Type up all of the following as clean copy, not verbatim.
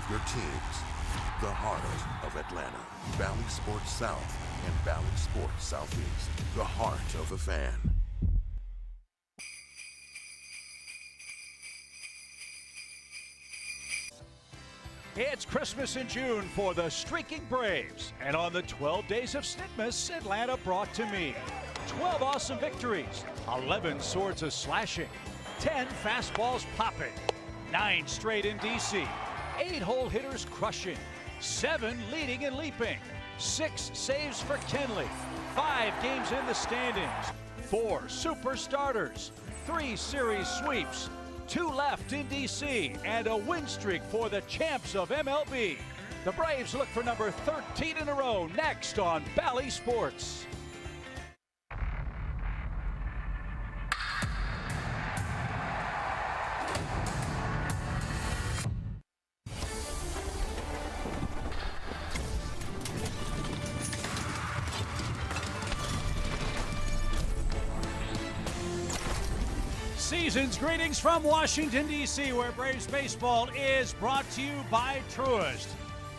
of your teams. The heart of Atlanta. Valley Sports South and Valley Sports Southeast. The heart of the fan. It's Christmas in June for the Streaking Braves. And on the 12 days of Snitmas, Atlanta brought to me 12 awesome victories, 11 swords of slashing, 10 fastballs popping, 9 straight in D.C., 8 hole hitters crushing, 7 leading and leaping, 6 saves for Kenley, 5 games in the standings, 4 super starters, 3 series sweeps, 2 left in D.C., and a win streak for the champs of MLB. The Braves look for number 13 in a row next on Bally Sports. Season's greetings from Washington, D.C., where Braves baseball is brought to you by Truist.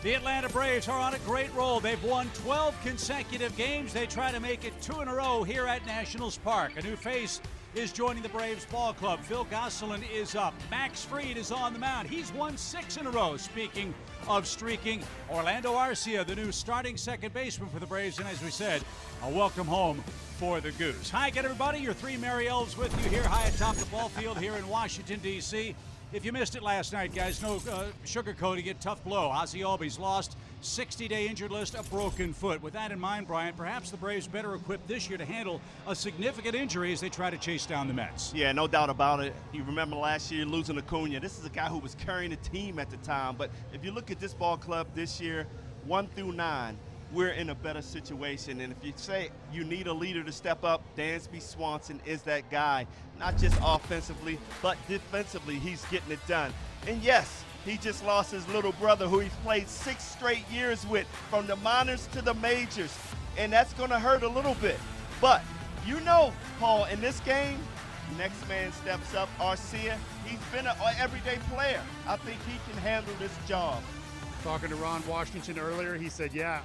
The Atlanta Braves are on a great roll. They've won 12 consecutive games. They try to make it 2 in a row here at Nationals Park. A new face is joining the Braves ball club. Phil Gosselin is up. Max Fried is on the mound. He's won 6 in a row. Speaking of streaking, Orlando Arcia, the new starting second baseman for the Braves, and as we said, a welcome home for the Goose. Hi again, everybody. Your 3 Merry Elves with you here high atop the ball field here in Washington, D.C. If you missed it last night, guys, no sugarcoating it. Tough blow. Ozzie Albies lost 60-day injured list, a broken foot. With that in mind, Brian, perhaps the Braves better equipped this year to handle a significant injury as they try to chase down the Mets. Yeah, no doubt about it. You remember last year losing Acuna. This is a guy who was carrying the team at the time. But if you look at this ball club this year, 1 through 9, we're in a better situation. And if you say you need a leader to step up, Dansby Swanson is that guy. Not just offensively, but defensively, he's getting it done. And yes, he just lost his little brother who he's played 6 straight years with, from the minors to the majors. And that's going to hurt a little bit. But you know, Paul, in this game, next man steps up. Arcia, he's been an everyday player. I think he can handle this job. Talking to Ron Washington earlier, he said, yeah,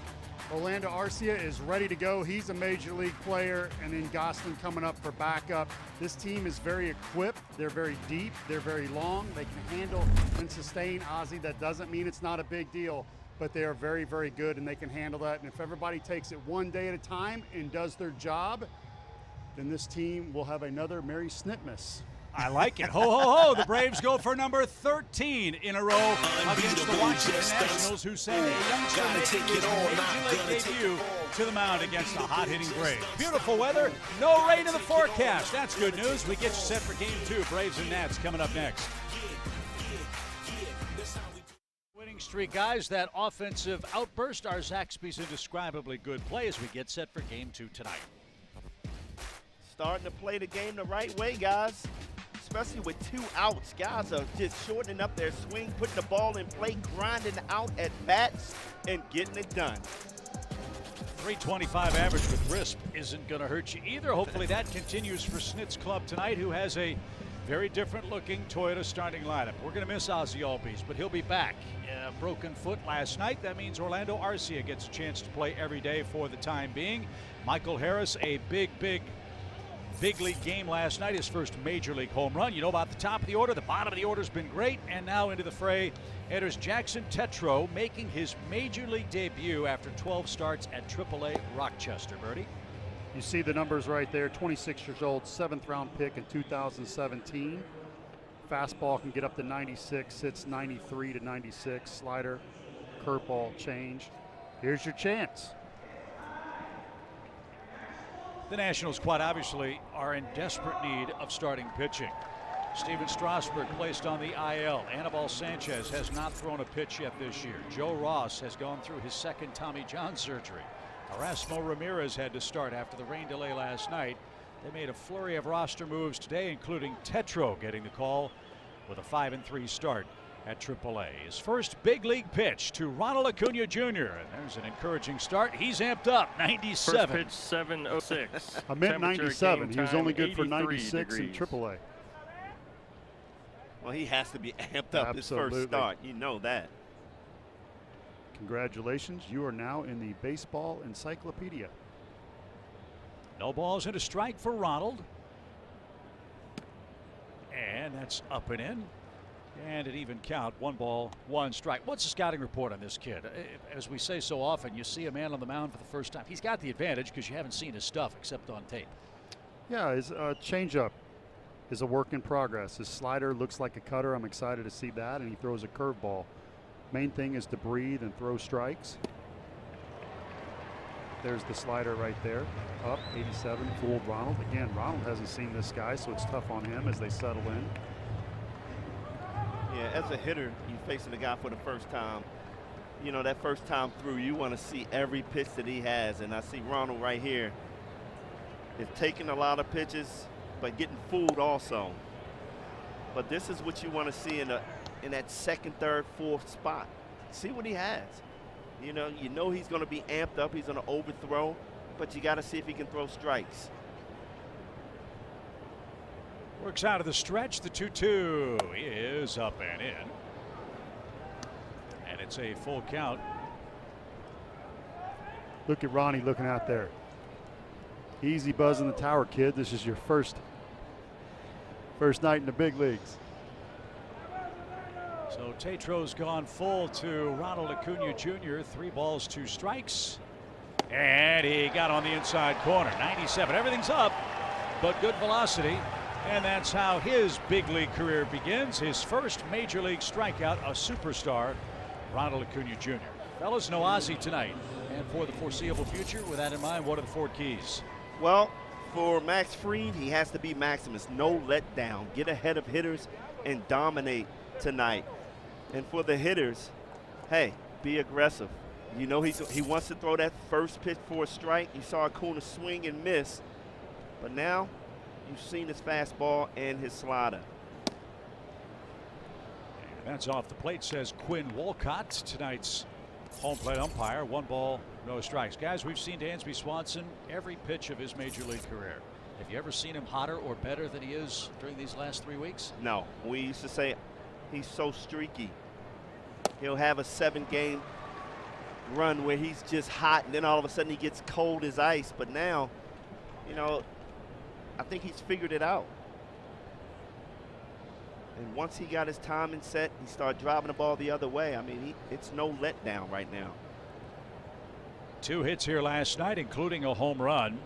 Orlando Arcia is ready to go. He's a major league player, and then Gosselin coming up for backup. This team is very equipped. They're very deep. They're very long. They can handle and sustain Ozzie. That doesn't mean it's not a big deal, but they are very, very good, and they can handle that. And if everybody takes it one day at a time and does their job, then this team will have another Merry Snitmas. I like it. Ho, ho, ho. The Braves go for number 13 in a row against the Washington Nationals, who send a youngster making his major league debut to the mound against a hot-hitting Braves. Beautiful weather. No rain in the forecast. That's good news. We get you set for Game 2. Braves and Nats coming up next. Winning streak, guys. That offensive outburst. Our Zaxby's indescribably good play as we get set for Game 2 tonight. Starting to play the game the right way, guys. Especially with 2 outs. Guys are just shortening up their swing, putting the ball in play, grinding out at bats, and getting it done. 325 average with Risp isn't going to hurt you either. Hopefully that continues for Snit's club tonight, who has a very different-looking Toyota starting lineup. We're going to miss Ozzie Albies, but he'll be back. A broken foot last night. That means Orlando Arcia gets a chance to play every day for the time being. Michael Harris, a big league game last night, his first major league home run. You know about the top of the order. The bottom of the order's been great. And now into the fray enters Jackson Tetreault, making his major league debut after 12 starts at AAA Rochester. Bertie? You see the numbers right there. 26 years old, 7th round pick in 2017. Fastball can get up to 96, hits 93 to 96. Slider, curveball change. Here's your chance. The Nationals, quite obviously, are in desperate need of starting pitching. Steven Strasburg placed on the IL. Anibal Sanchez has not thrown a pitch yet this year. Joe Ross has gone through his 2nd Tommy John surgery. Erasmo Ramirez had to start after the rain delay last night. They made a flurry of roster moves today, including Tetreault getting the call with a 5-3 start at AAA. His first big league pitch to Ronald Acuna Jr. And there's an encouraging start. He's amped up. 97. First pitch 706. I meant 97. He was only good for 96 in AAA. Well, he has to be amped up his first start. You know that. Congratulations, you are now in the baseball encyclopedia. No balls and a strike for Ronald. And that's up and in. And an even count, 1 ball, 1 strike. What's the scouting report on this kid? As we say so often, you see a man on the mound for the first time. He's got the advantage because you haven't seen his stuff except on tape. Yeah, his changeup is a work in progress. His slider looks like a cutter. I'm excited to see that, and he throws a curveball. Main thing is to breathe and throw strikes. There's the slider right there. Up, 87, fooled Ronald. Again, Ronald hasn't seen this guy, so it's tough on him as they settle in. Yeah, as a hitter, you're facing the guy for the first time. You know, that first time through, you want to see every pitch that he has. And I see Ronald right here is taking a lot of pitches, but getting fooled also. But this is what you want to see in that second, third, fourth spot. See what he has. You know he's going to be amped up. He's going to overthrow, but you got to see if he can throw strikes. Works out of the stretch. The 2-2 is up and in. And it's a full count. Look at Ronnie looking out there. Easy buzz in the tower, kid. This is your first night in the big leagues. So Tetro's gone full to Ronald Acuna Jr. 3 balls, 2 strikes. And he got on the inside corner. 97. Everything's up, but good velocity. And that's how his big league career begins. His first major league strikeout, a superstar, Ronald Acuna Jr. Fellas, no Ozzie tonight. And for the foreseeable future, with that in mind, what are the 4 keys? Well, for Max Fried, he has to be Maximus. No letdown. Get ahead of hitters and dominate tonight. And for the hitters, hey, be aggressive. You know he wants to throw that first pitch for a strike. You saw Acuna swing and miss. But now you've seen his fastball and his slider. And that's off the plate, says Quinn Wolcott, tonight's home plate umpire. 1 ball, no strikes. Guys, we've seen Dansby Swanson every pitch of his major league career. Have you ever seen him hotter or better than he is during these last 3 weeks? No. We used to say he's so streaky. He'll have a 7-game run where he's just hot, and then all of a sudden he gets cold as ice. But now, you know, I think he's figured it out. And once he got his timing set, he started driving the ball the other way. I mean, it's no letdown right now. 2 hits here last night, including a home run.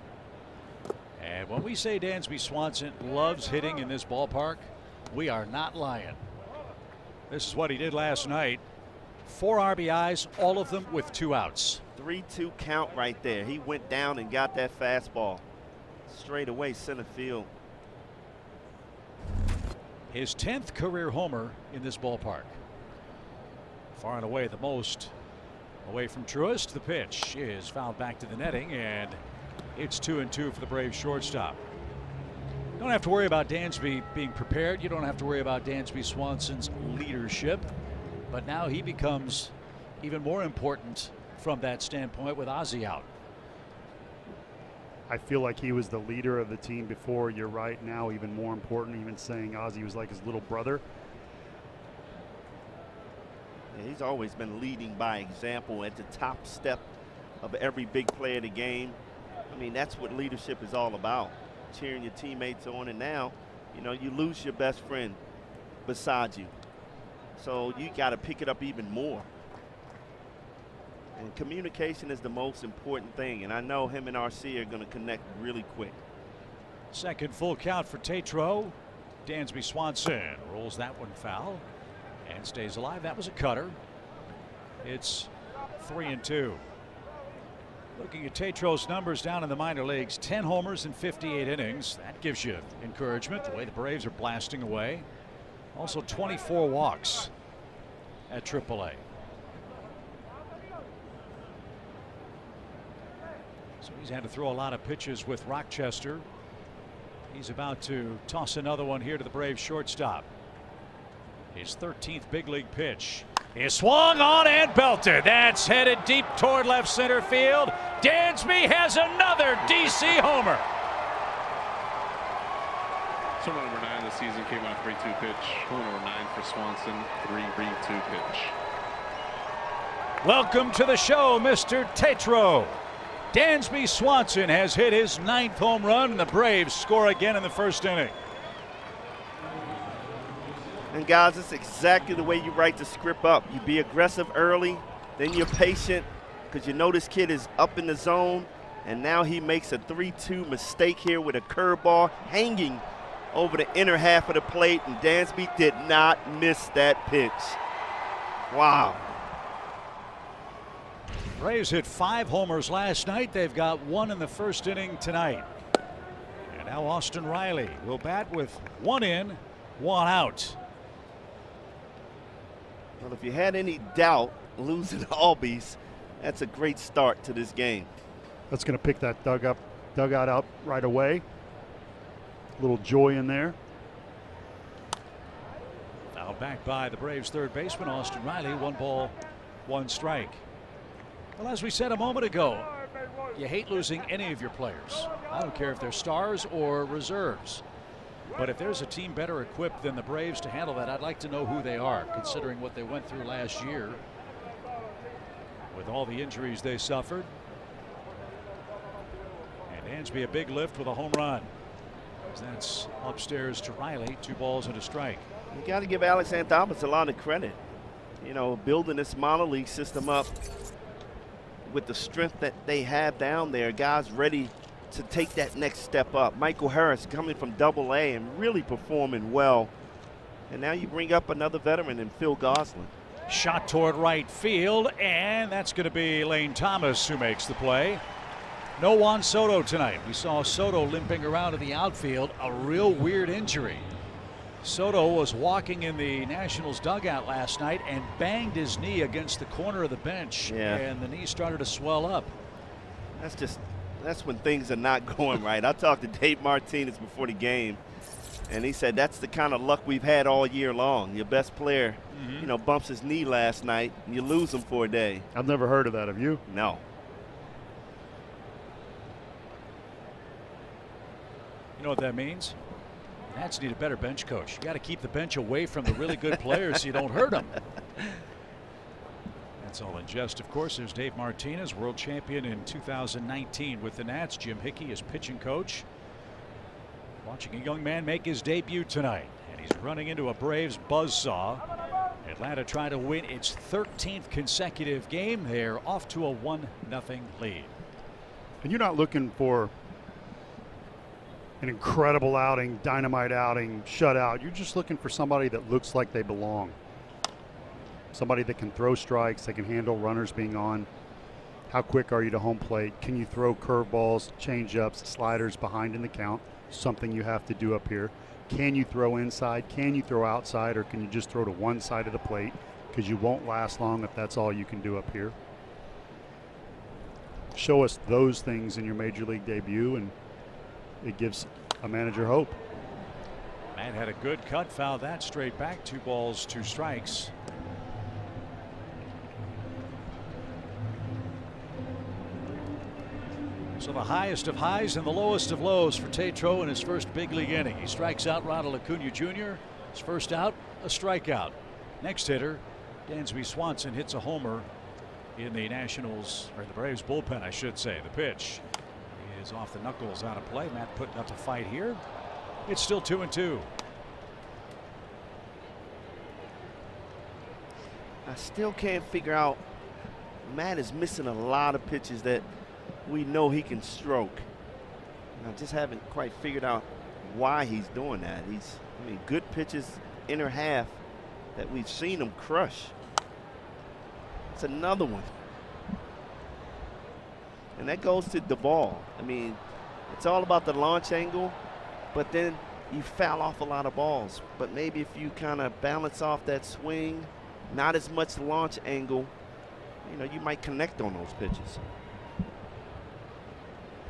And when we say Dansby Swanson loves hitting in this ballpark, we are not lying. This is what he did last night. 4 RBIs, all of them with 2 outs. 3-2 count right there. He went down and got that fastball straight away center field. His 10th career homer in this ballpark. Far and away the most away from Truist. The pitch is fouled back to the netting, and it's 2-2 for the Braves shortstop. You don't have to worry about Dansby being prepared. You don't have to worry about Dansby Swanson's leadership. But now he becomes even more important from that standpoint with Ozzie out. I feel like he was the leader of the team before. You're right, now even more important, even saying Ozzie was like his little brother. Yeah, he's always been leading by example at the top step of every big play of the game. I mean, that's what leadership is all about. Cheering your teammates on, and now, you know, you lose your best friend beside you. So you got to pick it up even more. And communication is the most important thing, and I know him and RC are going to connect really quick. Second full count for Tetro. Dansby Swanson rolls that one foul and stays alive. That was a cutter. It's 3-2. Looking at Tetro's numbers down in the minor leagues, 10 homers in 58 innings. That gives you encouragement the way the Braves are blasting away. Also 24 walks at AAA. So he's had to throw a lot of pitches with Rochester. He's about to toss another one here to the Braves shortstop. His 13th big league pitch is swung on and belted. That's headed deep toward left center field. Dansby has another DC homer. So number 9 this season came on a 3-2 pitch. Number 9 for Swanson, 3-2 pitch. Welcome to the show, Mr. Tetreault. Dansby Swanson has hit his 9th home run, and the Braves score again in the first inning. And guys, it's exactly the way you write the script up. You be aggressive early, then you're patient because you know this kid is up in the zone, and now he makes a 3-2 mistake here with a curveball hanging over the inner half of the plate, and Dansby did not miss that pitch. Wow. Braves hit 5 homers last night. They've got 1 in the first inning tonight. And now Austin Riley will bat with 1 in, 1 out. Well, if you had any doubt losing Albies, that's a great start to this game. That's going to pick that dugout out right away. A little joy in there. Now back by the Braves' third baseman, Austin Riley. 1 ball, 1 strike. Well, as we said a moment ago, you hate losing any of your players. I don't care if they're stars or reserves. But if there's a team better equipped than the Braves to handle that, I'd like to know who they are, considering what they went through last year with all the injuries they suffered. And Dansby a big lift with a home run. That's upstairs to Riley. 2 balls and a strike. You got to give Alex Anthopoulos a lot of credit. You know, building this minor league system up with the strength that they have down there, guys ready to take that next step up. Michael Harris coming from Double-A and really performing well. And now you bring up another veteran in Phil Gosselin. Shot toward right field, and that's going to be Lane Thomas who makes the play. No Juan Soto tonight. We saw Soto limping around in the outfield, a real weird injury. Soto was walking in the Nationals dugout last night and banged his knee against the corner of the bench, and the knee started to swell up. That's when things are not going right. I talked to Dave Martinez before the game, and he said that's the kind of luck we've had all year long. Your best player, you know, bumps his knee last night, and you lose him for a day. I've never heard of that. Have you? No. You know what that means? The Nats need a better bench coach. You got to keep the bench away from the really good players so you don't hurt them. That's all in jest, of course. There's Dave Martinez, world champion in 2019 with the Nats. Jim Hickey is pitching coach. Watching a young man make his debut tonight, and he's running into a Braves buzzsaw. Atlanta trying to win its 13th consecutive game. They're off to a 1-0 lead. And you're not looking for an incredible outing, dynamite outing, shutout. You're just looking for somebody that looks like they belong. Somebody that can throw strikes, that can handle runners being on. How quick are you to home plate? Can you throw curveballs, changeups, sliders behind in the count? Something you have to do up here. Can you throw inside? Can you throw outside? Or can you just throw to one side of the plate? Because you won't last long if that's all you can do up here. Show us those things in your major league debut, and it gives a manager hope. Matt had a good cut, fouled that straight back. 2 balls, 2 strikes. So the highest of highs and the lowest of lows for Tetreault in his first big league inning. He strikes out Ronald Acuna Jr. His first out, a strikeout. Next hitter, Dansby Swanson, hits a homer in the Nationals, or the Braves bullpen, I should say. The pitch is off the knuckles, out of play. Matt putting up a fight here. It's still 2-2. I still can't figure out. Matt is missing a lot of pitches that we know he can stroke. And I just haven't quite figured out why he's doing that. I mean, good pitches, inner half, that we've seen him crush. It's another one. And that goes to Duvall. I mean, it's all about the launch angle, but then you foul off a lot of balls. But maybe if you kind of balance off that swing, not as much launch angle, you know, you might connect on those pitches.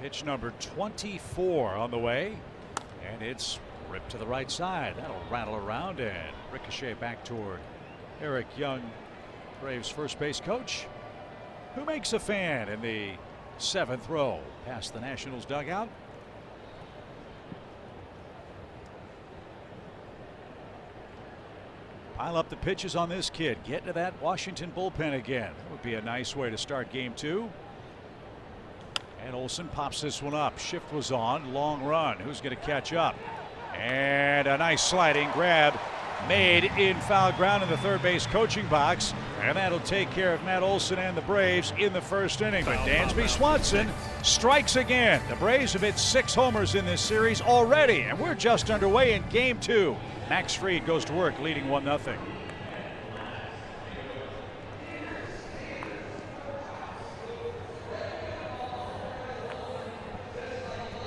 Pitch number 24 on the way, and it's ripped to the right side. That'll rattle around and ricochet back toward Eric Young, Braves first base coach, who makes a fan in the 7th row past the Nationals dugout. Dial up the pitches on this kid. Get to that Washington bullpen again. That would be a nice way to start game 2. And Olson pops this one up. Shift was on. Long run. Who's going to catch up? And a nice sliding grab made in foul ground in the third base coaching box. And that'll take care of Matt Olson and the Braves in the first inning. But Dansby Swanson strikes again. The Braves have hit 6 homers in this series already. And we're just underway in game 2. Max Fried goes to work leading 1-0.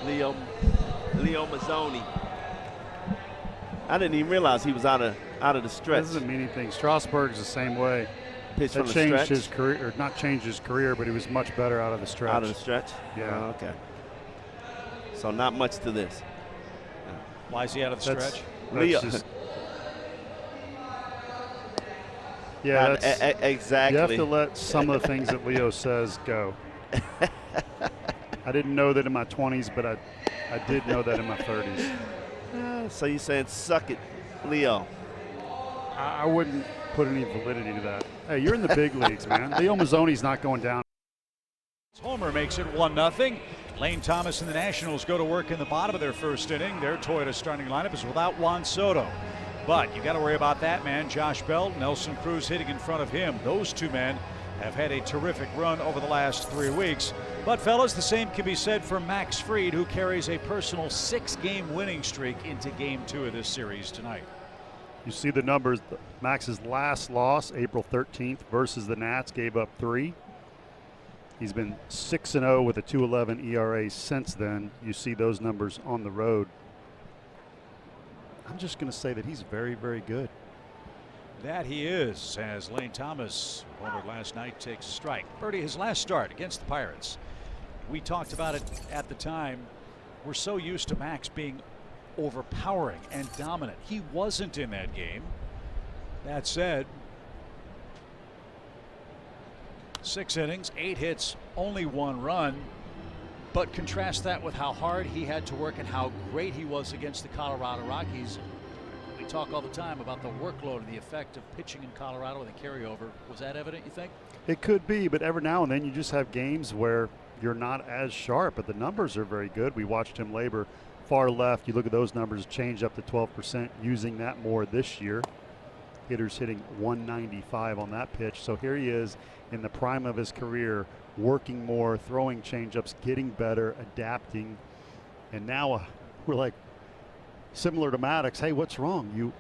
Leo Mazzoni. I didn't even realize he was out of the stretch. That doesn't mean anything. Strasburg's the same way. Pitch from That the changed stretch. his career, or not changed his career, but he was much better out of the stretch. Out of the stretch? Yeah. Oh, okay. So not much to this. Why is he out of the That's- stretch? that's Leo. just- yeah, that's, exactly. you have to let some of the things that Leo says go. I didn't know that in my 20s, but I did know that in my 30s. So you're saying suck it, Leo. I wouldn't put any validity to that. Hey, you're in the big leagues, man. Leo Mazzoni's not going down. Homer makes it 1-0. Lane Thomas and the Nationals go to work in the bottom of their first inning. Their Toyota starting lineup is without Juan Soto. But you got to worry about that man, Josh Bell, Nelson Cruz hitting in front of him. Those two men have had a terrific run over the last 3 weeks. But fellas, the same can be said for Max Fried, who carries a personal 6-game winning streak into game 2 of this series tonight. You see the numbers. Max's last loss, April 13th, versus the Nats, gave up 3. He's been 6-0 with a 2.11 ERA since then. You see those numbers on the road. I'm just going to say that he's very, very good. That he is, as Lane Thomas, homered last night, takes a strike. Birdie, his last start against the Pirates. We talked about it at the time. We're so used to Max being overpowering and dominant. He wasn't in that game. That said, 6 innings, 8 hits, only 1 run. But contrast that with how hard he had to work and how great he was against the Colorado Rockies. We talk all the time about the workload and the effect of pitching in Colorado and the carryover. Was that evident, you think? It could be, but every now and then you just have games where you're not as sharp, but the numbers are very good. We watched him labor far left. You look at those numbers, change up to 12%, using that more this year. Hitters hitting 195 on that pitch. So here he is in the prime of his career, working more, throwing changeups, getting better, adapting. And now we're like, similar to Maddox, hey, what's wrong?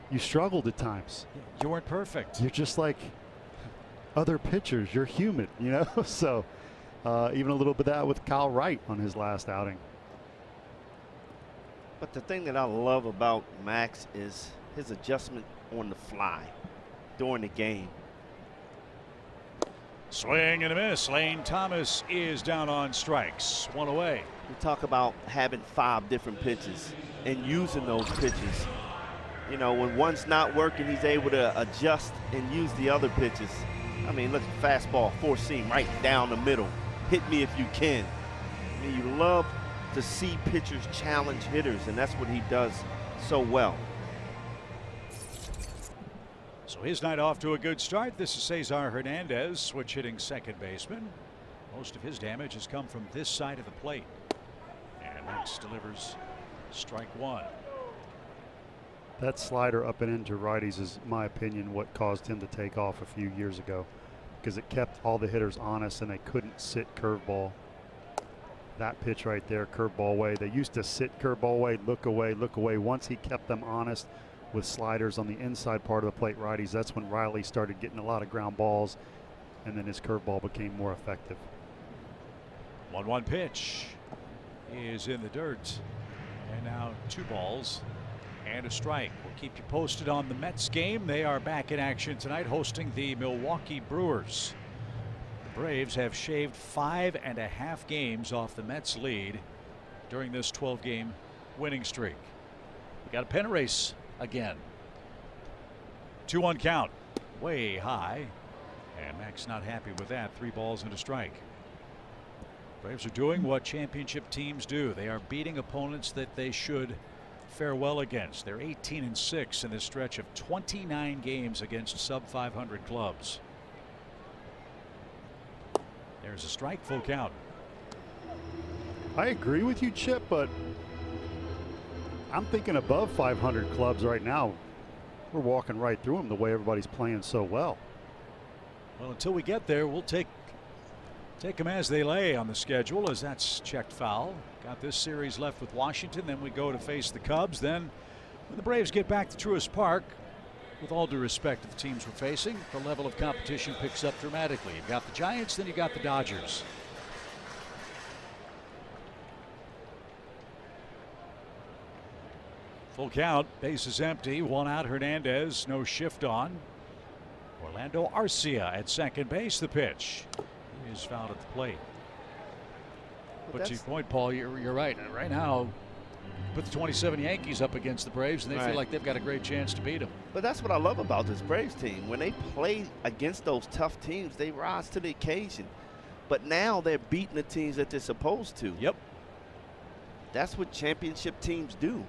You struggled at times. You weren't perfect. You're just like other pitchers. You're human, you know? So even a little bit of that with Kyle Wright on his last outing. But the thing that I love about Max is his adjustment on the fly during the game. Swing and a miss. Lane Thomas is down on strikes. 1 away. We talk about having 5 different pitches and using those pitches. You know, when one's not working, he's able to adjust and use the other pitches. I mean, look, fastball, 4-seam, right down the middle. Hit me if you can. I mean, you love to see pitchers challenge hitters, and that's what he does so well. So his night off to a good start. This is Cesar Hernandez, switch hitting second baseman. Most of his damage has come from this side of the plate. And Max delivers strike 1. That slider up and into righties is, in my opinion, what caused him to take off a few years ago, because it kept all the hitters honest and they couldn't sit curveball. That pitch right there, curveball way. They used to sit curveball way, look away, look away. Once he kept them honest with sliders on the inside part of the plate righties, that's when Riley started getting a lot of ground balls, and then his curveball became more effective. 1-1 pitch is in the dirt. And now 2 balls and a strike. We'll keep you posted on the Mets game. They are back in action tonight, hosting the Milwaukee Brewers. The Braves have shaved 5.5 games off the Mets lead during this 12-game winning streak. We got a pennant race again. 2-1 count, way high, and Max not happy with that. 3 balls and a strike. Braves are doing what championship teams do. They are beating opponents that they should fare well against. They're 18-6 in this stretch of 29 games against sub 500 clubs. There's a strike, full count. I agree with you, Chip, but I'm thinking above 500 clubs right now. We're walking right through them the way everybody's playing so well. Well, until we get there, we'll take them as they lay on the schedule, as that's checked foul. Got this series left with Washington, then we go to face the Cubs. Then when the Braves get back to Truist Park, with all due respect to the teams we're facing, the level of competition picks up dramatically. You've got the Giants, then you got the Dodgers. Full count, bases empty, one out. Hernandez, no shift on. Orlando Arcia at second base. The pitch he is fouled at the plate. But to your point, Paul, you're right. Right now, put the 27 Yankees up against the Braves, and they feel like they've got a great chance to beat them. But that's what I love about this Braves team. When they play against those tough teams, they rise to the occasion. But now they're beating the teams that they're supposed to. Yep. That's what championship teams do.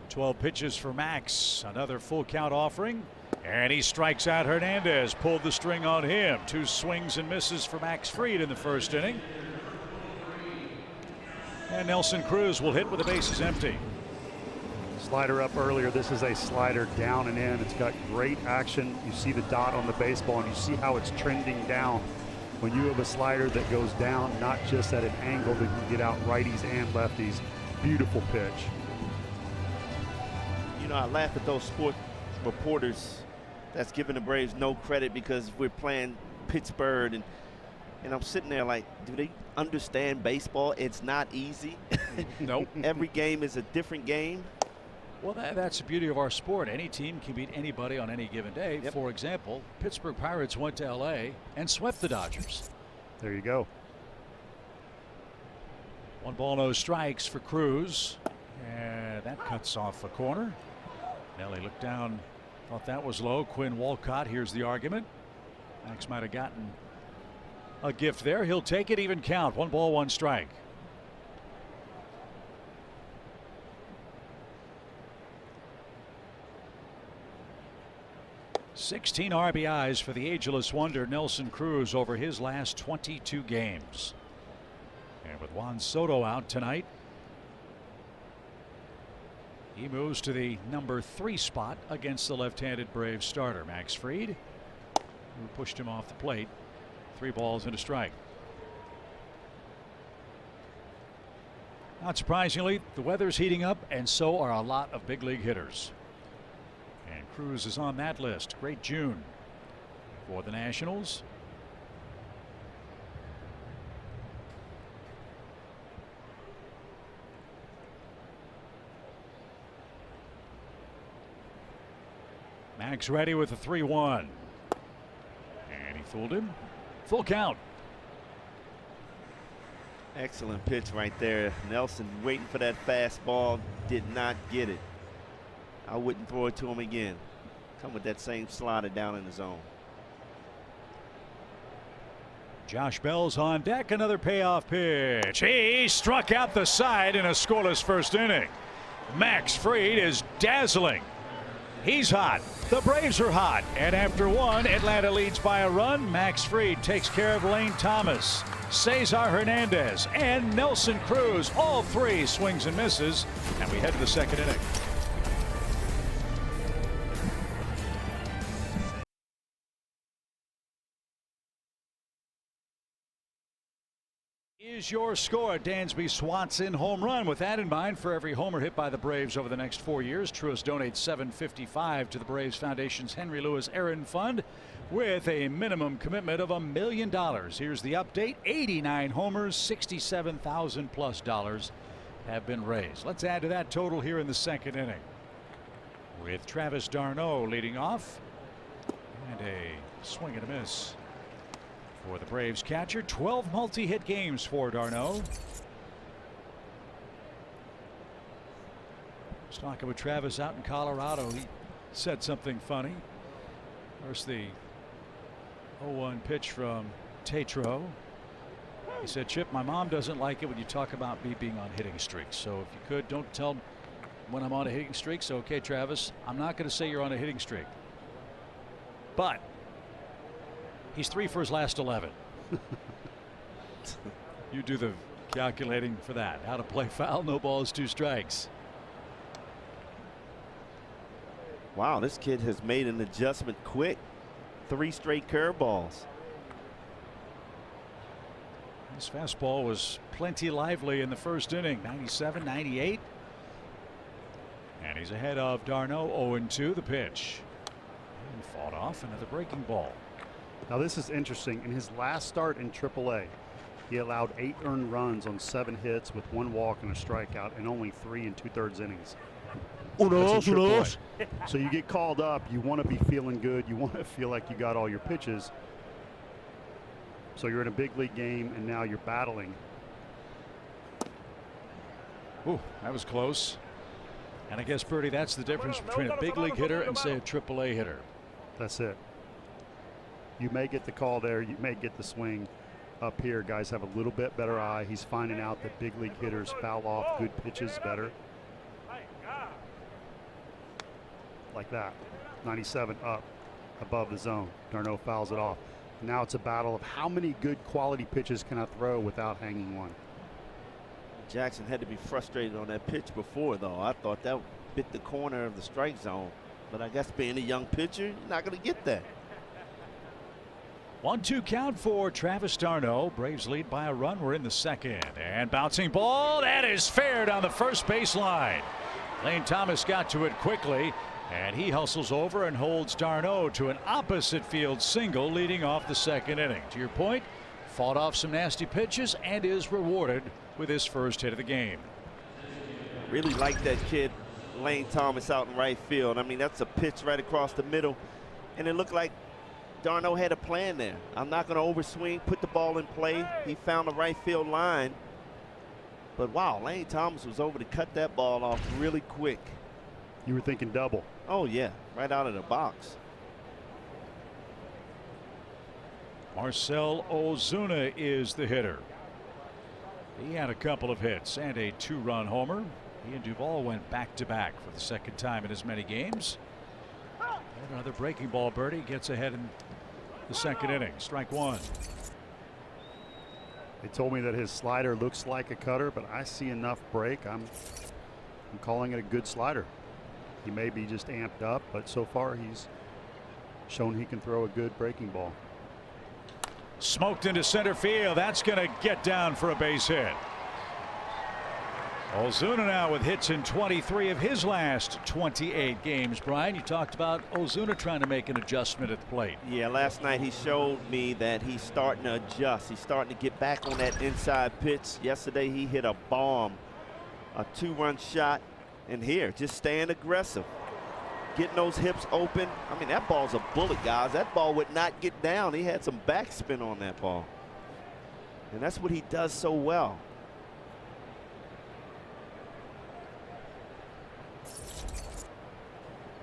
12 pitches for Max. Another full count offering. And he strikes out Hernandez. Pulled the string on him. 2 swings and misses for Max Fried in the first inning. And Nelson Cruz will hit with the bases empty. Slider up earlier. This is a slider down and in. It's got great action. You see the dot on the baseball, and you see how it's trending down. When you have a slider that goes down, not just at an angle that can get out righties and lefties. Beautiful pitch. You know, I laugh at those sports reporters that's giving the Braves no credit because we're playing Pittsburgh, and I'm sitting there like, do they understand baseball? It's not easy. Nope. Every game is a different game. Well, that's the beauty of our sport. Any team can beat anybody on any given day. Yep. For example, Pittsburgh Pirates went to L.A. and swept the Dodgers. There you go. 1 ball, no strikes for Cruz. And that cuts off a corner. Nelly looked down, thought that was low. Quinn Walcott, here's the argument. Max might have gotten a gift there. He'll take it, even count. 1 ball, 1 strike. $16 RBIs for the ageless wonder Nelson Cruz over his last 22 games. And with Juan Soto out tonight, he moves to the number 3 spot against the left-handed Braves starter Max Fried, who pushed him off the plate. 3 balls and a strike. Not surprisingly, the weather's heating up, and so are a lot of big league hitters. And Cruz is on that list. Great June for the Nationals. Max ready with a 3-1. And he fooled him. Full count. Excellent pitch right there. Nelson waiting for that fastball, did not get it. I wouldn't throw it to him again. Come with that same slider down in the zone. Josh Bell's on deck. Another payoff pitch. He struck out the side in a scoreless first inning. Max Fried is dazzling. He's hot. The Braves are hot. And after 1, Atlanta leads by a run. Max Fried takes care of Lane Thomas, Cesar Hernandez, and Nelson Cruz. All 3 swings and misses. And we head to the second inning. Is your score. Dansby Swanson home run. With that in mind, for every homer hit by the Braves over the next 4 years, Truist donates $7.55 to the Braves Foundation's Henry Lewis Aaron Fund with a minimum commitment of $1 million. Here's the update. 89 homers, $67,000+ have been raised. Let's add to that total here in the second inning with Travis d'Arnaud leading off, and a swing and a miss for the Braves catcher. 12 multi-hit games for d'Arnaud. I was talking with Travis out in Colorado. He said something funny. First, the 0-1 pitch from Tetreault. He said, Chip, my mom doesn't like it when you talk about me being on hitting streaks. So if you could, don't tell when I'm on a hitting streak. So, okay, Travis, I'm not going to say you're on a hitting streak. But he's 3 for his last 11. You do the calculating for that. How to play foul, no balls, 2 strikes. Wow, this kid has made an adjustment quick. 3 straight curveballs. His fastball was plenty lively in the first inning. 97, 98. And he's ahead of d'Arnaud. 0-2 the pitch. And fought off another breaking ball. Now this is interesting. In his last start in AAA, he allowed 8 earned runs on 7 hits with 1 walk and a strikeout in only 3 2/3 innings. That's in AAA. So you get called up, you want to be feeling good, you want to feel like you got all your pitches. So you're in a big league game and now you're battling. Ooh, that was close. And I guess, Bertie, that's the difference between a big league hitter and, say, a AAA hitter. That's it. You may get the call there, you may get the swing. Up here, guys have a little bit better eye. He's finding out that big league hitters foul off good pitches better. Like that. 97 up above the zone. d'Arnaud fouls it off. Now it's a battle of how many good quality pitches can I throw without hanging one. Jackson had to be frustrated on that pitch before, though. I thought that bit the corner of the strike zone. But I guess being a young pitcher, you're not going to get that. 1-2 count for Travis d'Arnaud. Braves lead by a run. We're in the second. And bouncing ball. That is fair down the first baseline. Lane Thomas got to it quickly. And he hustles over and holds d'Arnaud to an opposite field single leading off the second inning. To your point, fought off some nasty pitches and is rewarded with his first hit of the game. Really like that kid Lane Thomas out in right field. I mean, that's a pitch right across the middle. And it looked like d'Arnaud had a plan there. I'm not going to overswing, put the ball in play. He found the right field line. But wow, Lane Thomas was over to cut that ball off really quick. You were thinking double. Oh yeah, right out of the box. Marcell Ozuna is the hitter. He had a couple of hits and a 2-run homer. He and Duvall went back-to-back for the second time in as many games. And another breaking ball. Bertie gets ahead in the second inning. Strike 1. They told me that his slider looks like a cutter, but I see enough break. I'm calling it a good slider. He may be just amped up, but so far he's shown he can throw a good breaking ball. Smoked into center field. That's going to get down for a base hit. Ozuna now with hits in 23 of his last 28 games. Brian, you talked about Ozuna trying to make an adjustment at the plate. Yeah, last night he showed me that he's starting to adjust. He's starting to get back on that inside pitch. Yesterday he hit a bomb, a 2-run shot. And here, just staying aggressive, getting those hips open. I mean, that ball's a bullet, guys. That ball would not get down. He had some backspin on that ball. And that's what he does so well.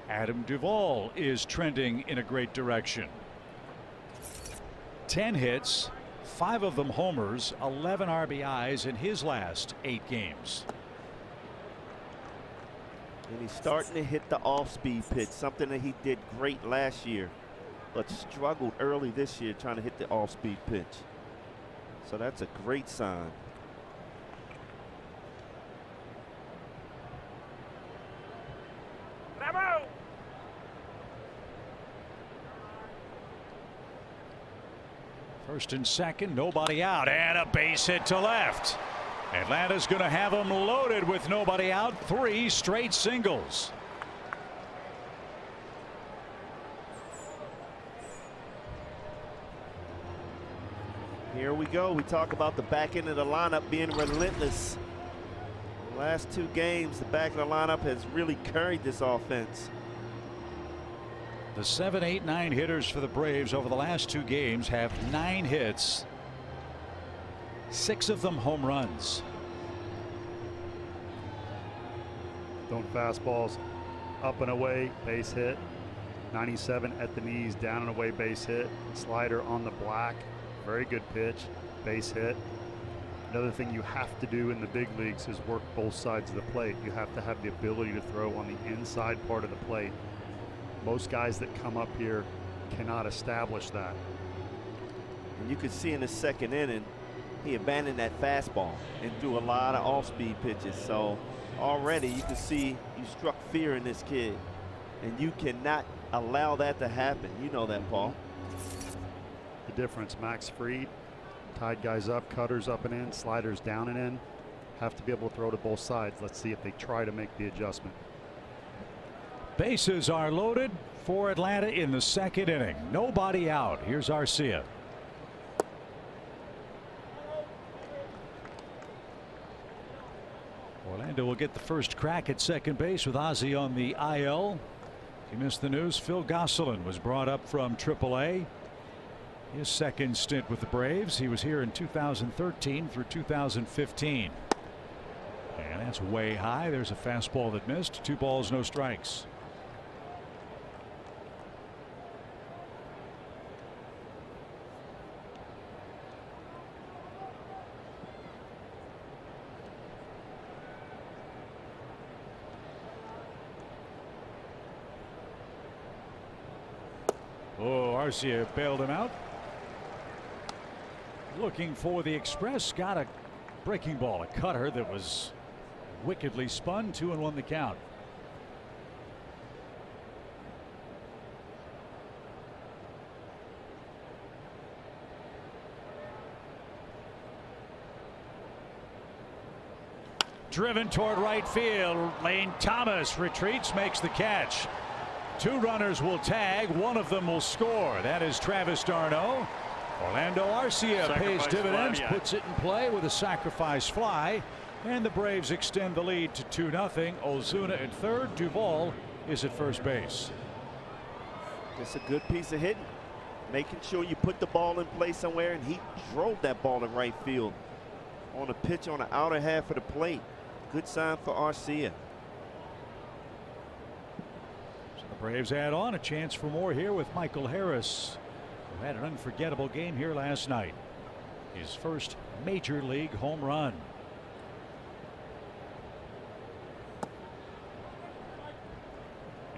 Adam Duvall is trending in a great direction. 10 hits, 5 of them homers, 11 RBIs in his last 8 games. And he's starting to hit the off-speed pitch, something that he did great last year, but struggled early this year trying to hit the off-speed pitch. So that's a great sign. Bravo! First and second, nobody out, and a base hit to left. Atlanta's going to have them loaded with nobody out. 3 straight singles. Here we go. We talk about the back end of the lineup being relentless. The last 2 games, the back of the lineup has really carried this offense. The 7, 8, 9 hitters for the Braves over the last 2 games have 9 hits. 6 of them home runs. Throwing fastballs up and away, base hit. 97 at the knees, down and away, base hit. Slider on the black, very good pitch, base hit. Another thing you have to do in the big leagues is work both sides of the plate. You have to have the ability to throw on the inside part of the plate. Most guys that come up here cannot establish that. And you could see in the second inning, he abandoned that fastball and threw a lot of off-speed pitches. So already you can see you struck fear in this kid, and you cannot allow that to happen. You know that, Paul. The difference, Max Fried tied guys up, cutters up and in, sliders down and in. Have to be able to throw to both sides. Let's see if they try to make the adjustment. Bases are loaded for Atlanta in the second inning. Nobody out. Here's Arcia. Orlando will get the first crack at second base with Ozzie on the IL. If you missed the news, Phil Gosselin was brought up from AAA. His second stint with the Braves. He was here in 2013 through 2015. And that's way high. There's a fastball that missed. 2 balls, no strikes. Oh, Arcia bailed him out. Looking for the express. Got a breaking ball, a cutter that was wickedly spun. 2-1 the count. Driven toward right field. Lane Thomas retreats, makes the catch. 2 runners will tag. 1 of them will score. That is Travis d'Arnaud. Orlando Arcia pays dividends, puts it in play with a sacrifice fly, and the Braves extend the lead to 2-0. Ozuna at third. Duvall is at first base. Just a good piece of hitting, making sure you put the ball in play somewhere, and he drove that ball in right field on a pitch on the outer half of the plate. Good sign for Arcia. So the Braves add on a chance for more here with Michael Harris, who had an unforgettable game here last night. His first major league home run.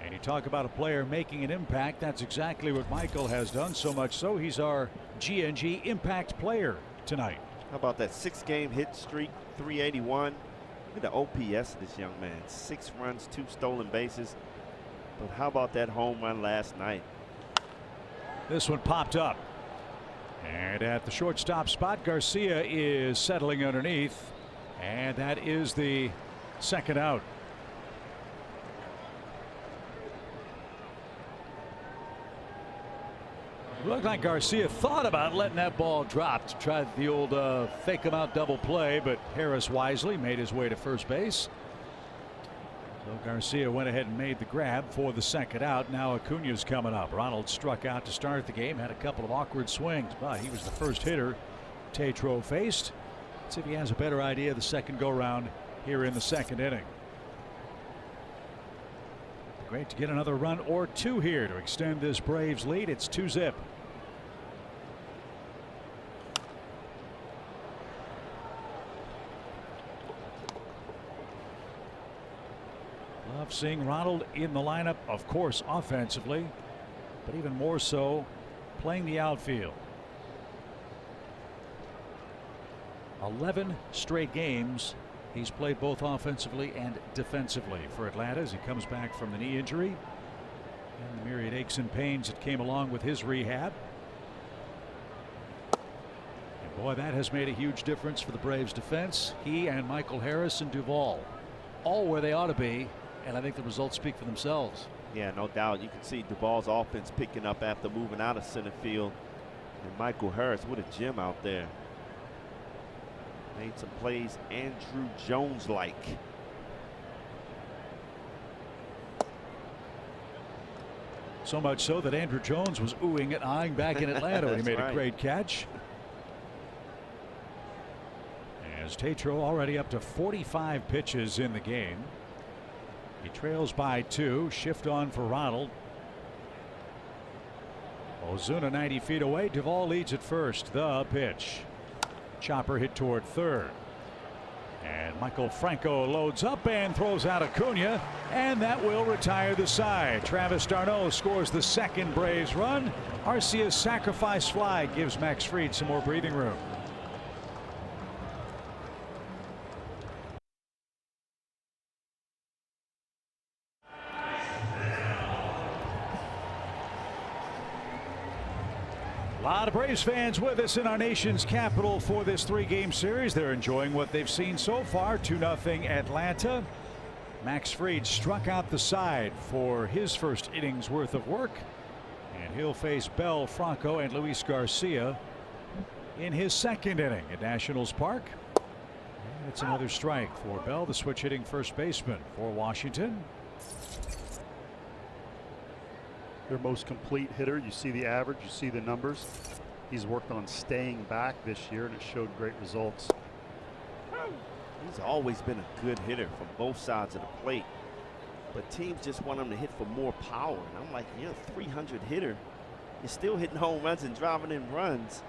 And you talk about a player making an impact. That's exactly what Michael has done, so much so he's our GNG impact player tonight. How about that 6-game hit streak, 381. Look at the OPS of this young man. 6 runs, 2 stolen bases. But how about that home run last night? This one popped up, and at the shortstop spot, Garcia is settling underneath, and that is the second out. Looked like Garcia thought about letting that ball drop to try the old fake him out double play, but Harris wisely made his way to first base. So Garcia went ahead and made the grab for the second out. Now Acuna's coming up. Ronald struck out to start the game, had a couple of awkward swings, but he was the first hitter Tetreault faced. Let's see if he has a better idea of the second go round here in the second inning. Great to get another run or 2 here to extend this Braves lead. It's 2-0. Love seeing Ronald in the lineup, of course, offensively, but even more so playing the outfield. 11 straight games he's played both offensively and defensively for Atlanta as he comes back from the knee injury and the myriad aches and pains that came along with his rehab. And boy, that has made a huge difference for the Braves defense. He and Michael Harris and Duvall all where they ought to be, and I think the results speak for themselves. Yeah, no doubt. You can see Duvall's offense picking up after moving out of center field. And Michael Harris, what a gem out there. Made some plays Andruw Jones-like. So much so that Andruw Jones was oohing and eyeing back in Atlanta when he made a great catch. As Tetreault already up to 45 pitches in the game. He trails by 2. Shift on for Ronald. Ozuna 90 feet away. Duvall leads at first. The pitch. Chopper hit toward third. And Michael Franco loads up and throws out Acuna, and that will retire the side. Travis d'Arnaud scores the second Braves run. Arcia's sacrifice fly gives Max Fried some more breathing room. A lot of Braves fans with us in our nation's capital for this 3-game series. They're enjoying what they've seen so far. 2-0 Atlanta. Max Fried struck out the side for his first innings worth of work. And he'll face Bell, Franco, and Luis Garcia in his second inning at Nationals Park. And it's another strike for Bell, the switch hitting first baseman for Washington. Their most complete hitter. You see the average, you see the numbers. He's worked on staying back this year, and it showed great results. He's always been a good hitter from both sides of the plate. But teams just want him to hit for more power. And I'm like, you're a 300 hitter. You're still hitting home runs and driving in runs.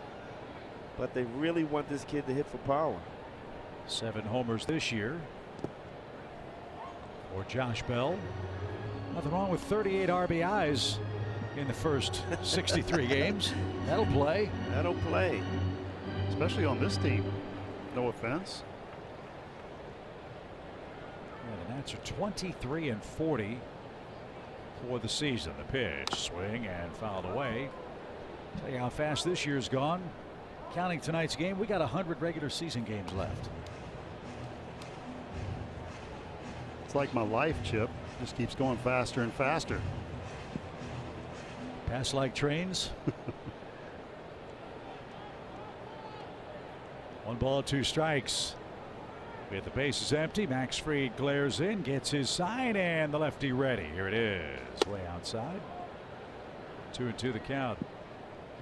But they really want this kid to hit for power. 7 homers this year for Josh Bell. Nothing wrong with 38 RBIs in the first 63 games. That'll play. That'll play. Especially on this team. No offense. Yeah, the Nats are 23 and 40 for the season. The pitch, swing, and fouled away. Tell you how fast this year's gone. Counting tonight's game, we got 100 regular season games left. It's like my life, Chip. Just keeps going faster and faster. Pass like trains. 1 ball, 2 strikes. With the bases empty, Max Fried glares in, gets his sign, and the lefty ready. Here it is, way outside. 2-2 the count.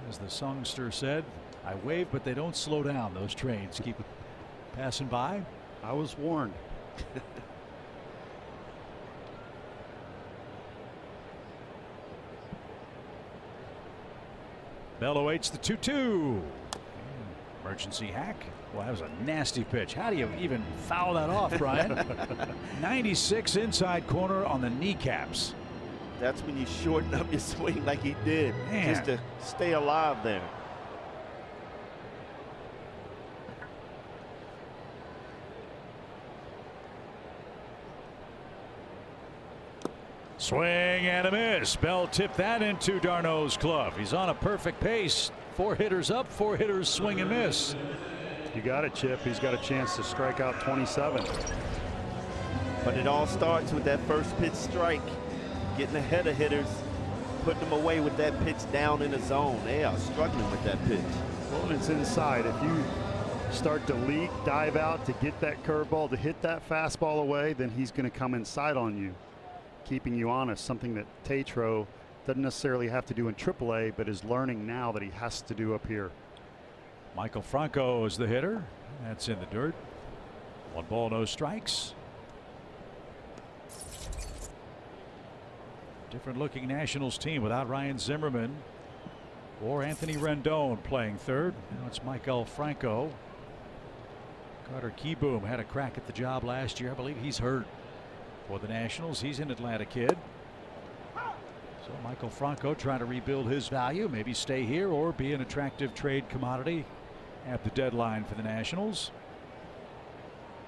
As the songster said, I wave, but they don't slow down. Those trains keep passing by. I was warned. Bell awaits the 2-2. Emergency hack. Well, that was a nasty pitch. How do you even foul that off, Brian? 96 inside corner on the kneecaps. That's when you shorten up your swing like he did. Man. Just to stay alive there. Swing and a miss. Bell tipped that into d'Arnaud's glove. He's on a perfect pace. 4 hitters up, 4 hitters swing and miss. You got it, Chip. He's got a chance to strike out 27. But it all starts with that first pitch strike. Getting ahead of hitters, putting them away with that pitch down in the zone. They are struggling with that pitch. Well, it's inside. If you start to leak, dive out to get that curveball, to hit that fastball away, then he's going to come inside on you, keeping you honest, something that Tatro doesn't necessarily have to do in AAA, but is learning now that he has to do up here. Michael Franco is the hitter. That's in the dirt. 1 ball, no strikes. Different looking Nationals team without Ryan Zimmerman or Anthony Rendon playing third. Now it's Michael Franco. Carter Kieboom had a crack at the job last year. I believe he's hurt for the Nationals. He's an Atlanta kid. So Michael Franco trying to rebuild his value, maybe stay here or be an attractive trade commodity at the deadline for the Nationals.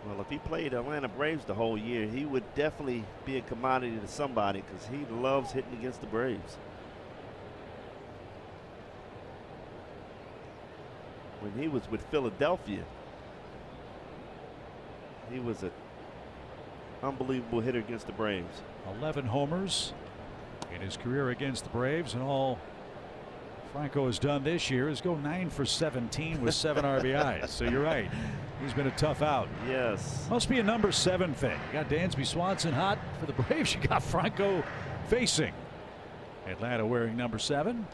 Well, if he played Atlanta Braves the whole year, he would definitely be a commodity to somebody because he loves hitting against the Braves. When he was with Philadelphia, he was an unbelievable hitter against the Braves. 11 homers in his career against the Braves, and all Franco has done this year is go 9 for 17 with 7 RBIs. So you're right. He's been a tough out. Yes. Must be a number 7 thing. You got Dansby Swanson hot for the Braves. You got Franco facing Atlanta wearing number 7.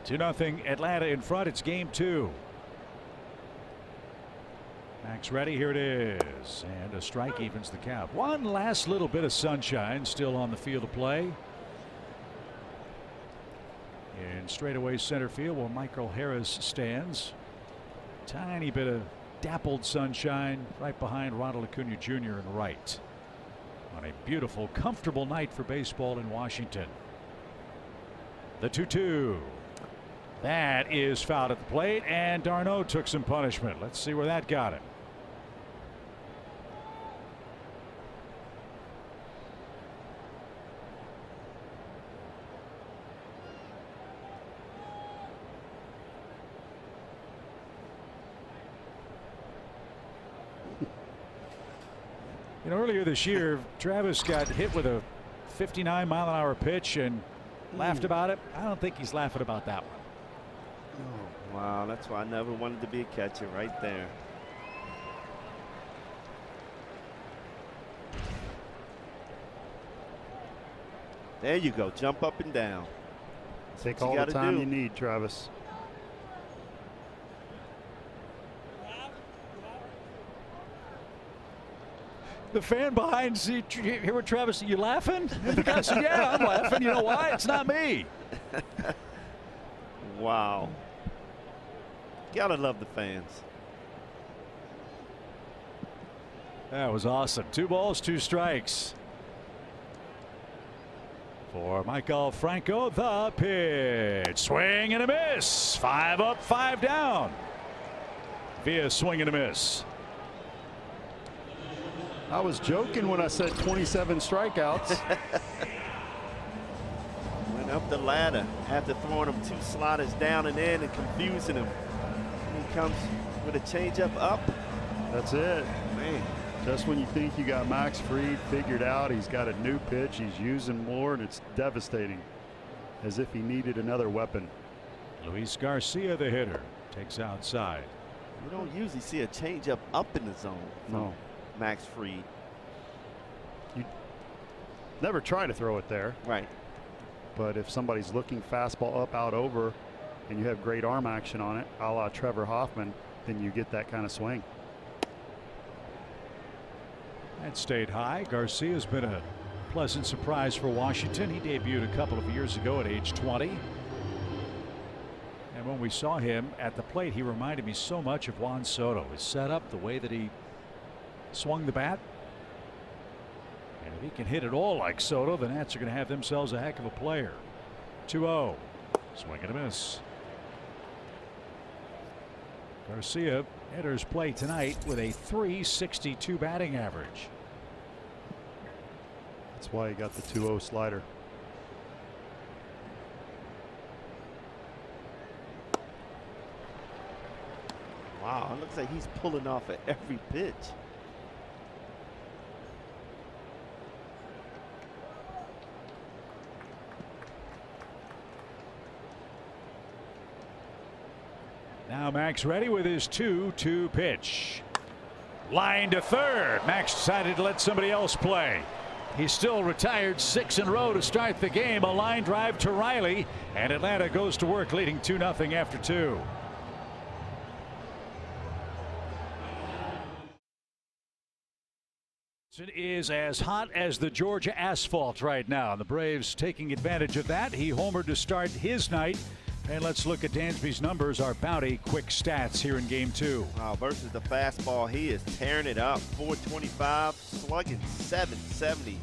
2-0 Atlanta in front. It's game 2. Max ready. Here it is. And a strike evens the count. One last little bit of sunshine still on the field of play. in straightaway center field where Michael Harris stands. Tiny bit of dappled sunshine right behind Ronald Acuna Jr. in right. On a beautiful, comfortable night for baseball in Washington. The 2-2. That is fouled at the plate, and d'Arnaud took some punishment. Let's see where that got him. You know, earlier this year, Travis got hit with a 59-mile-an-hour pitch and laughed about it. I don't think he's laughing about that one. Oh, wow, that's why I never wanted to be a catcher right there. There you go. Jump up and down. Take all the time you need, Travis. The fan behind, see, hear what Travis said, you laughing? And the guy said, yeah, I'm laughing. You know why? It's not me. Wow. Gotta love the fans. That was awesome. 2 balls, 2 strikes. For Michael Franco, the pitch. Swing and a miss. 5 up, 5 down. Via swing and a miss. I was joking when I said 27 strikeouts. Went up the ladder after throwing him 2 sliders down and in and confusing him. He comes with a changeup up. That's it. Man. Just when you think you got Max Fried figured out, he's got a new pitch, he's using more, and it's devastating. As if he needed another weapon. Luis Garcia, the hitter, takes outside. You don't usually see a changeup up in the zone. No. Max Fried. You never try to throw it there. Right. But if somebody's looking fastball up, out, over, and you have great arm action on it, a la Trevor Hoffman, then you get that kind of swing. That stayed high. Garcia's been a pleasant surprise for Washington. He debuted a couple of years ago at age 20. And when we saw him at the plate, he reminded me so much of Juan Soto. His setup, the way that he swung the bat. And if he can hit it all like Soto, the Nats are going to have themselves a heck of a player. 2-0. Swing and a miss. Garcia enters play tonight with a .362 batting average. That's why he got the 2-0 slider. Wow, it looks like he's pulling off at every pitch. Now Max ready with his 2-2 pitch. Line to third. Max decided to let somebody else play. He's still retired 6 in a row to start the game. A line drive to Riley, and Atlanta goes to work leading 2-0 after 2. It is as hot as the Georgia asphalt right now. The Braves taking advantage of that. He homered to start his night. And let's look at Dansby's numbers, our Bounty quick stats here in game 2. Wow, versus the fastball, he is tearing it up. 425, slugging 770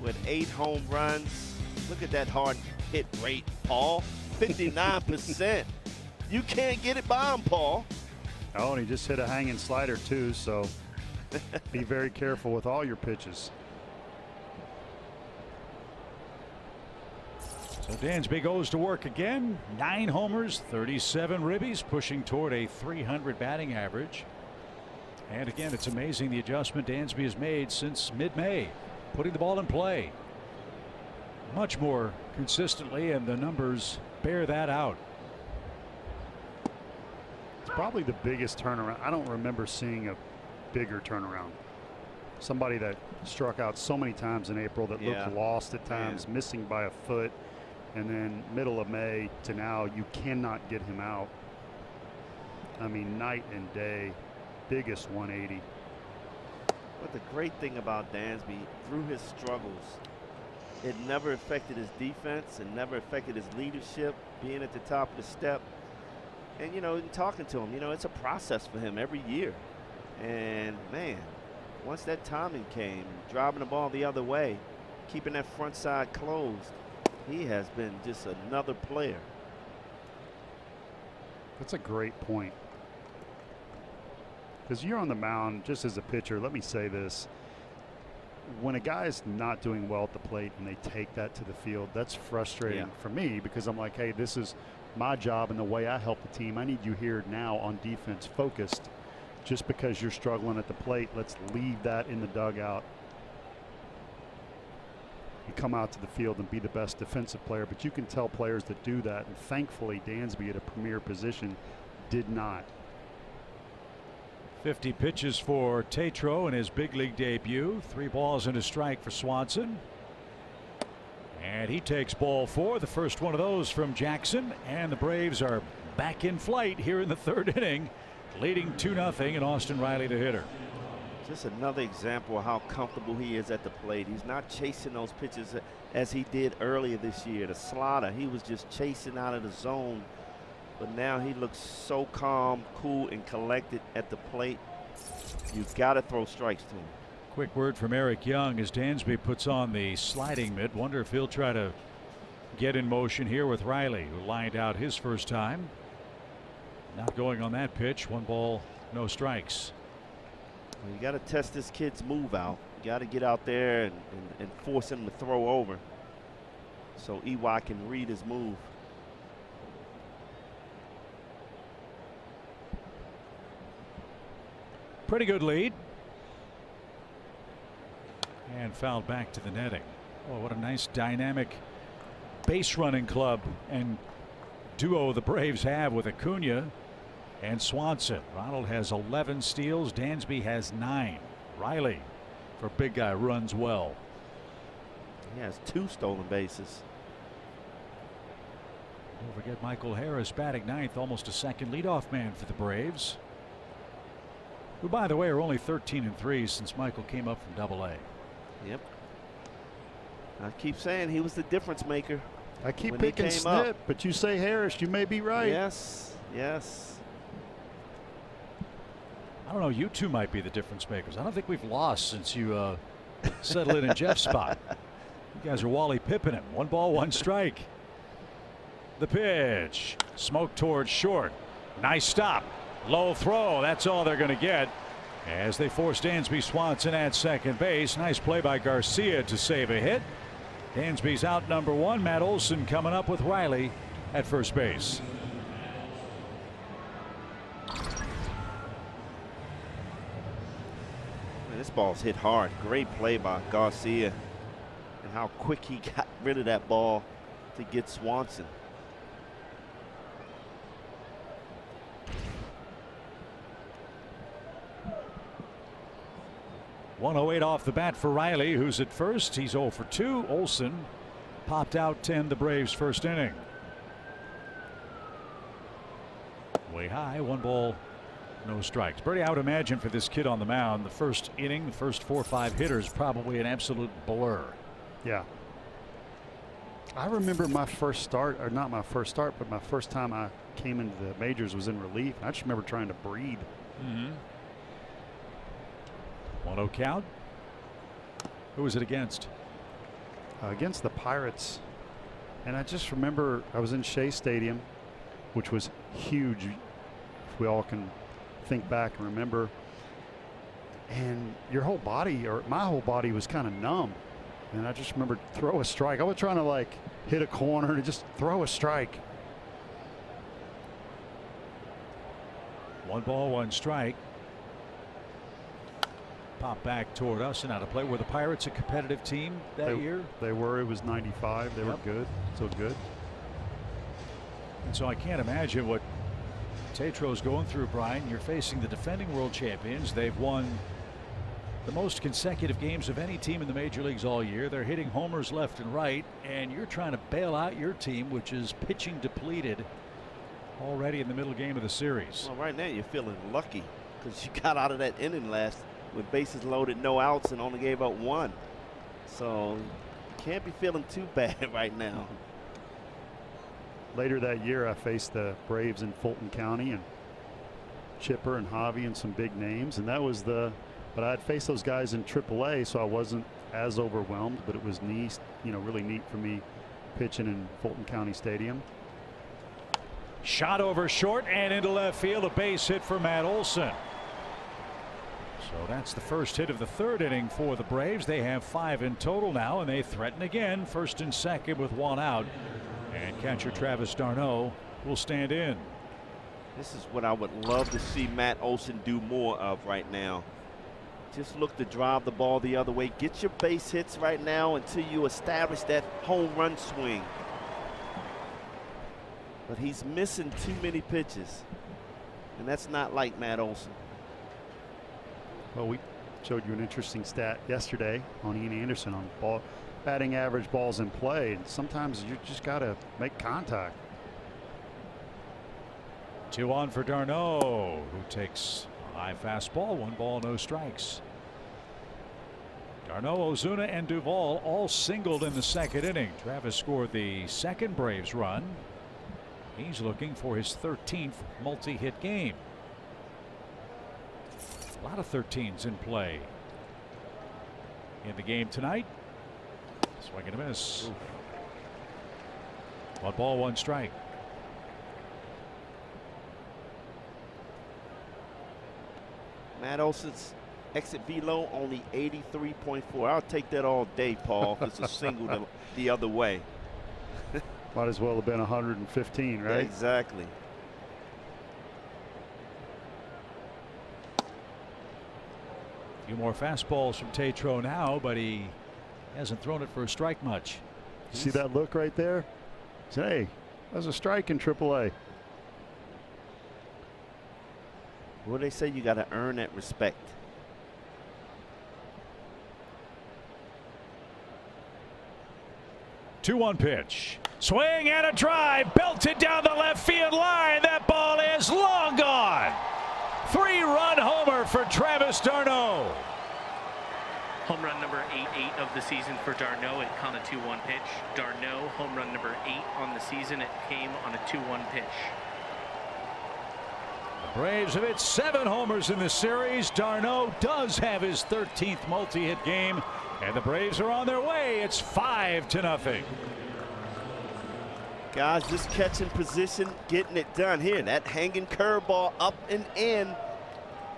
with 8 home runs. Look at that hard hit rate, Paul. 59%. You can't get it by him, Paul. Oh, and he just hit a hanging slider too, so be very careful with all your pitches. So Dansby goes to work again. 9 homers, 37 ribbies, pushing toward a .300 batting average. And again, it's amazing the adjustment Dansby has made since mid-May, putting the ball in play much more consistently, and the numbers bear that out. It's probably the biggest turnaround. I don't remember seeing a bigger turnaround. Somebody that struck out so many times in April that looked lost at times, missing by a foot. And then middle of May to now, you cannot get him out. I mean, night and day, biggest 180. But the great thing about Dansby, through his struggles, it never affected his defense and never affected his leadership, being at the top of the step. And, you know, in talking to him, you know, it's a process for him every year. And, man, once that timing came, driving the ball the other way, keeping that front side closed, he has been just another player. That's a great point. Because you're on the mound just as a pitcher. Let me say this. When a guy's not doing well at the plate and they take that to the field, that's frustrating for me, because I'm like, hey, this is my job and the way I help the team. I need you here now on defense, focused. Just because you're struggling at the plate, let's leave that in the dugout. You come out to the field and be the best defensive player, but you can tell players that do that, and thankfully Dansby at a premier position did not. 50 pitches for Tatro in his big league debut. 3 balls and a strike for Swanson. And he takes ball 4, the first one of those from Jackson, and the Braves are back in flight here in the 3rd inning, leading 2-0, and Austin Riley the hitter. Just another example of how comfortable he is at the plate. He's not chasing those pitches as he did earlier this year. The slider, he was just chasing out of the zone. But now he looks so calm, cool, and collected at the plate. You've got to throw strikes to him. Quick word from Eric Young as Dansby puts on the sliding mitt. Wonder if he'll try to get in motion here with Riley, who lined out his first time. Not going on that pitch. 1 ball, no strikes. Well, you got to test this kid's move out. You got to get out there and force him to throw over so EY can read his move. Pretty good lead. And fouled back to the netting. Oh, what a nice dynamic base running club and duo the Braves have with Acuna and Swanson. Ronald has 11 steals. Dansby has 9. Riley, for a big guy, runs well. He has 2 stolen bases. Don't forget Michael Harris batting 9th, almost a second leadoff man for the Braves, who, by the way, are only 13-3 since Michael came up from Double-A. Yep. I keep saying he was the difference maker. I keep when picking Snit, but you say Harris, you may be right. Yes, yes. I don't know, you two might be the difference makers. I don't think we've lost since you settled in Jeff's spot. You guys are Wally Pippin him. 1 ball, 1 strike. The pitch. Smoke towards short. Nice stop. Low throw. That's all they're going to get as they force Dansby Swanson at second base. Nice play by Garcia to save a hit. Dansby's out number 1. Matt Olson coming up with Riley at first base. Man, this ball's hit hard. Great play by Garcia, and how quick he got rid of that ball to get Swanson. .108 off the bat for Riley, who's at first. He's 0 for 2. Olson popped out 10 the Braves' first inning. Way high, 1 ball, no strikes. Bertie, I would imagine for this kid on the mound, the first inning, the first 4 or 5 hitters, probably an absolute blur. Yeah. I remember my first start, or not my first start, but my first time I came into the majors was in relief. I just remember trying to breathe. 1-0 count. Who was it against? Against the Pirates. And I just remember I was in Shea Stadium, which was huge, if we all can think back and remember. And your whole body, or my whole body, was kind of numb. And I just remember throw a strike. I was trying to like hit a corner and just throw a strike. 1 ball, 1 strike. Pop back toward us and out of play. Were the Pirates a competitive team that year? They were. It was 95. They were good. So good. And so I can't imagine what Tatro's going through, Brian. You're facing the defending world champions. They've won the most consecutive games of any team in the major leagues all year. They're hitting homers left and right, and you're trying to bail out your team, which is pitching depleted already in the middle game of the series. Well, right now you're feeling lucky because you got out of that inning last with bases loaded, no outs, and only gave up 1. So Can't be feeling too bad right now. Later that year, I faced the Braves in Fulton County, and Chipper and Javi and some big names, and that was but I'd faced those guys in AAA, so I wasn't as overwhelmed, but it was neat, really neat for me pitching in Fulton County Stadium. Shot over short and into left field, a base hit for Matt Olson. So that's the first hit of the third inning for the Braves. They have 5 in total now, and they threaten again, first and second with 1 out. And catcher Travis d'Arnaud will stand in. This is what I would love to see Matt Olson do more of right now. Just look to drive the ball the other way. Get your base hits right now until you establish that home run swing. But he's missing too many pitches, and that's not like Matt Olson. Well, we showed you an interesting stat yesterday on Ian Anderson on batting average, balls in play, and sometimes you just got to make contact. 2 on for d'Arnaud, who takes a high fastball, 1 ball, no strikes. d'Arnaud, Ozuna, and Duvall all singled in the second inning. Travis scored the second Braves run. He's looking for his 13th multi-hit game. A lot of 13s in play in the game tonight. Swing and a miss. 1 ball, 1 strike. Matt Olson's exit velo only 83.4. I'll take that all day, Paul, if it's a single the other way. Might as well have been 115, right? Exactly. A few more fastballs from Tetreault now, but he hasn't thrown it for a strike much. See that look right there? Say, hey, there's a strike in AAA. Well, they say you got to earn that respect. Two-one pitch. Swing and a drive, belted down the left field line. That ball is long gone. 3-run homer for Travis d'Arnaud. Home run number 88 of the season for d'Arnaud. It caught a 2-1 pitch. d'Arnaud, home run number 8 on the season. It came on a 2-1 pitch. The Braves have hit 7 homers in the series. d'Arnaud does have his 13th multi-hit game, and the Braves are on their way. It's 5-0. Guys, just catching position, getting it done here. That hanging curveball up and in,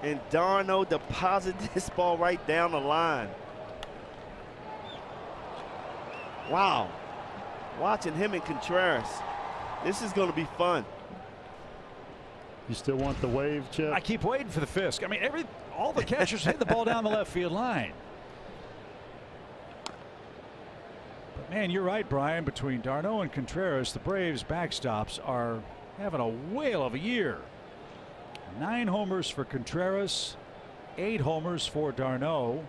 and d'Arnaud deposited this ball right down the line. Wow. Watching him and Contreras. This is going to be fun. You still want the wave, Chip? I keep waiting for the Fisk. I mean, all the catchers hit the ball down the left field line. But man, you're right, Brian. Between d'Arnaud and Contreras, the Braves backstops are having a whale of a year. 9 homers for Contreras, 8 homers for d'Arnaud.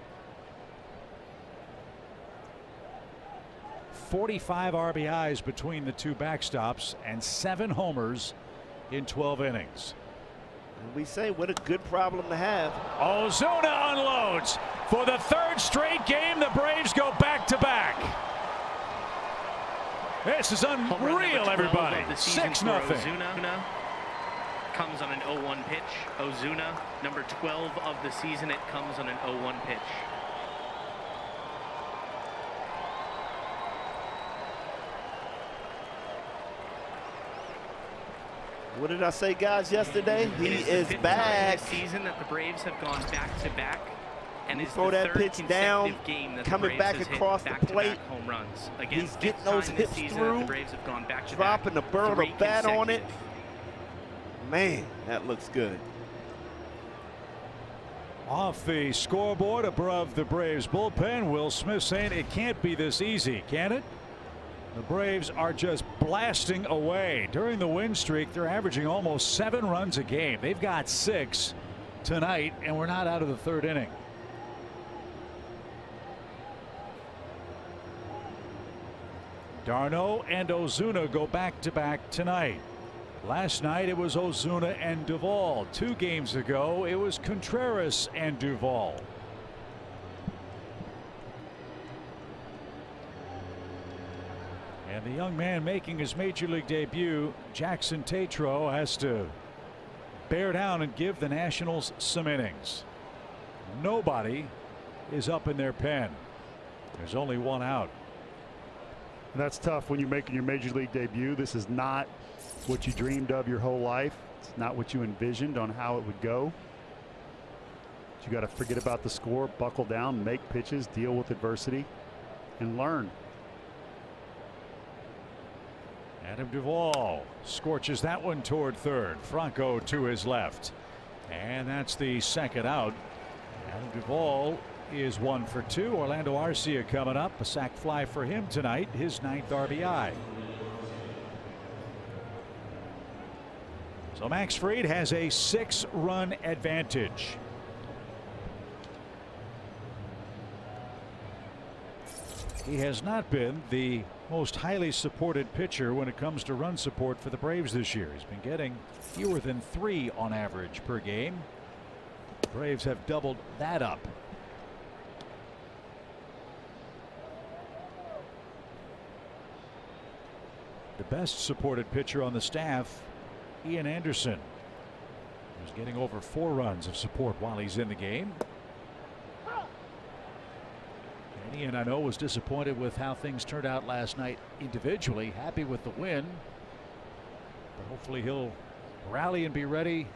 45 RBIs between the two backstops and 7 homers in 12 innings. And we say what a good problem to have. Ozuna unloads. For the 3rd straight game, the Braves go back-to-back. This is unreal, everybody. 6-0. Ozuna comes on an 0-1 pitch. Ozuna, number 12 of the season. It comes on an 0-1 pitch. What did I say, guys, yesterday? He is back. This season that the Braves have gone back-to-back. And you it's throw the that 3rd pitch down, game that coming back across the plate. Home runs. Again, He's getting those hips through, the Braves have gone back to dropping the bird of bat on it. consecutive. Man, that looks good. Off the scoreboard above the Braves bullpen, Will Smith saying it can't be this easy, can it? The Braves are just blasting away. During the win streak, they're averaging almost 7 runs a game. They've got 6 tonight, and we're not out of the 3rd inning. d'Arnaud and Ozuna go back-to-back tonight. Last night it was Ozuna and Duvall. 2 games ago it was Contreras and Duvall. And the young man making his major league debut, Jackson Tatro, has to bear down and give the Nationals some innings. Nobody is up in their pen. There's only one out. And that's tough when you're making your major league debut. This is not what you dreamed of your whole life. It's not what you envisioned on how it would go. You got to forget about the score, buckle down, make pitches, deal with adversity, and learn. Adam Duvall scorches that one toward third. Franco to his left. And that's the second out. Adam Duvall is 1 for 2. Orlando Arcia coming up. A sac fly for him tonight, his 9th RBI. So Max Fried has a 6-run advantage. He has not been the most highly supported pitcher when it comes to run support for the Braves this year. He's been getting fewer than 3 on average per game. The Braves have doubled that up. The best supported pitcher on the staff, Ian Anderson, who's getting over 4 runs of support while he's in the game. And Ian, I know, was disappointed with how things turned out last night individually, happy with the win, but hopefully he'll rally and be ready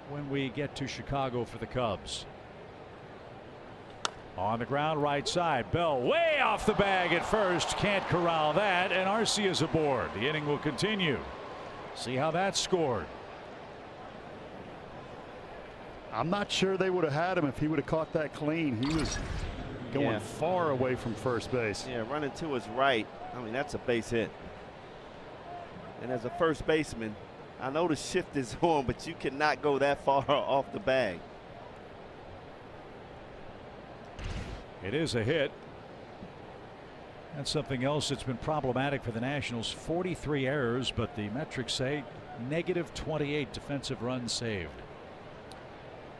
when we get to Chicago for the Cubs. On the ground, right side. Bell way off the bag at first. Can't corral that, and Arcia's aboard. The inning will continue. See how that's scored. I'm not sure they would have had him if he would have caught that clean. He was going far away from first base. Yeah, running to his right. I mean, that's a base hit. And as a first baseman, I know the shift is on, but you cannot go that far off the bag. It is a hit. That's something else that's been problematic for the Nationals. 43 errors, but the metrics say negative 28 defensive runs saved.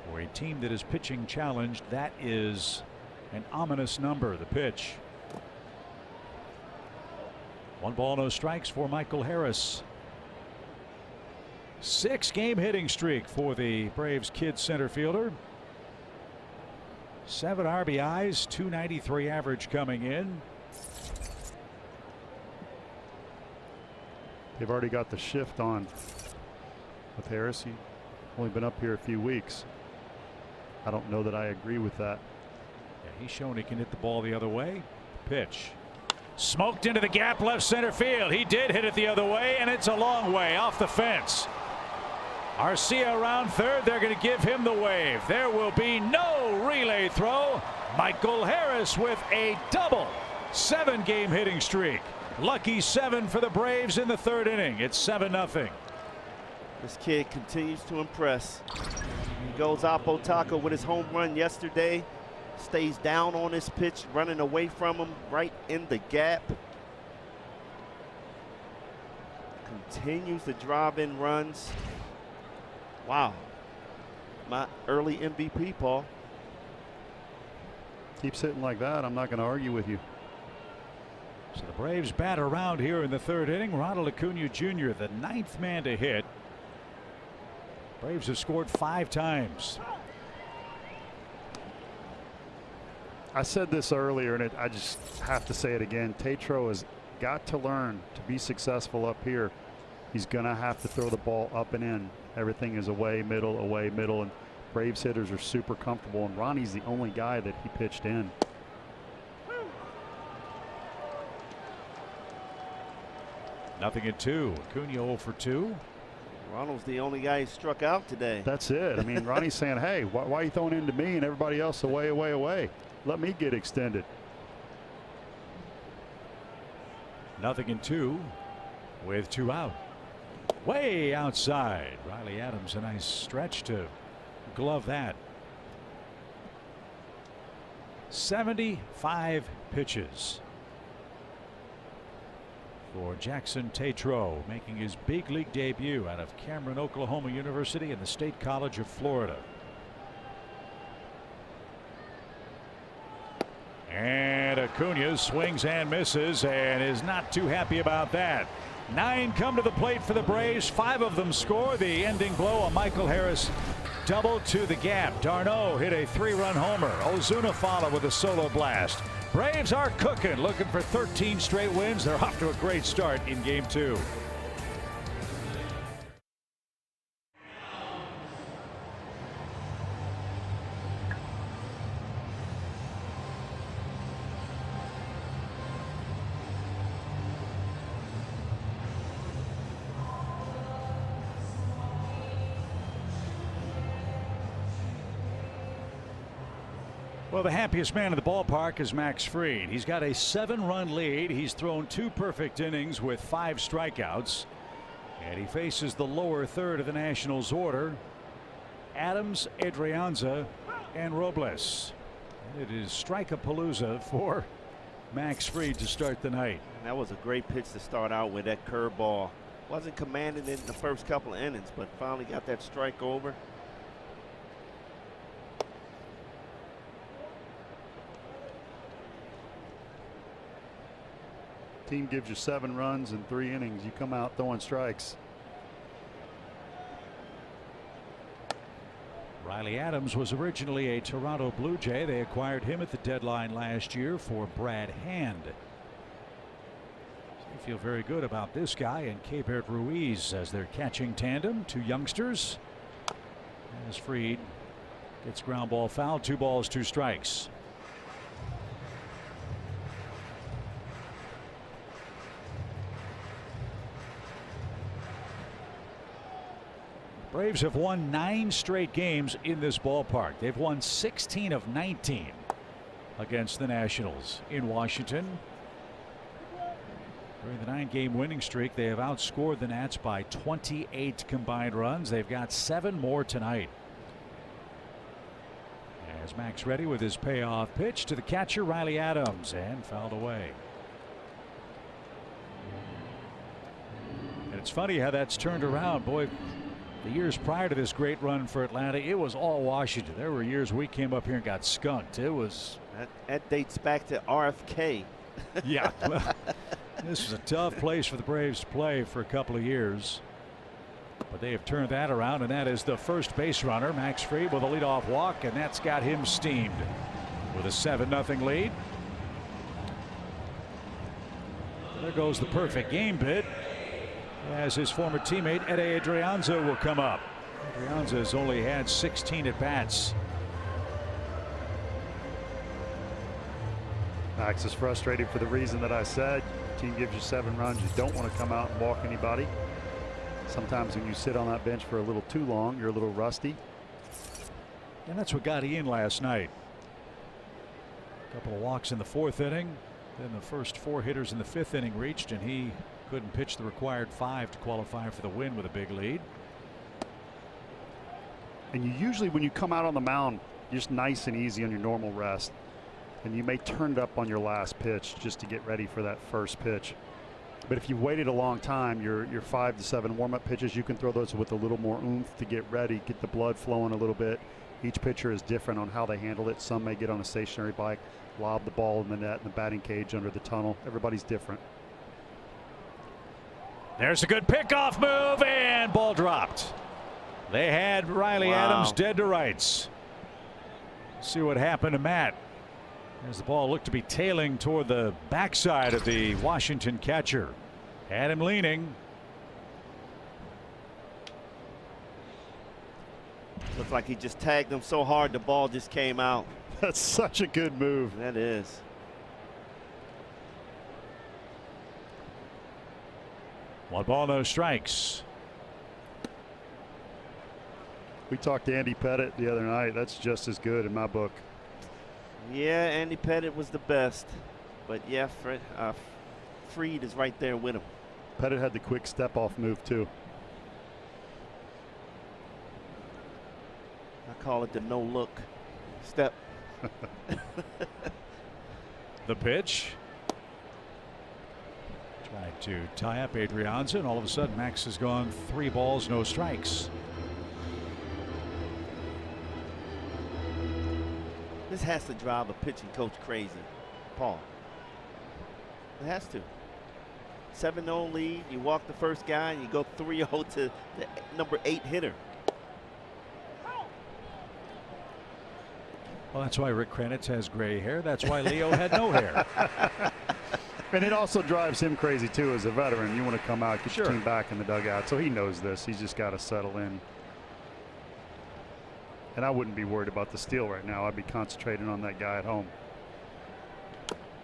For a team that is pitching challenged, that is an ominous number. The pitch. 1 ball, no strikes for Michael Harris. 6-game hitting streak for the Braves kid center fielder. 7 RBIs, 293 average coming in. They've already got the shift on with Harris. He's only been up here a few weeks. I don't know that I agree with that. Yeah, he's shown he can hit the ball the other way. Pitch. Smoked into the gap left center field. He did hit it the other way, and it's a long way off the fence. Arcia around third. They're going to give him the wave. There will be no relay throw. Michael Harris with a double. 7-game hitting streak. Lucky 7 for the Braves in the 3rd inning. It's 7-0. This kid continues to impress. He goes Oppo Taco with his home run yesterday. Stays down on his pitch, running away from him right in the gap. Continues to drive in runs. Wow. My early MVP, Paul. Keeps hitting like that, I'm not going to argue with you. So the Braves bat around here in the 3rd inning. Ronald Acuna Jr., the 9th man to hit. Braves have scored 5 times. I said this earlier, and I just have to say it again. Tatro has got to learn to be successful up here. He's going to have to throw the ball up and in. Everything is away, middle, and Braves hitters are super comfortable, and Ronnie's the only guy that he pitched in. Nothing at 2. Acuna 0 for 2. Ronald's the only guy who struck out today. That's it. I mean, Ronnie's saying, hey, why are you throwing into me and everybody else away? Let me get extended. Nothing in 2 with 2 out. Way outside. Riley Adams, a nice stretch to glove that. 75 pitches for Jackson Tatro, making his big league debut out of Cameron, Oklahoma University and the State College of Florida. And And Acuna swings and misses and is not too happy about that. 9 come to the plate for the Braves. 5 of them score. The ending blow, a Michael Harris double to the gap. d'Arnaud hit a 3-run homer. Ozuna followed with a solo blast. Braves are cooking, looking for 13 straight wins. They're off to a great start in Game 2. Well, the happiest man in the ballpark is Max Fried. He's got a 7-run lead. He's thrown 2 perfect innings with 5 strikeouts. And he faces the lower third of the Nationals order. Adams, Adrianza, and Robles. It is strike-a-palooza for Max Fried to start the night. And that was a great pitch to start out with, that curveball. Wasn't commanding it in the first couple of innings, but finally got that strike over. Team gives you 7 runs in 3 innings. You come out throwing strikes. Riley Adams was originally a Toronto Blue Jay. They acquired him at the deadline last year for Brad Hand. So they feel very good about this guy and Keibert Ruiz as their catching tandem. 2 youngsters. As Fried gets ground ball foul. 2 balls, 2 strikes. Braves have won 9 straight games in this ballpark. They've won 16 of 19 against the Nationals in Washington. During the 9-game winning streak, they have outscored the Nats by 28 combined runs. They've got 7 more tonight. As Max ready with his payoff pitch to the catcher, Riley Adams, and fouled away. And it's funny how that's turned around. Boy, the years prior to this great run for Atlanta, it was all Washington. There were years we came up here and got skunked. It was. That dates back to RFK. Yeah. Well, this was a tough place for the Braves to play for a couple of years. But they have turned that around, and that is the first base runner, Max Fried, with a leadoff walk, and that's got him steamed with a 7-0 lead. There goes the perfect game bid, as his former teammate Eddie Adrianza will come up. Adrianza has only had 16 at-bats. Max is frustrated for the reason that I said. Team gives you 7 runs. You don't want to come out and walk anybody. Sometimes when you sit on that bench for a little too long, you're a little rusty. And that's what got Ian last night. A couple of walks in the 4th inning. Then the first 4 hitters in the 5th inning reached, and he couldn't pitch the required 5 to qualify for the win with a big lead. And you usually, when you come out on the mound, you're just nice and easy on your normal rest. And you may turn it up on your last pitch just to get ready for that first pitch. But if you've waited a long time, your 5 to 7 warm-up pitches, you can throw those with a little more oomph to get ready, get the blood flowing a little bit. Each pitcher is different on how they handle it. Some may get on a stationary bike, lob the ball in the net in the batting cage under the tunnel. Everybody's different. There's a good pickoff move, and ball dropped. They had Riley Adams dead to rights. See what happened to Matt as the ball looked to be tailing toward the backside of the Washington catcher. Had him leaning. Looks like he just tagged him so hard the ball just came out. That's such a good move. That is. One ball, no strikes. We talked to Andy Pettitte the other night. That's just as good in my book. Yeah, Andy Pettitte was the best. But yeah, Fried is right there with him. Pettitte had the quick step-off move, too. I call it the no-look step. The pitch. Tried to tie up Adrianza, and all of a sudden Max has gone 3 balls, no strikes. This has to drive a pitching coach crazy. Paul. It has to. 7-0 lead. You walk the first guy and you go 3-0 to the number 8 hitter. Well, that's why Rick Kranitz has gray hair. That's why Leo had no hair. And it also drives him crazy too as a veteran. You want to come out, get your team back in the dugout. So he knows this. He's just got to settle in. And I wouldn't be worried about the steal right now. I'd be concentrating on that guy at home.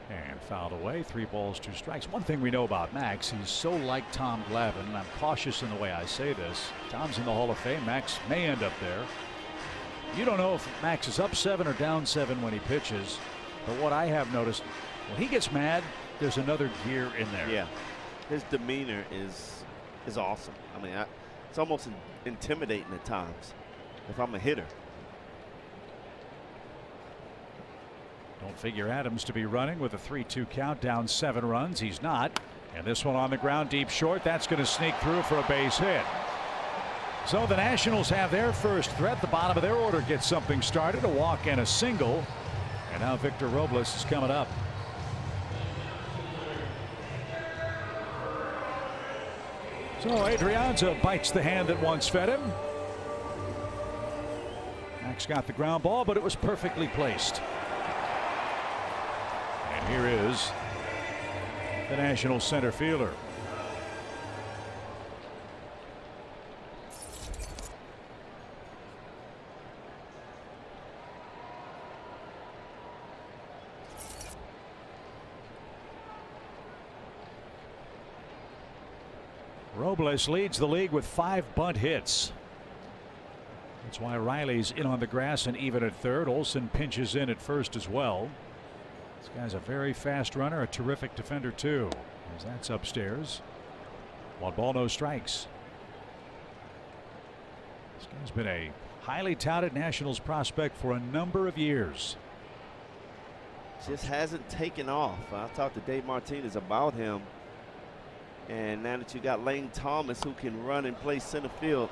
And fouled away. 3 balls, 2 strikes. One thing we know about Max, he's so like Tom Glavine, and I'm cautious in the way I say this. Tom's in the Hall of Fame. Max may end up there. You don't know if Max is up 7 or down 7 when he pitches. But what I have noticed, when he gets mad, there's another gear in there. Yeah. His demeanor is awesome. I mean, it's almost intimidating at times if I'm a hitter. Don't figure Adams to be running with a 3-2 count, down 7 runs. He's not. And this one on the ground, deep short. That's going to sneak through for a base hit. So the Nationals have their first threat. The bottom of their order gets something started. A walk and a single. And now Victor Robles is coming up. So Adrianza bites the hand that once fed him. Max got the ground ball, but it was perfectly placed. And here is the National center fielder. Robles leads the league with 5 bunt hits. That's why Riley's in on the grass and even at third. Olson pinches in at first as well. This guy's a very fast runner, a terrific defender too. As that's upstairs. 1 ball, no strikes. This guy's been a highly touted Nationals prospect for a number of years. Just hasn't taken off. I talked to Dave Martinez about him. And now that you got Lane Thomas who can run and play center field.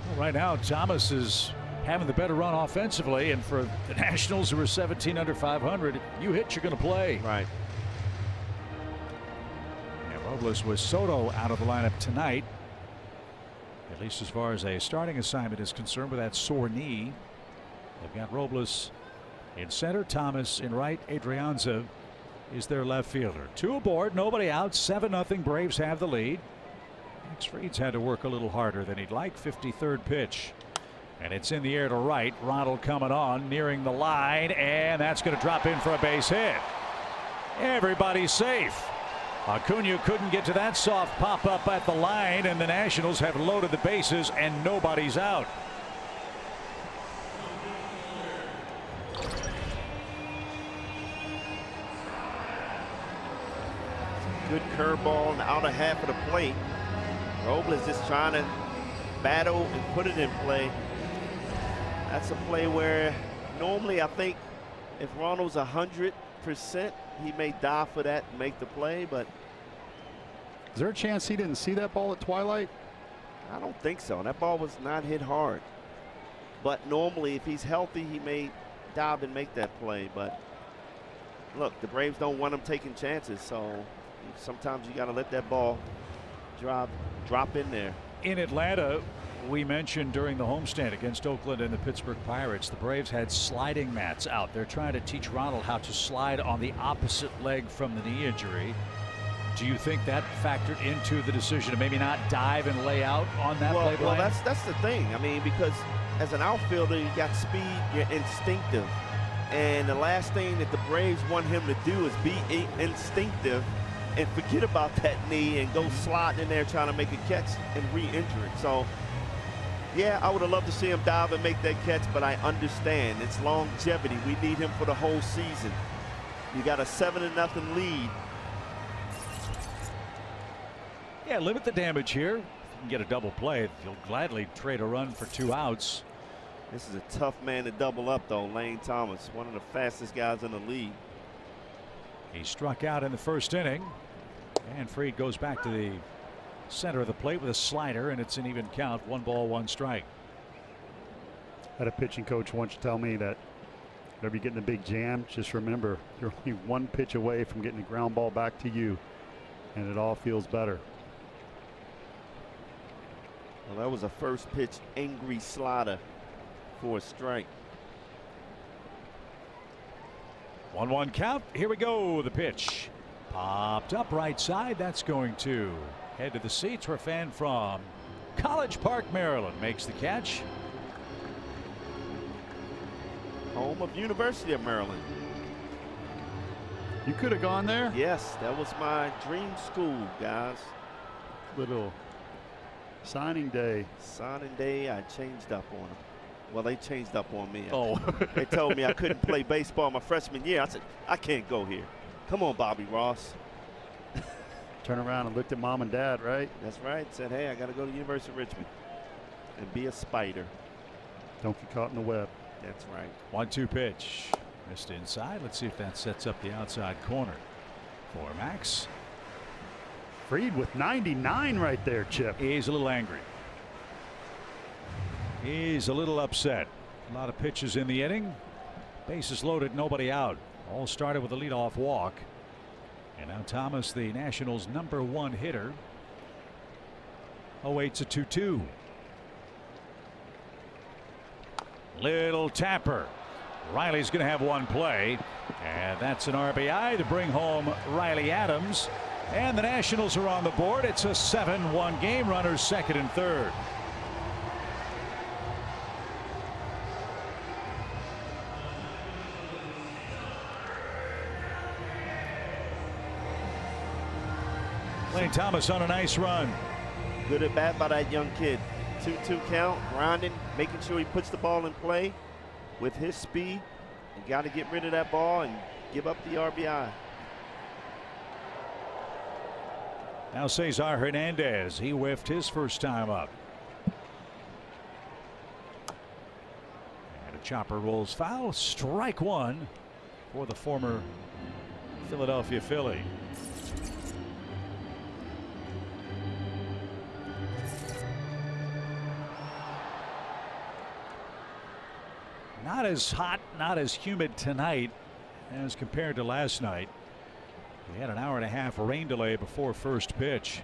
Well, right now Thomas is having the better run offensively, and for the Nationals who are 17 under 500, you hit, you're going to play. Right. And Robles with Soto out of the lineup tonight, at least as far as a starting assignment is concerned, with that sore knee. They've got Robles in center, Thomas in right. Adrianza is their left fielder. 2 aboard, nobody out. 7-0 Braves have the lead. Max Fried's had to work a little harder than he'd like. 53rd pitch, and it's in the air to right. Ronald coming on, nearing the line, and that's going to drop in for a base hit. Everybody's safe. Acuna couldn't get to that soft pop up at the line, and the Nationals have loaded the bases and nobody's out. Good curveball in the outer half of the plate. Robles just trying to battle and put it in play. That's a play where normally I think if Ronald's 100%, he may dive for that and make the play, but is there a chance he didn't see that ball at twilight? I don't think so. That ball was not hit hard. But normally if he's healthy, he may dive and make that play. But look, the Braves don't want him taking chances, so sometimes you got to let that ball drop in there. In Atlanta, we mentioned during the homestand against Oakland and the Pittsburgh Pirates, the Braves had sliding mats out. They're trying to teach Ronald how to slide on the opposite leg from the knee injury. Do you think that factored into the decision to maybe not dive and lay out on that play? Well, that's the thing. I mean, because as an outfielder, you got speed, you're instinctive. And the last thing that the Braves want him to do is be instinctive and forget about that knee and go sliding in there trying to make a catch and re-injure it. So, yeah, I would have loved to see him dive and make that catch, but I understand it's longevity. We need him for the whole season. You got a 7-0 lead. Yeah, limit the damage here. If you can get a double play, you'll gladly trade a run for 2 outs. This is a tough man to double up, though. Lane Thomas, one of the fastest guys in the league. He struck out in the first inning, and Fried goes back to the center of the plate with a slider, and it's an even count. 1 ball, 1 strike. I had a pitching coach once tell me that Whenever you get in a big jam, just remember you're only one pitch away from getting a ground ball back to you, and it all feels better. Well, that was a first pitch angry slider for a strike. 1-1 count. Here we go. The pitch popped up right side. That's going to head to the seats where a fan from College Park, Maryland makes the catch. Home of University of Maryland. You could have gone there. Yes, that was my dream school, guys. Little signing day. Signing day, I changed up on them. Well, they changed up on me. Oh. They told me I couldn't play baseball my freshman year. I said, I can't go here. Come on, Bobby Ross. Turn around and looked at mom and dad, right? That's right. Said, hey, I got to go to the University of Richmond and be a Spider. Don't get caught in the web. That's right. 1-2 pitch. Missed inside. Let's see if that sets up the outside corner for Max. Fried with 99 right there, Chip. He's a little angry. He's a little upset. A lot of pitches in the inning. Bases loaded, nobody out. All started with a leadoff walk. And now Thomas, the Nationals' #1 hitter. 0-8's a 2-2. Little tapper. Riley's going to have one play, and that's an RBI to bring home Riley Adams. And the Nationals are on the board. It's a 7-1 game. Runners second and third. Lane Thomas on a nice run. Good at bat by that young kid. 2-2 count, grinding, making sure he puts the ball in play with his speed. You got to get rid of that ball and give up the RBI. Now Cesar Hernandez. He whiffed his first time up. And a chopper rolls foul. Strike one for the former Philadelphia Philly. Not as hot, not as humid tonight as compared to last night. We had an hour-and-a-half rain delay before first pitch.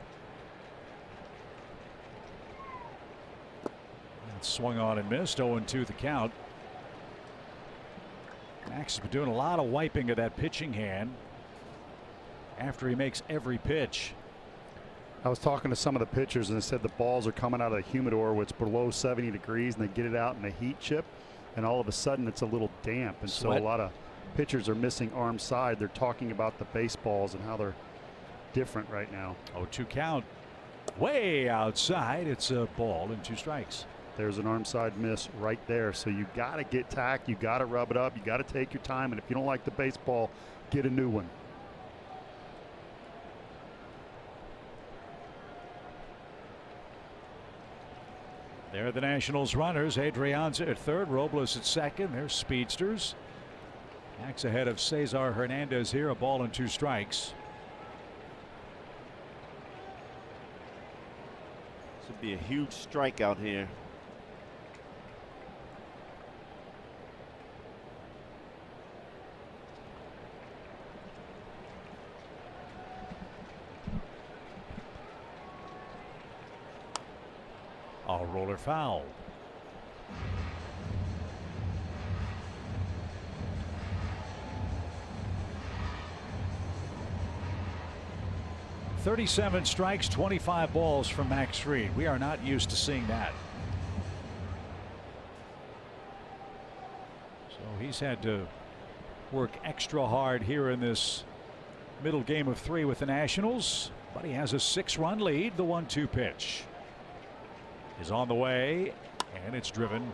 That swung on and missed. 0-2 the count. Max has been doing a lot of wiping of that pitching hand after he makes every pitch. I was talking to some of the pitchers and they said the balls are coming out of the humidor where it's below 70 degrees and they get it out in the heat chip, and all of a sudden it's a little damp, and so a lot of pitchers are missing arm side. They're talking about the baseballs and how they're different right now. 0-2 count. Way outside. It's a ball and 2 strikes. There's an arm side miss right there. So you got to get tack. You got to rub it up. You got to take your time. And if you don't like the baseball, get a new one. There are the Nationals runners. Adrianza at third, Robles at second. They're speedsters. Max ahead of Cesar Hernandez here. A ball and 2 strikes. This would be a huge strikeout here. A roller foul. "37 strikes, 25 balls from Max Fried." We are not used to seeing that. So he's had to work extra hard here in this middle game of 3 with the Nationals, but he has a 6-run lead. The 1-2 pitch is on the way, and it's driven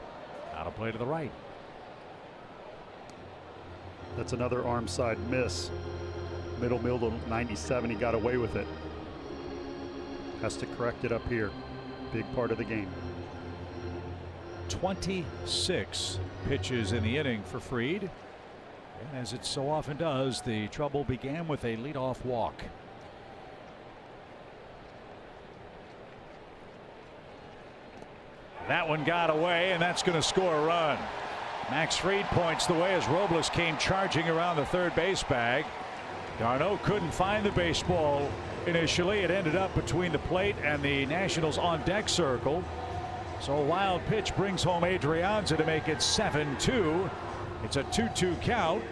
out of play to the right. That's another arm side miss. Middle 97. He got away with it. Has to correct it up here. Big part of the game. 26 pitches in the inning for Fried, and as it so often does, the trouble began with a leadoff walk. That one got away, and that's going to score a run. Max Fried points the way as Robles came charging around the third base bag. d'Arnaud couldn't find the baseball initially. It ended up between the plate and the Nationals on deck circle. So a wild pitch brings home Adrianza to make it 7-2. It's a 2-2 count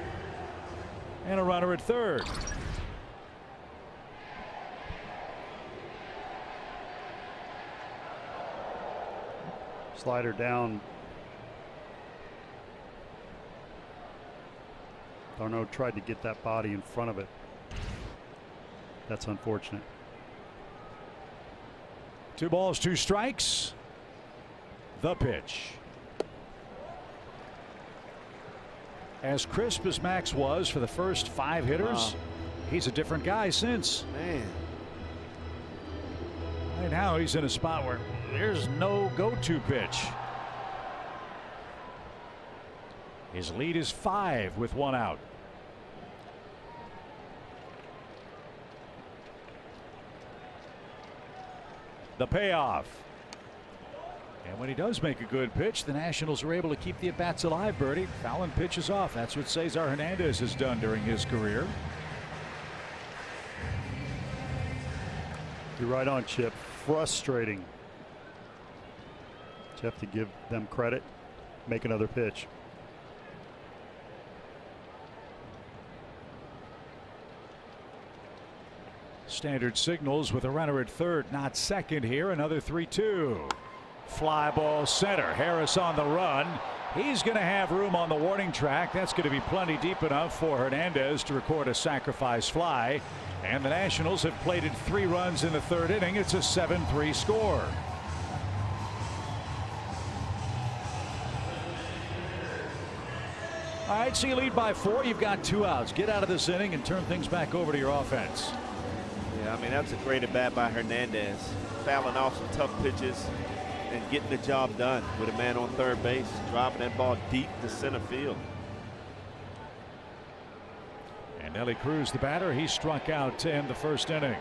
and a runner at third. Slider down. d'Arnaud tried to get that body in front of it. That's unfortunate. 2 balls, 2 strikes. The pitch. As crisp as Max was for the first 5 hitters, he's a different guy since. Man. Right now he's in a spot where there's no go-to pitch. His lead is 5 with 1 out. The payoff. And when he does make a good pitch, the Nationals are able to keep the at-bats alive, Bertie. Fouling pitches off. That's what Cesar Hernandez has done during his career. You're right on, Chip. Frustrating. You have to give them credit. Make another pitch. Standard signals with a runner at third, not second here. Another 3-2. Fly ball center. Harris on the run. He's going to have room on the warning track. That's going to be plenty deep enough for Hernandez to record a sacrifice fly. And the Nationals have plated 3 runs in the 3rd inning. It's a 7-3 score. All right, so you lead by 4. You've got 2 outs. Get out of this inning and turn things back over to your offense. Yeah, I mean, that's a great at bat by Hernandez. Fouling off some tough pitches and getting the job done with a man on third base, dropping that ball deep to center field. And Nelly Cruz, the batter, he struck out to end the 1st inning.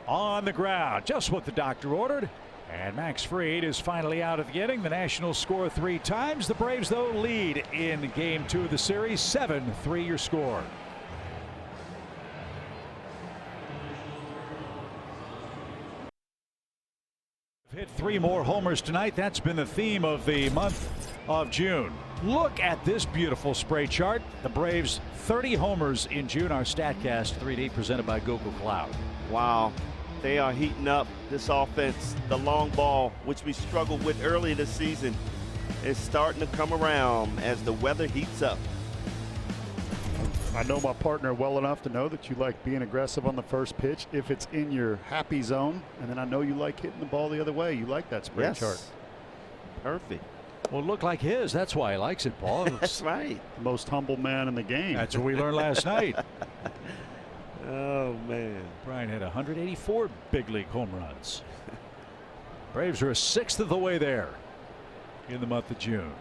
On the ground, just what the doctor ordered. And Max Fried is finally out of the inning. The Nationals score 3 times. The Braves, though, lead in game 2 of the series. 7-3 your score. Hit 3 more homers tonight. That's been the theme of the month of June. Look at this beautiful spray chart. The Braves 30 homers in June. Our StatCast 3D presented by Google Cloud. Wow. They are heating up this offense. The long ball, which we struggled with early this season, is starting to come around as the weather heats up. I know my partner well enough to know that you like being aggressive on the first pitch if it's in your happy zone. And then I know you like hitting the ball the other way. You like that spray chart. Perfect. Well, it looked like his. That's why he likes it, Paul. That's right. The most humble man in the game. That's what we learned last night. Oh, man. Brian had 184 big league home runs. Braves are a 1/6 of the way there in the month of June.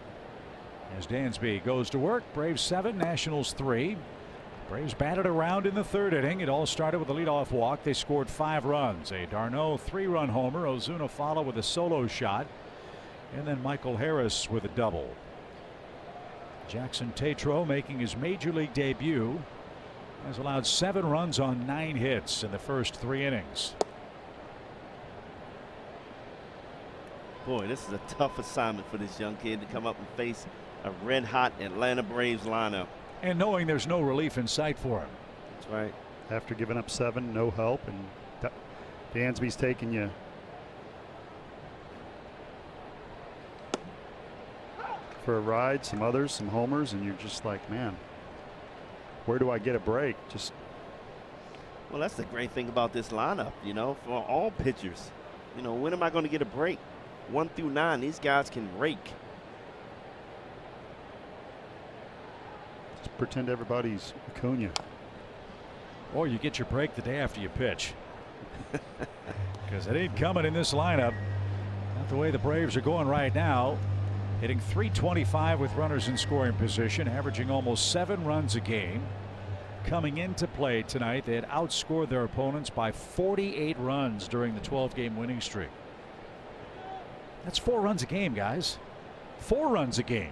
As Dansby goes to work, Braves 7, Nationals 3. Braves batted around in the 3rd inning. It all started with a leadoff walk. They scored 5 runs. A d'Arnaud 3-run homer. Ozuna followed with a solo shot. And then Michael Harris with a double. Jackson Tatro making his major league debut has allowed 7 runs on 9 hits in the first 3 innings. Boy, this is a tough assignment for this young kid to come up and face a red-hot Atlanta Braves lineup. And knowing there's no relief in sight for him. That's right. After giving up 7, no help, and Dansby's taking you for a ride, some others, some homers, and you're just like, man, where do I get a break? Well, that's the great thing about this lineup, you know, for all pitchers. You know, when am I going to get a break? 1 through 9, these guys can rake. Just pretend everybody's Acuna. Or you get your break the day after you pitch. Because it ain't coming in this lineup. Not the way the Braves are going right now. Hitting .325 with runners in scoring position, averaging almost 7 runs a game. coming into play tonight, they had outscored their opponents by 48 runs during the 12-game winning streak. That's 4 runs a game, guys. 4 runs a game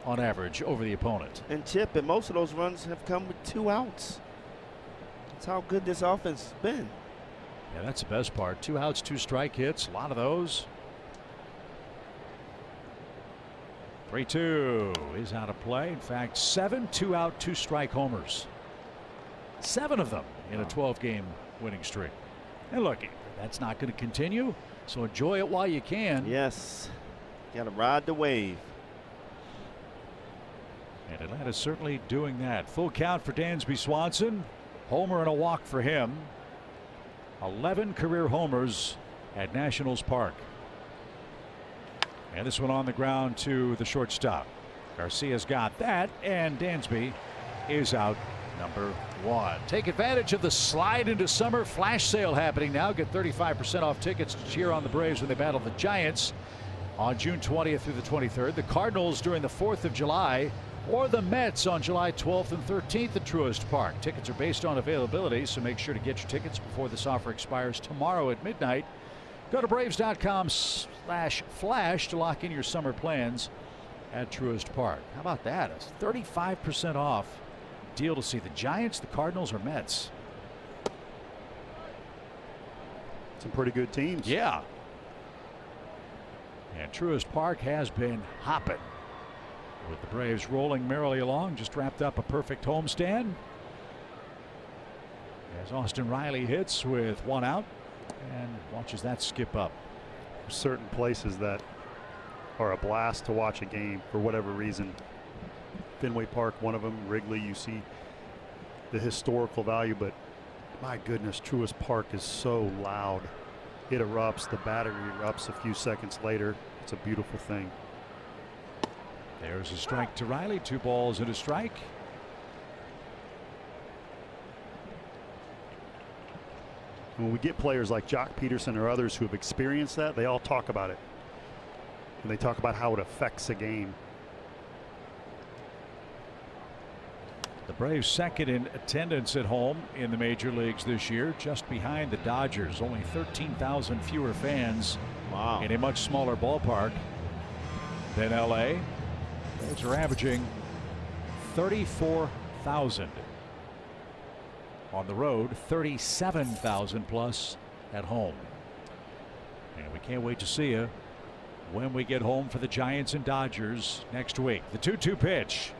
on average over the opponent. And Chip, and most of those runs have come with 2 outs. That's how good this offense has been. Yeah, that's the best part. 2 outs, 2 strike hits, a lot of those. 3-2 is out of play. In fact, 7 2-out, 2-strike homers. 7 of them in a 12-game winning streak. And look, that's not going to continue, so enjoy it while you can. Yes, got to ride the wave. And Atlanta's certainly doing that. Full count for Dansby Swanson. Homer and a walk for him. 11 career homers at Nationals Park. And this one on the ground to the shortstop. Garcia's got that, and Dansby is out number 1. Take advantage of the slide into summer flash sale happening now. Get 35% off tickets to cheer on the Braves when they battle the Giants on June 20th through the 23rd. The Cardinals during the 4th of July, or the Mets on July 12th and 13th at Truist Park. Tickets are based on availability, so make sure to get your tickets before this offer expires tomorrow at midnight. Go to Braves.com/flash to lock in your summer plans at Truist Park. How about that? It's 35% off deal to see the Giants, the Cardinals, or Mets. Some pretty good teams. Yeah. And Truist Park has been hopping, with the Braves rolling merrily along. Just wrapped up a perfect homestand as Austin Riley hits with 1 out and watches that skip up. Certain places that are a blast to watch a game for whatever reason. Fenway Park, one of them. Wrigley, you see the historical value, but my goodness, Truist Park is so loud. It erupts, the battery erupts a few seconds later. It's a beautiful thing. There's a strike to Riley. 2 balls and a strike. When we get players like Jock Peterson or others who have experienced that, they all talk about it. And they talk about how it affects a game. The Braves second in attendance at home in the major leagues this year, just behind the Dodgers. Only 13,000 fewer fans in a much smaller ballpark than LA. Braves are averaging 34,000 on the road, 37,000 plus at home. And we can't wait to see you when we get home for the Giants and Dodgers next week. The 2-2 pitch.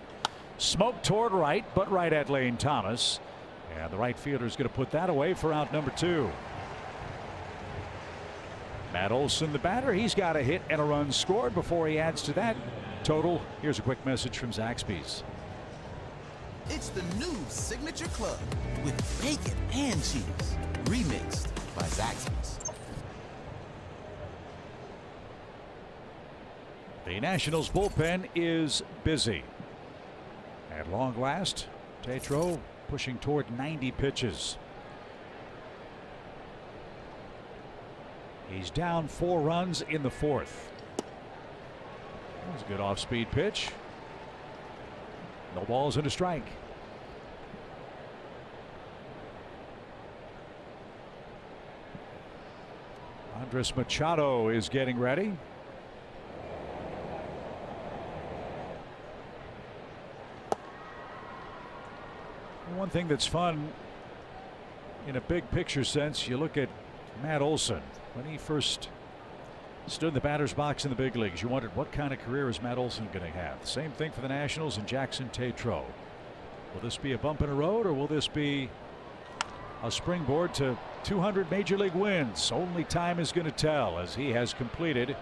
Smoke toward right, but right at Lane Thomas. And the right fielder is going to put that away for out number 2. Matt Olson, the batter, he's got a hit and a run scored. Before he adds to that total, here's a quick message from Zaxby's. It's the new Signature Club with bacon and cheese, remixed by Zaxby's. The Nationals bullpen is busy. At long last, Tetreault pushing toward 90 pitches. He's down 4 runs in the 4th. That was a good off-speed pitch. No balls and a strike. Andres Machado is getting ready. One thing that's fun in a big picture sense, you look at Matt Olson. When he first stood in the batter's box in the big leagues, you wondered what kind of career is Matt Olson going to have. Same thing for the Nationals and Jackson Tetreault. Will this be a bump in the road, or will this be a springboard to 200 major league wins? Only time is going to tell, as he has completed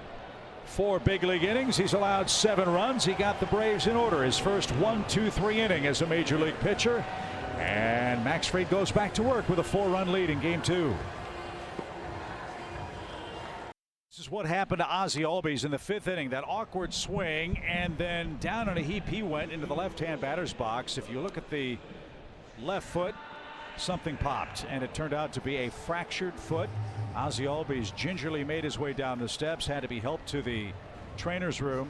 4 big league innings. He's allowed 7 runs. He got the Braves in order. His first 1-2-3 inning as a major league pitcher. And Max Fried goes back to work with a 4-run lead in game 2. This is what happened to Ozzie Albies in the 5th inning. That awkward swing, and then down on a heap he went into the left-hand batter's box. If you look at the left foot, something popped, and it turned out to be a fractured foot. Ozzie Albies gingerly made his way down the steps, had to be helped to the trainer's room,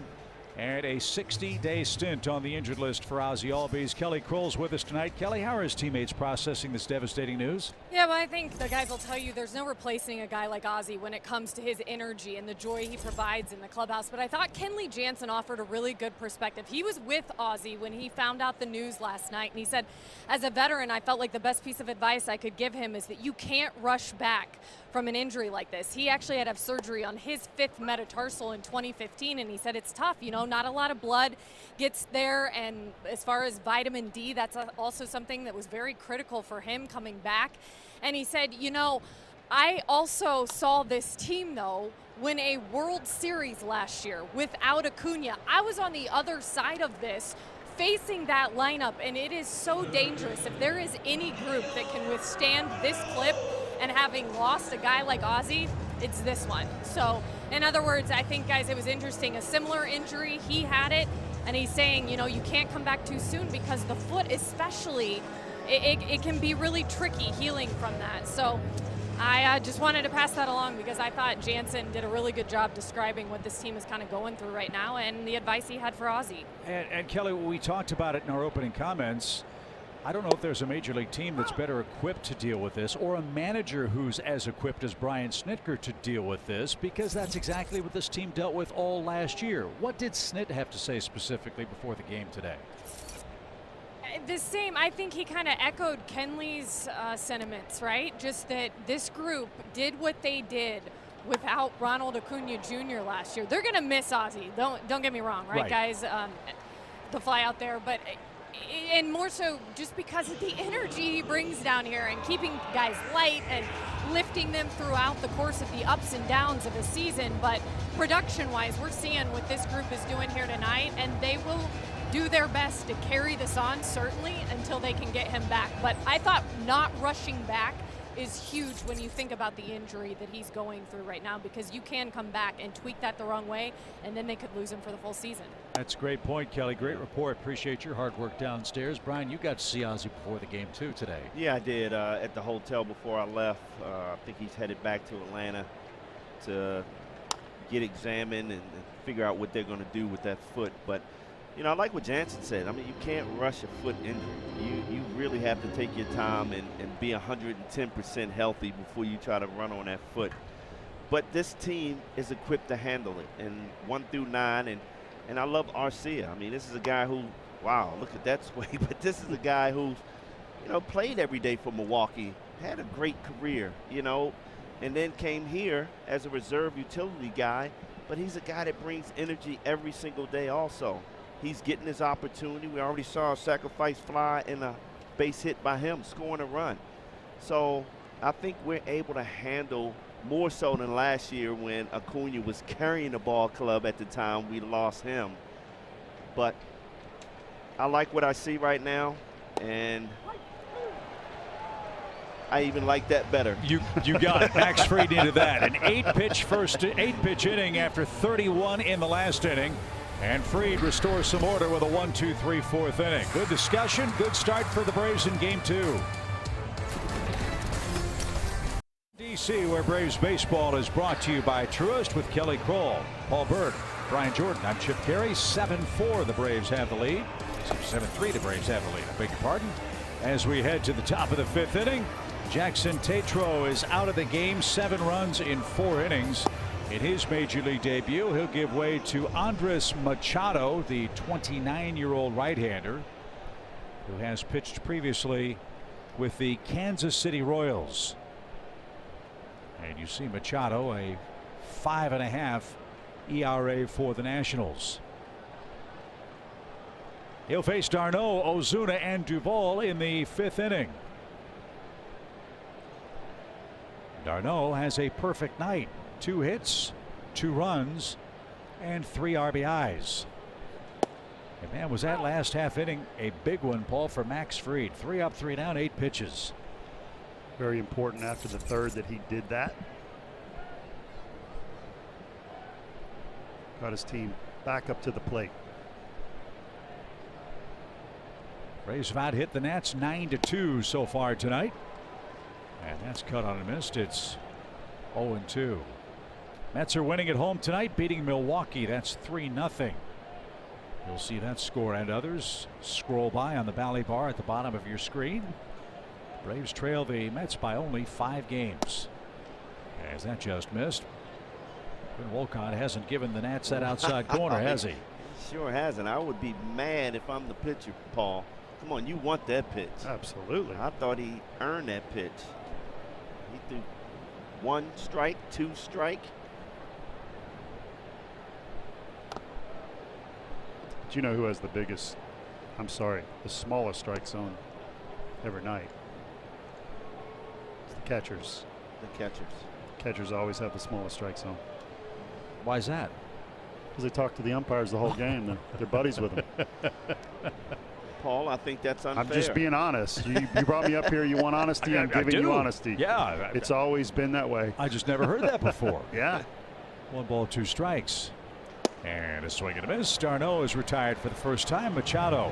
and a 60-day stint on the injured list for Ozzie Albies. Kelly Kroll's with us tonight. Kelly, how are his teammates processing this devastating news? Yeah, well, I think the guys will tell you there's no replacing a guy like Ozzie when it comes to his energy and the joy he provides in the clubhouse. But I thought Kenley Jansen offered a really good perspective. He was with Ozzie when he found out the news last night, and he said, as a veteran, I felt like the best piece of advice I could give him is that you can't rush back from an injury like this. He actually had to have surgery on his 5th metatarsal in 2015, and he said it's tough, you know, not a lot of blood gets there, and as far as vitamin D, that's also something that was very critical for him coming back. And he said, you know, I also saw this team, though, win a World Series last year without Acuna. I was on the other side of this, facing that lineup, and it is so dangerous. If there is any group that can withstand this clip, and having lost a guy like Ozzie, it's this one. So, in other words, I think, guys, it was interesting. A similar injury, he had it, and he's saying, you know, you can't come back too soon because the foot especially, it can be really tricky healing from that. So I just wanted to pass that along because I thought Jansen did a really good job describing what this team is kind of going through right now and the advice he had for Ozzie. And Kelly, we talked about it in our opening comments. I don't know if there's a major league team that's better equipped to deal with this, or a manager who's as equipped as Brian Snitker to deal with this, because that's exactly what this team dealt with all last year. What did Snit have to say specifically before the game today? The same. I think he kind of echoed Kenley's sentiments, right? Just that this group did what they did without Ronald Acuna Jr. last year. They're going to miss Ozzie. Don't get me wrong, right, guys? The fly out there, but. And more so just because of the energy he brings down here and keeping guys light and lifting them throughout the course of the ups and downs of a season. But production-wise, we're seeing what this group is doing here tonight, and they will do their best to carry this on, certainly, until they can get him back. But I thought not rushing back is huge when you think about the injury that he's going through right now, because you can come back and tweak that the wrong way, and then they could lose him for the full season. That's a great point, Kelly. Great report. Appreciate your hard work downstairs. Brian, you got to see Ozzie before the game too today. Yeah, I did at the hotel before I left. I think he's headed back to Atlanta to get examined and figure out what they're going to do with that foot. But you know, I like what Jansen said. I mean, you can't rush a foot injury. You really have to take your time and be 110% healthy before you try to run on that foot. But this team is equipped to handle it, and 1 through 9, and I love Arcia. I mean, this is a guy who, wow, look at that sway. But this is a guy who's, you know, played every day for Milwaukee, had a great career, you know, and then came here as a reserve utility guy. But he's a guy that brings energy every single day also. He's getting his opportunity. We already saw a sacrifice fly and a base hit by him, scoring a run. So I think we're able to handle more so than last year when Acuna was carrying the ball club at the time we lost him. But I like what I see right now, and I even like that better. You got it. Max Fried into that. An 8-pitch inning after 31 in the last inning. And Fried restores some order with a 1-2-3 4th inning. Good discussion. Good start for the Braves in Game 2. DC, where Braves baseball is brought to you by Truist with Kelly Kroll, Paul Berg, Brian Jordan. I'm Chip Carey. 7-4 the Braves have the lead. 7-3 the Braves have the lead. I beg your pardon. As we head to the top of the 5th inning, Jackson Tatro is out of the game. 7 runs in 4 innings. In his major league debut, he'll give way to Andres Machado, the 29-year-old right-hander who has pitched previously with the Kansas City Royals. And you see Machado, a 5.5 ERA for the Nationals. He'll face d'Arnaud, Ozuna, and Duvall in the 5th inning. d'Arnaud has a perfect night. 2 hits, 2 runs, and 3 RBIs. And man, was that last half inning a big one, Paul, for Max Fried. 3 up, 3 down, 8 pitches. Very important after the 3rd that he did that. Got his team back up to the plate. Braves have out hit the Nats 9-2 so far tonight. And that's cut on and missed. It's 0-2. Mets are winning at home tonight, beating Milwaukee. That's 3-0. You'll see that score and others scroll by on the Bally bar at the bottom of your screen. Braves trail the Mets by only 5 games. As that just missed. Quinn Wolcott hasn't given the Nats that outside corner, has he? Sure hasn't. I would be mad if I'm the pitcher, Paul. Come on, you want that pitch. Absolutely. I thought he earned that pitch. He threw 1 strike, 2 strike. Do you know who has the smallest strike zone every night? It's the catchers. The catchers. Catchers always have the smallest strike zone. Why is that? Because they talk to the umpires the whole game. They're buddies with them. Paul, I think that's unfair. I'm just being honest. You brought me up here. You want honesty. I'm giving you honesty. Yeah. It's always been that way. I just never heard that before. Yeah. 1 ball, 2 strikes. And a swing and a miss. d'Arnaud is retired for the first time. Machado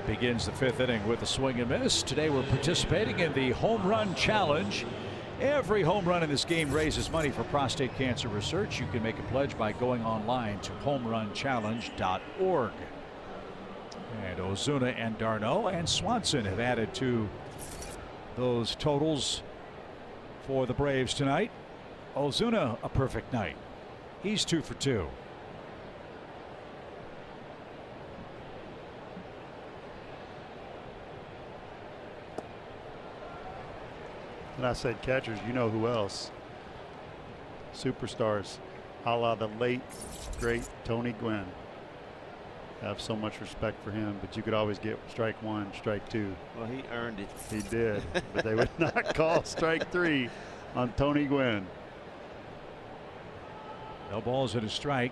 begins the 5th inning with a swing and miss. Today we're participating in the Home Run Challenge. Every home run in this game raises money for prostate cancer research. You can make a pledge by going online to homerunchallenge.org. And Ozuna and d'Arnaud and Swanson have added to those totals for the Braves tonight. Ozuna, a perfect night. He's 2 for 2. And I said catchers, you know who else? Superstars, a la the late, great Tony Gwynn. I have so much respect for him, but you could always get strike 1, strike 2. Well, he earned it. He did, but they would not call strike 3 on Tony Gwynn. No balls and a strike.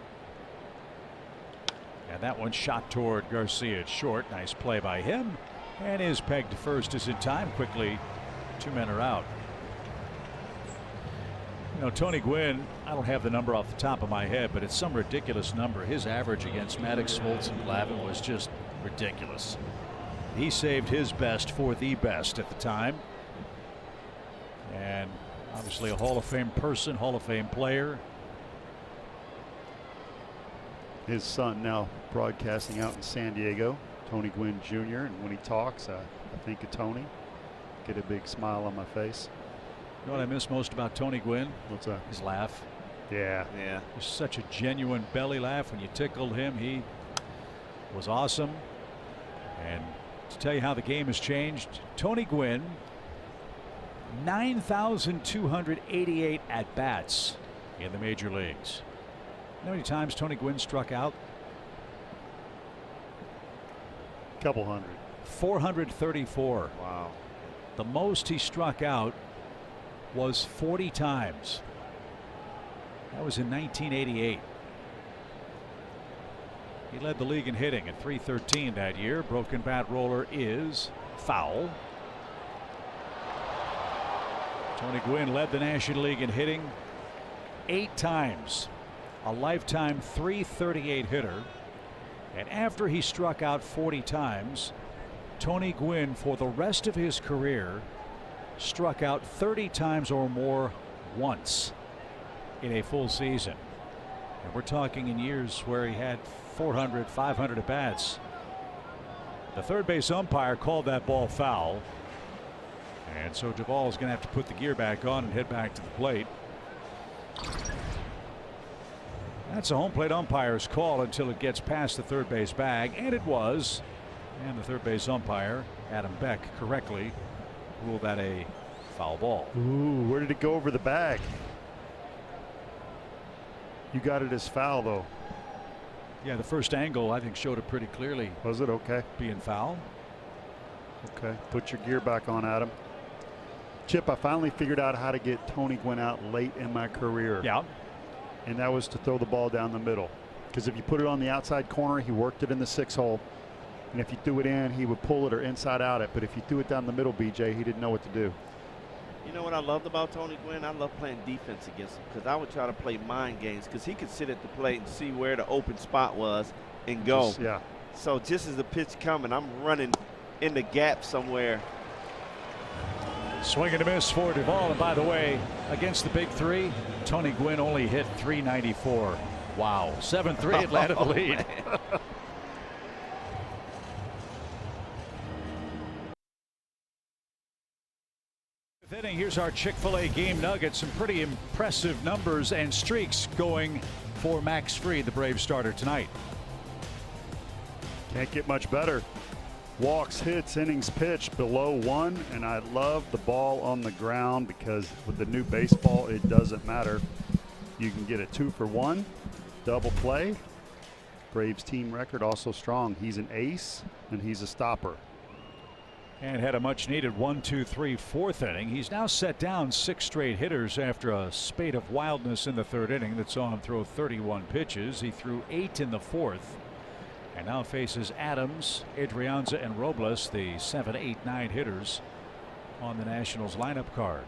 And that one shot toward Garcia at short. Nice play by him. And his peg to first is in time. Quickly, 2 men are out. You know, Tony Gwynn, I don't have the number off the top of my head, but it's some ridiculous number. His average against Maddox, Smoltz, and Glavine was just ridiculous. He saved his best for the best at the time. And obviously a Hall of Fame person, Hall of Fame player. His son now broadcasting out in San Diego, Tony Gwynn Jr. And when he talks, I think of Tony. Get a big smile on my face. You know what I miss most about Tony Gwynn? What's that? His laugh. Yeah. Yeah. It was such a genuine belly laugh. When you tickled him, he was awesome. And to tell you how the game has changed, Tony Gwynn, 9,288 at-bats in the major leagues. You know how many times Tony Gwynn struck out? Couple hundred. 434. Wow. The most he struck out was 40 times. That was in 1988. He led the league in hitting at .313 that year. Broken bat roller is foul. Tony Gwynn led the National League in hitting 8 times. A lifetime .338 hitter. And after he struck out 40 times, Tony Gwynn, for the rest of his career, struck out 30 times or more once in a full season. And we're talking in years where he had 400, 500 at bats. The third base umpire called that ball foul. And so Duvall is going to have to put the gear back on and head back to the plate. That's a home plate umpire's call until it gets past the third base bag, and it was. And the third base umpire, Adam Beck, correctly ruled that a foul ball. Ooh, where did it go over the bag? You got it as foul, though. Yeah, the first angle, I think, showed it pretty clearly. Was it? Okay. Being foul. Okay. Put your gear back on, Adam. Chip, I finally figured out how to get Tony Gwynn out late in my career. Yeah. And that was to throw the ball down the middle. Because if you put it on the outside corner, he worked it in the 6 hole. And if you threw it in, he would pull it or inside out it. But if you threw it down the middle, BJ, he didn't know what to do. You know what I loved about Tony Gwynn? I love playing defense against him because I would try to play mind games because he could sit at the plate and see where the open spot was and go. Yeah. So just as the pitch coming, I'm running in the gap somewhere. Swing and a miss for Duvall. And by the way, against the big three, Tony Gwynn only hit .394. Wow. 7-3 Atlanta the lead. here's our Chick-fil-A game nugget. Some pretty impressive numbers and streaks going for Max Fried, the Braves starter tonight. Can't get much better. Walks, hits, innings pitched below 1, and I love the ball on the ground because with the new baseball, it doesn't matter. You can get a 2-for-1, double play. Braves team record also strong. He's an ace and he's a stopper. And had a much needed 1-2-3 fourth inning. He's now set down 6 straight hitters after a spate of wildness in the 3rd inning that saw him throw 31 pitches. He threw 8 in the 4th. And now faces Adams, Adrianza, and Robles, the 7, 8, 9 hitters on the Nationals lineup card.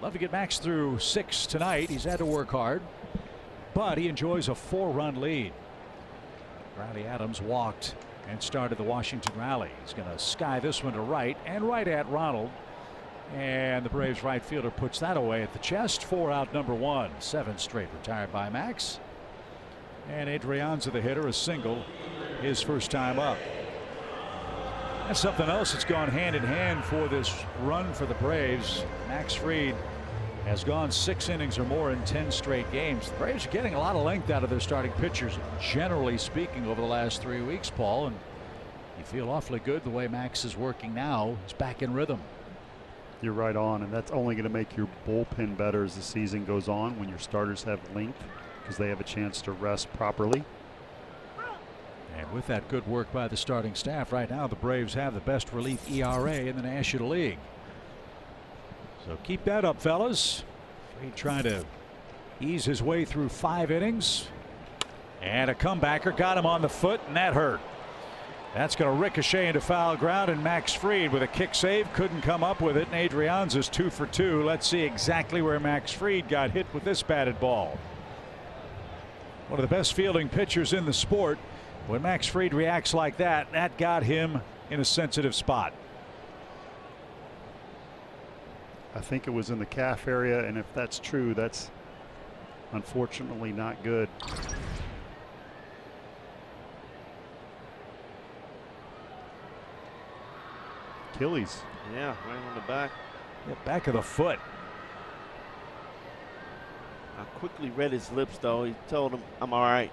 Love to get Max through 6 tonight. He's had to work hard, but he enjoys a 4-run lead. Riley Adams walked and started the Washington rally. He's going to sky this one to right and right at Ronald. And the Braves right fielder puts that away at the chest. 4 out number 1. 7 straight retired by Max. And Adrianza, the hitter, a single, his first time up. That's something else that's gone hand in hand for this run for the Braves. Max Fried has gone 6 innings or more in 10 straight games. The Braves are getting a lot of length out of their starting pitchers, generally speaking, over the last 3 weeks, Paul. And you feel awfully good the way Max is working now. He's back in rhythm. You're right on, and that's only going to make your bullpen better as the season goes on when your starters have length, because they have a chance to rest properly. And with that good work by the starting staff right now, the Braves have the best relief ERA in the National League. So keep that up, fellas. Fried trying to ease his way through 5 innings. And a comebacker got him on the foot, and that hurt. That's going to ricochet into foul ground, and Max Fried with a kick save couldn't come up with it. And Adrianza's 2 for 2. Let's see exactly where Max Fried got hit with this batted ball. One of the best fielding pitchers in the sport. When Max Fried reacts like that, that got him in a sensitive spot. I think it was in the calf area, and if that's true, that's unfortunately not good. Achilles. Yeah, right on the back. Yeah, back of the foot. I quickly read his lips, though. He told him, "I'm all right."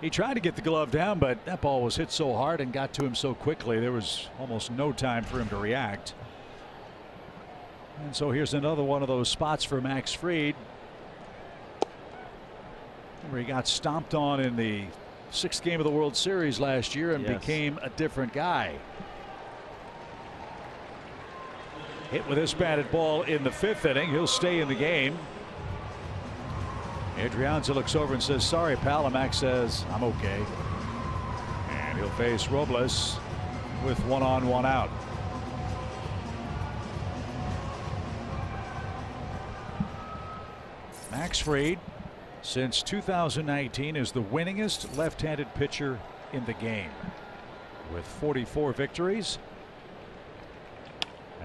He tried to get the glove down, but that ball was hit so hard and got to him so quickly there was almost no time for him to react. And so here's another one of those spots for Max Fried, where he got stomped on in the 6th game of the World Series last year and became a different guy. Hit with this batted ball in the 5th inning. He'll stay in the game. Adrianza looks over and says, "Sorry, pal." And Max says, "I'm okay." And he'll face Robles with 1 on, 1 out. Max Fried, since 2019, is the winningest left-handed pitcher in the game, with 44 victories.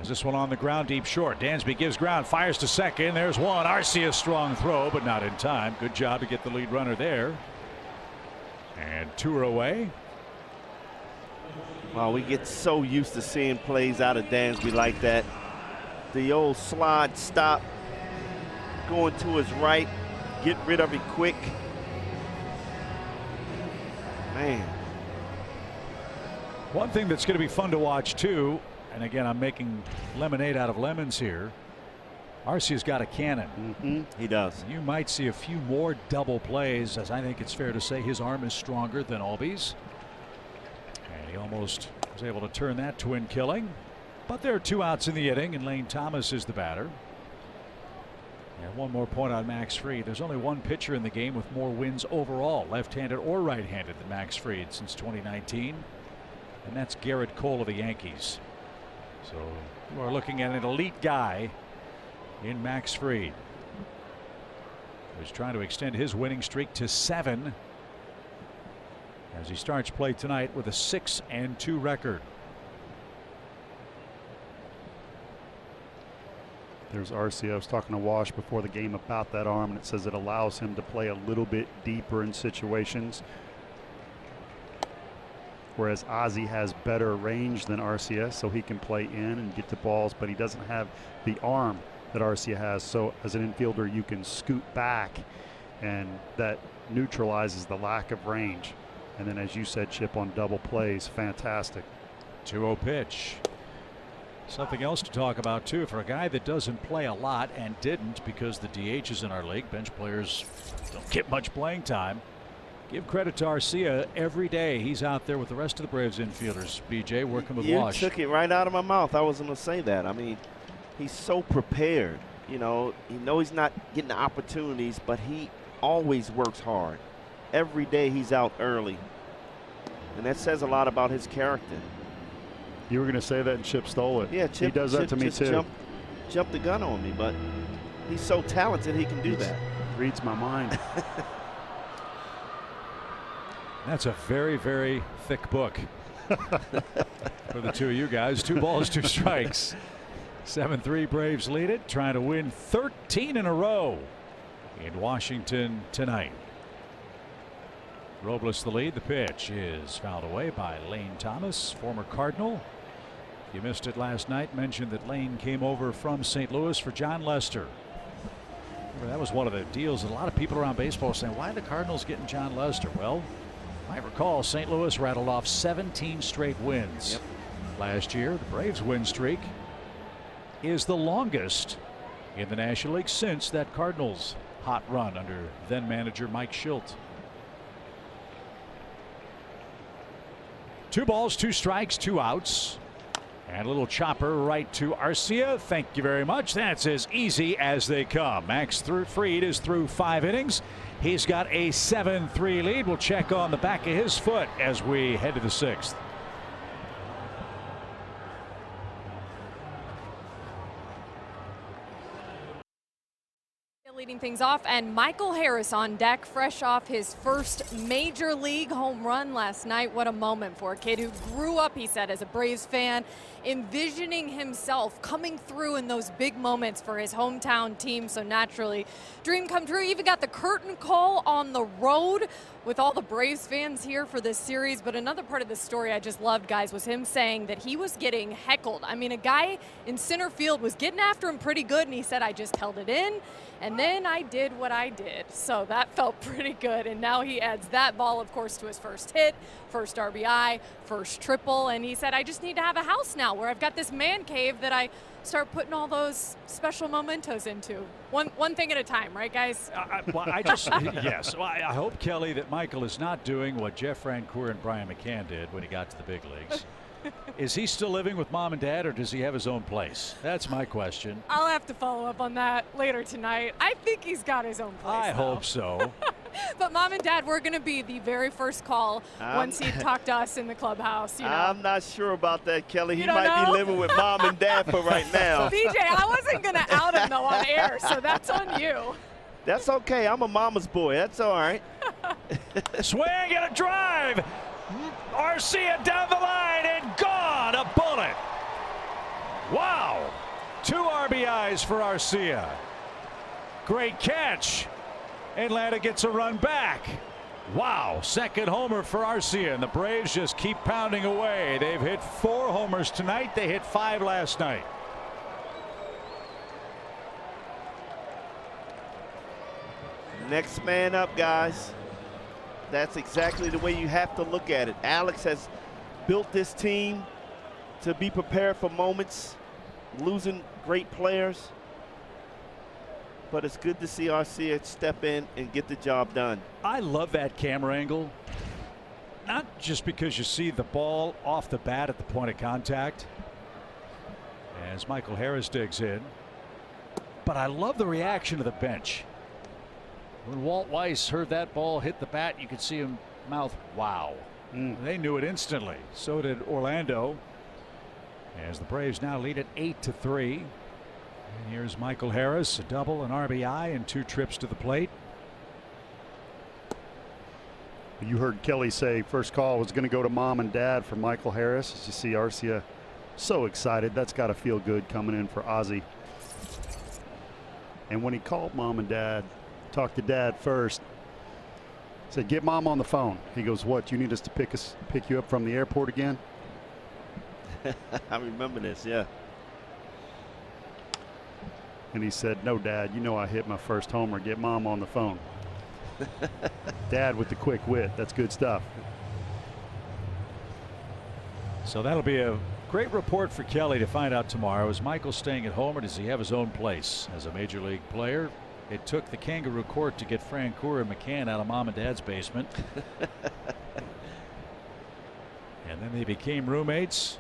As this one on the ground, deep short. Dansby gives ground, fires to second. There's one. Arcia, strong throw, but not in time. Good job to get the lead runner there. And 2 are away. Wow, we get so used to seeing plays out of Dansby like that. The old slide stop, going to his right, get rid of it quick. Man. One thing that's going to be fun to watch too, and again I'm making lemonade out of lemons here, Arcia's got a cannon. He does. You might see a few more double plays, as I think it's fair to say his arm is stronger than Albies. And he almost was able to turn that twin killing. But there are 2 outs in the inning, and Lane Thomas is the batter. And one more point on Max Fried. There's only one pitcher in the game with more wins overall, left-handed or right-handed, than Max Fried since 2019. And that's Garrett Cole of the Yankees. So we're looking at an elite guy in Max Fried, who's trying to extend his winning streak to 7 as he starts play tonight with a 6-2 record. There's Arcia. I was talking to Wash before the game about that arm, and it says it allows him to play a little bit deeper in situations. whereas Ozzie has better range than Arcia, so he can play in and get to balls, but he doesn't have the arm that Arcia has. So as an infielder, you can scoot back, and that neutralizes the lack of range. And then, as you said, Chip, on double plays, fantastic. 2-0 pitch. Something else to talk about, too, for a guy that doesn't play a lot and didn't because the DH is in our league. Bench players don't get much playing time. Give credit to Arcia. Every day he's out there with the rest of the Braves infielders. BJ working with Wash. You took it right out of my mouth. I wasn't going to say that. I mean, he's so prepared. You know he's not getting the opportunities, but he always works hard. Every day he's out early. And that says a lot about his character. You were going to say that, and Chip stole it. Yeah, Chip, he does that to me too. Jumped the gun on me, but he's so talented he can do that. Reads my mind. That's a very, very thick book for the two of you guys. 2 balls, 2 strikes. 7-3 Braves lead it, trying to win 13 in a row in Washington tonight. Robles the lead. The pitch is fouled away by Lane Thomas, former Cardinal. You missed it last night. Mentioned that Lane came over from St. Louis for John Lester. Remember, that was one of the deals that a lot of people around baseball saying, why are the Cardinals getting John Lester? Well, you might recall St. Louis rattled off 17 straight wins last year. The Braves win streak is the longest in the National League since that Cardinals hot run under then manager Mike Shildt. 2 balls, 2 strikes, 2 outs. And a little chopper right to Arcia. Thank you very much. That's as easy as they come. Max Fried is through 5 innings. He's got a 7-3 lead. We'll check on the back of his foot as we head to the 6th. Leading things off, and Michael Harris on deck, fresh off his first major league home run last night. What a moment for a kid who grew up, he said, as a Braves fan, envisioning himself coming through in those big moments for his hometown team. So naturally, dream come true. Even got the curtain call on the road with all the Braves fans here for this series. But another part of the story I just loved, guys, was him saying that he was getting heckled. I mean, a guy in center field was getting after him pretty good, and he said, I just held it in, and then I did what I did. So that felt pretty good. And now he adds that ball, of course, to his first hit, first RBI, first triple. And he said, I just need to have a house now where I've got this man cave that I start putting all those special mementos into. One thing at a time, right, guys? Yes. Well, I hope, Kelly, that Michael is not doing what Jeff Francoeur and Brian McCann did when he got to the big leagues. Is he still living with mom and dad, or does he have his own place? That's my question. I'll have to follow up on that later tonight. I think he's got his own place. I hope so. But mom and dad were going to be the very first call once he talked to us in the clubhouse. You know? I'm not sure about that, Kelly. He might be living with mom and dad for right now. BJ, I wasn't going to out him, though, on air, so that's on you. That's okay. I'm a mama's boy. That's all right. Swing and a drive. Arcia down the line and gone. A bullet. Wow. 2 RBIs for Arcia. Great catch. Atlanta gets a run back. Wow. Second homer for Arcia, and the Braves just keep pounding away. They've hit 4 homers tonight. They hit 5 last night. Next man up, guys. That's exactly the way you have to look at it. Alex has built this team to be prepared for moments, losing great players. But it's good to see Arcia step in and get the job done. I love that camera angle. Not just because you see the ball off the bat at the point of contact as Michael Harris digs in, but I love the reaction of the bench. When Walt Weiss heard that ball hit the bat, you could see him mouth, wow. They knew it instantly. So did Orlando. As the Braves now lead at 8-3. And here's Michael Harris, a double, an RBI, and 2 trips to the plate. You heard Kelly say first call was going to go to mom and dad for Michael Harris. As you see Arcia so excited. That's got to feel good coming in for Ozzie. And when he called mom and dad, talked to dad first, Said, get Mom on the phone. He goes, what? You need us to pick you up from the airport again? I remember this, yeah. And he said, no, Dad, you know I hit my first homer. Get Mom on the phone. Dad with the quick wit. That's good stuff. So that'll be a great report for Kelly to find out tomorrow. Is Michael staying at home, or does he have his own place as a major league player? It took the Kangaroo Court to get Francoeur and McCann out of Mom and Dad's basement. And then they became roommates.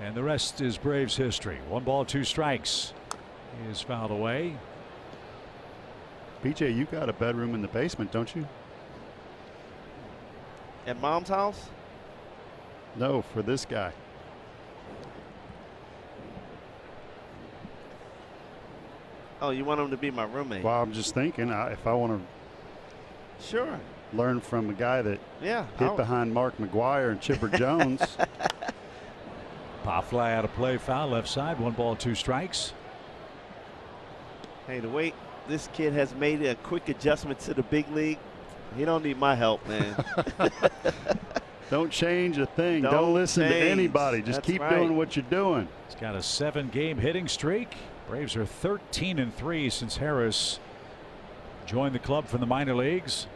And the rest is Braves history. 1 ball, 2 strikes. He is fouled away. BJ, you got a bedroom in the basement, don't you? At Mom's house? No, for this guy. Oh, you want him to be my roommate? Well, I'm just thinking, if I want to Sure. learn from a guy that Yeah. hit behind Mark McGuire and Chipper Jones. Pop fly out of play, foul left side. 1 ball, 2 strikes. Hey, the way this kid has made a quick adjustment to the big league, he don't need my help, man. Don't change a thing. Don't Don't listen to change. anybody. Just That's keep right. doing what you're doing. He's got a 7-game hitting streak. Braves are 13-3 since Harris joined the club from the minor leagues.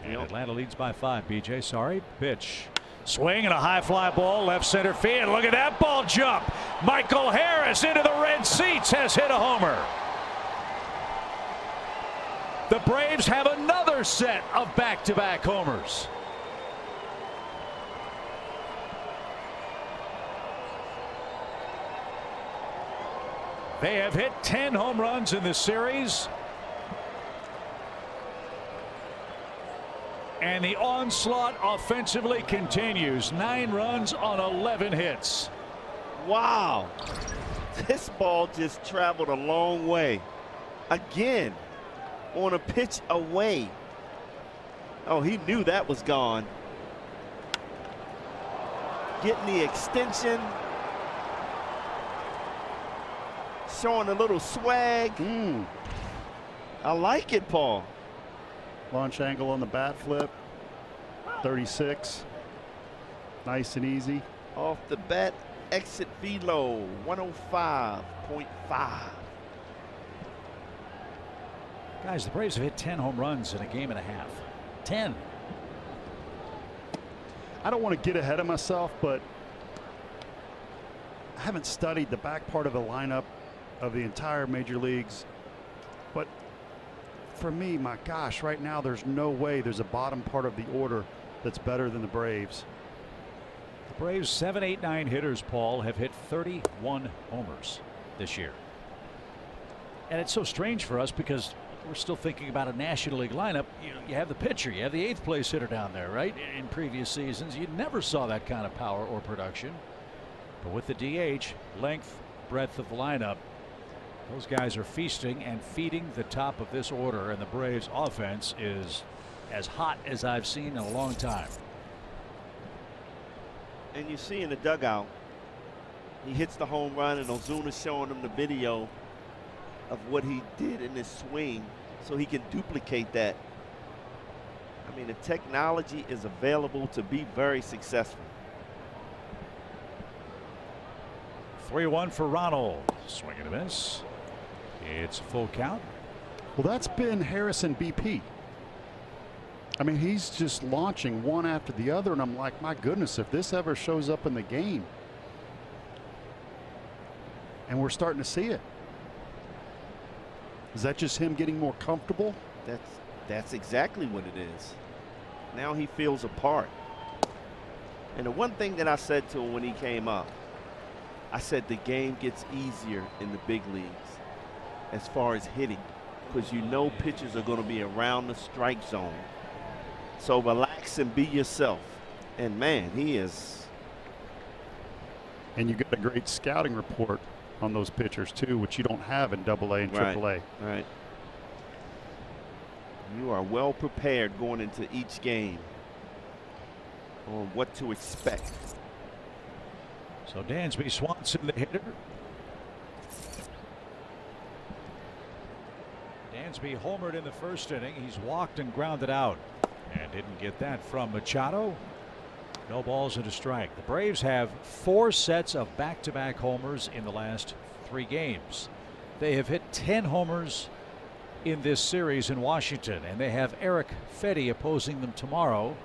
And Atlanta leads by 5. BJ, sorry. Pitch. Swing and a high fly ball left center field. Look at that ball jump. Michael Harris into the red seats has hit a homer. The Braves have another set of back-to-back homers. They have hit 10 home runs in this series. And the onslaught offensively continues. 9 runs on 11 hits. Wow. This ball just traveled a long way. Again, on a pitch away. Oh, he knew that was gone. Getting the extension. Showing a little swag. I like it, Paul. Launch angle on the bat flip. 36. Nice and easy. Off the bat, exit velo 105.5. Guys, the Braves have hit 10 home runs in a game and a half. 10. I don't want to get ahead of myself, but I haven't studied the back part of the lineup of the entire major leagues. But for me, my gosh, right now there's no way there's a bottom part of the order that's better than the Braves. The Braves 7, 8, 9 hitters, Paul, have hit 31 homers this year. And it's so strange for us because we're still thinking about a National League lineup. You have the pitcher, you have the 8th place hitter down there, right? In previous seasons, you never saw that kind of power or production. But with the DH, length, breadth of the lineup, those guys are feasting and feeding the top of this order, and the Braves offense is as hot as I've seen in a long time. And you see in the dugout, he hits the home run, and Ozuna's showing him the video of what he did in his swing so he can duplicate that. I mean, the technology is available to be very successful. 3-1 for Ronald. Swing and a miss. It's a full count. Well, that's been Harrison BP. I mean, he's just launching one after the other, and I'm like, my goodness, if this ever shows up in the game. And we're starting to see it. Is that just him getting more comfortable? That's exactly what it is. Now he feels a part. And the one thing that I said to him when he came up, I said the game gets easier in the big leagues as far as hitting, because you know pitchers are going to be around the strike zone. So relax and be yourself. And man, he is. And you got a great scouting report on those pitchers too, which you don't have in AA and AAA. Right. You are well prepared going into each game on what to expect. So Dansby Swanson, the hitter. Dansby homered in the first inning. He's walked and grounded out and didn't get that from Machado. No balls and a strike. The Braves have 4 sets of back-to-back homers in the last 3 games. They have hit 10 homers in this series in Washington, and they have Eric Fedde opposing them tomorrow.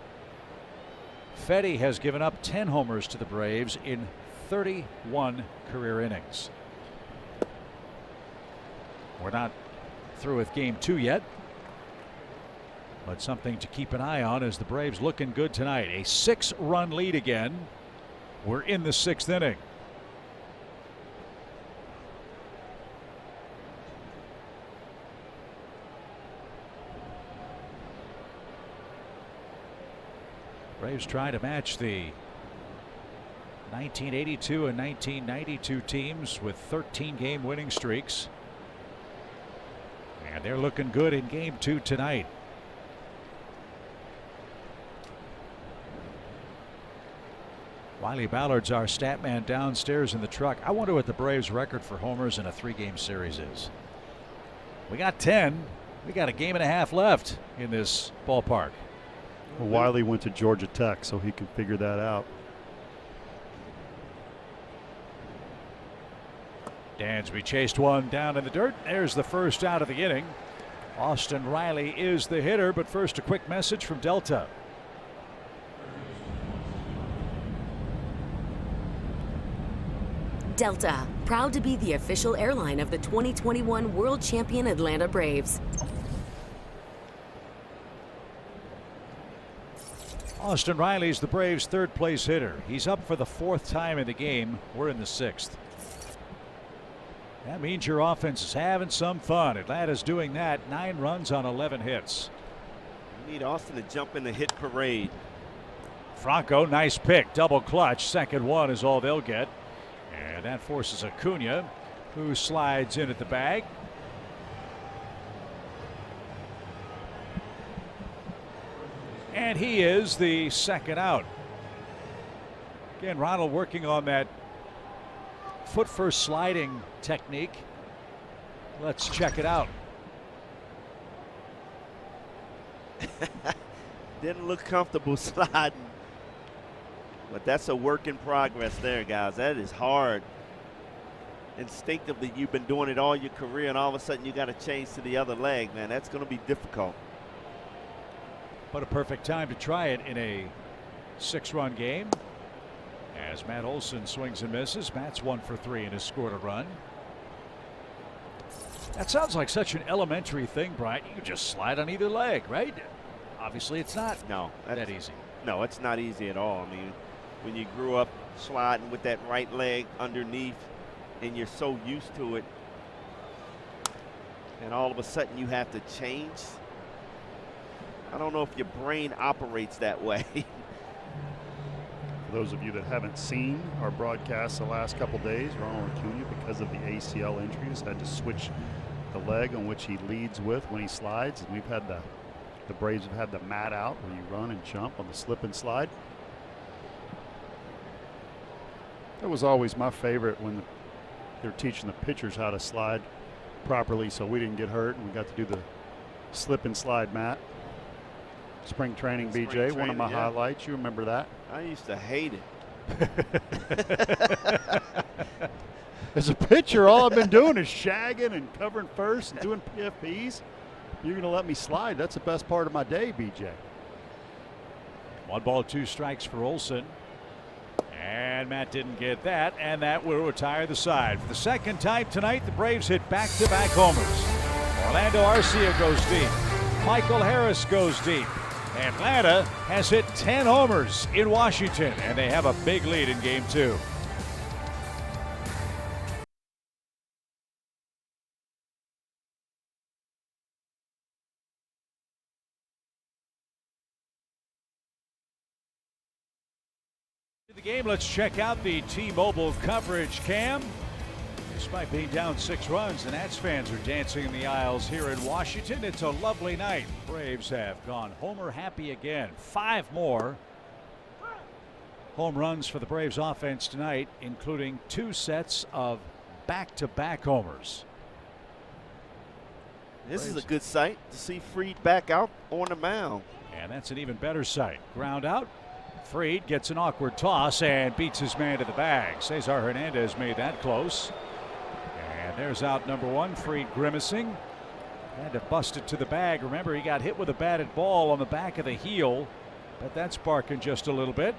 Fedde has given up 10 homers to the Braves in 31 career innings. We're not through with game 2 yet, but something to keep an eye on as the Braves looking good tonight. A 6-run lead again. We're in the 6th inning. Braves try to match the 1982 and 1992 teams with 13-game winning streaks. And they're looking good in game 2 tonight. Wiley Ballard's our stat man downstairs in the truck. I wonder what the Braves' record for homers in a 3-game series is. We got 10. We got a game and a half left in this ballpark. Well, Wiley went to Georgia Tech, so he can figure that out. Dansby chased one down in the dirt. There's the first out of the inning. Austin Riley is the hitter, but first a quick message from Delta. Delta, proud to be the official airline of the 2021 World Champion Atlanta Braves. Austin Riley's the Braves' 3rd place hitter. He's up for the 4th time in the game. We're in the 6th. That means your offense is having some fun. Atlanta's doing that. 9 runs on 11 hits. You need Austin to jump in the hit parade. Franco, nice pick. Double clutch. Second one is all they'll get. And that forces Acuna, who slides in at the bag. And he is the second out. Again, Ronald working on that foot first sliding technique. Let's check it out. Didn't look comfortable sliding. But that's a work in progress there, guys. That is hard. Instinctively, you've been doing it all your career, and all of a sudden you got to change to the other leg, man. That's going to be difficult. But a perfect time to try it in a 6-run game. As Matt Olson swings and misses. Matt's 1 for 3 and has scored a run. That sounds like such an elementary thing, Brian. You can just slide on either leg, right? Obviously, it's not that easy. No, it's not easy at all. I mean, when you grew up sliding with that right leg underneath and you're so used to it, and all of a sudden you have to change, I don't know if your brain operates that way. For those of you that haven't seen our broadcast the last couple days, Ronald Acuna, because of the ACL injuries, had to switch the leg on which he leads with when he slides. And we've had the Braves have had the mat out where you run and jump on the slip and slide. That was always my favorite when they were teaching the pitchers how to slide properly so we didn't get hurt, and we got to do the slip and slide mat. Spring training, BJ, one of my highlights. You remember that? I used to hate it. As a pitcher, all I've been doing is shagging and covering first and doing PFPs. You're going to let me slide. That's the best part of my day, BJ. 1 ball, 2 strikes for Olson. And Matt didn't get that, and that will retire the side. For the 2nd time tonight, the Braves hit back-to-back homers. Orlando Arcia goes deep. Michael Harris goes deep. Atlanta has hit 10 homers in Washington, and they have a big lead in game 2. The game, let's check out the T-Mobile coverage cam. Despite being down 6 runs, the Nats fans are dancing in the aisles here in Washington. It's a lovely night. Braves have gone homer happy again. 5 more home runs for the Braves offense tonight, including 2 sets of back-to-back homers. This is a good sight to see Fried back out on the mound. And that's an even better sight. Ground out. Fried gets an awkward toss and beats his man to the bag. Cesar Hernandez made that close. And there's out number one. Fried grimacing. Had to bust it to the bag. Remember, he got hit with a batted ball on the back of the heel. But that's barking just a little bit.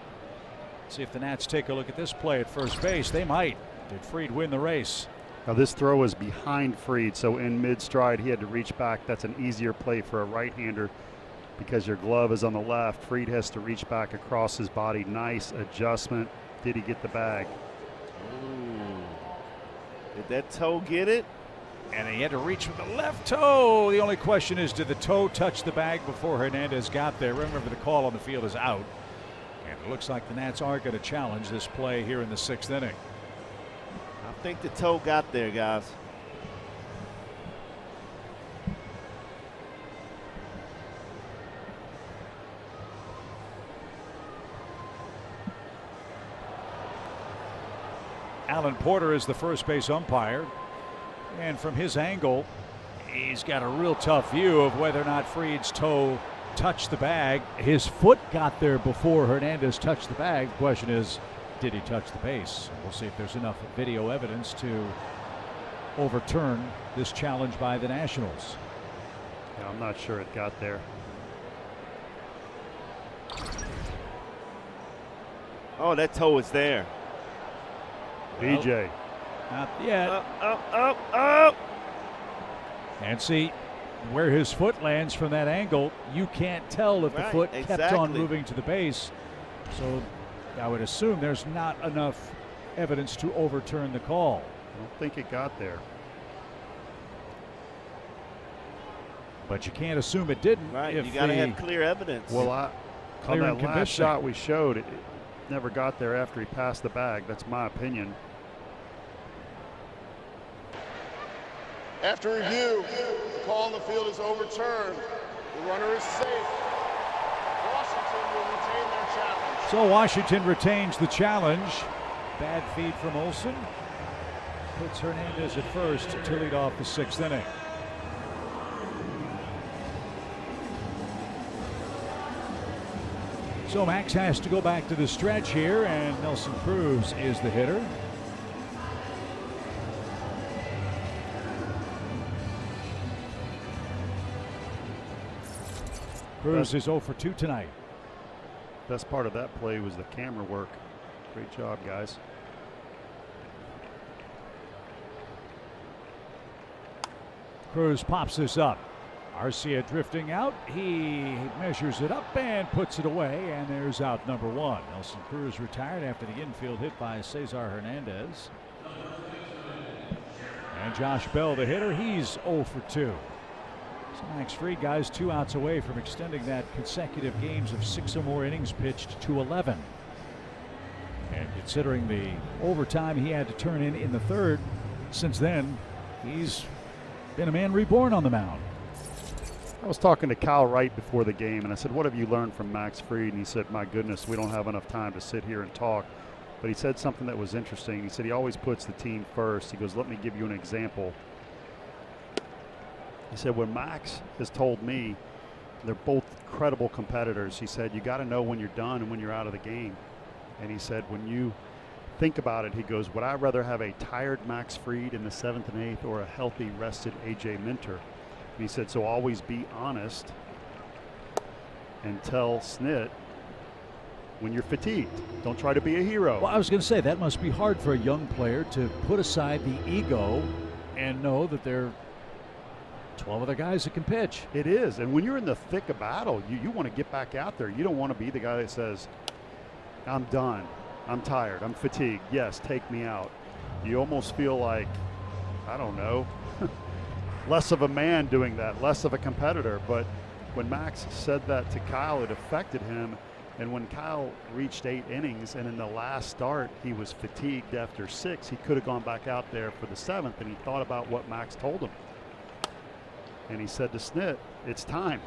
See if the Nats take a look at this play at first base. They might. Did Fried win the race? Now this throw was behind Fried, so in mid-stride he had to reach back. That's an easier play for a right-hander because your glove is on the left. Fried has to reach back across his body. Nice adjustment. Did he get the bag? Ooh. Did that toe get it? And he had to reach with the left toe. The only question is, did the toe touch the bag before Hernandez got there? Remember, the call on the field is out. And it looks like the Nats are going to challenge this play here in the 6th inning. I think the toe got there, guys. Alan Porter is the first base umpire. And from his angle, he's got a real tough view of whether or not Fried's toe touched the bag. His foot got there before Hernandez touched the bag. The question is, did he touch the base? We'll see if there's enough video evidence to overturn this challenge by the Nationals. Yeah, I'm not sure it got there. Oh, that toe is there. BJ. Not yet. Up. And see where his foot lands from that angle. You can't tell if the foot kept on moving to the base. So I would assume there's not enough evidence to overturn the call. I don't think it got there. But you can't assume it didn't. Right, if you got to have clear evidence. Well, on that last shot we showed, it never got there after he passed the bag. That's my opinion. After review, the call on the field is overturned. The runner is safe. Washington will retain their challenge. So Washington retains the challenge. Bad feed from Olson. Puts Hernandez at first to lead off the 6th inning. So Max has to go back to the stretch here, and Nelson Cruz is the hitter. Cruz is 0 for 2 tonight. Best part of that play was the camera work. Great job, guys. Cruz pops this up. Arcia drifting out. He measures it up and puts it away, and there's out number one. Nelson Cruz retired after the infield hit by Cesar Hernandez. And Josh Bell, the hitter, he's 0 for 2. So Max Fried, guys, 2 outs away from extending that consecutive games of 6 or more innings pitched to 11. And considering the overtime he had to turn in the 3rd, since then, he's been a man reborn on the mound. I was talking to Kyle Wright before the game, and I said, what have you learned from Max Fried? And he said, my goodness, we don't have enough time to sit here and talk. But he said something that was interesting. He said he always puts the team first. He goes, let me give you an example. He said, when Max has told me they're both credible competitors, he said, you got to know when you're done and when you're out of the game. And he said, when you think about it, he goes, would I rather have a tired Max Fried in the 7th and 8th or a healthy, rested A.J. Minter? And he said, so always be honest and tell Snit when you're fatigued. Don't try to be a hero. Well, I was going to say, that must be hard for a young player to put aside the ego and know that there are 12 other guys that can pitch. It is. And when you're in the thick of battle, you want to get back out there. You don't want to be the guy that says, I'm done. I'm tired. I'm fatigued. Yes, take me out. You almost feel like, I don't know, less of a man doing that, less of a competitor. But when Max said that to Kyle, it affected him. And when Kyle reached 8 innings and in the last start he was fatigued after 6, he could have gone back out there for the 7th, and he thought about what Max told him. And he said to Snit, it's time.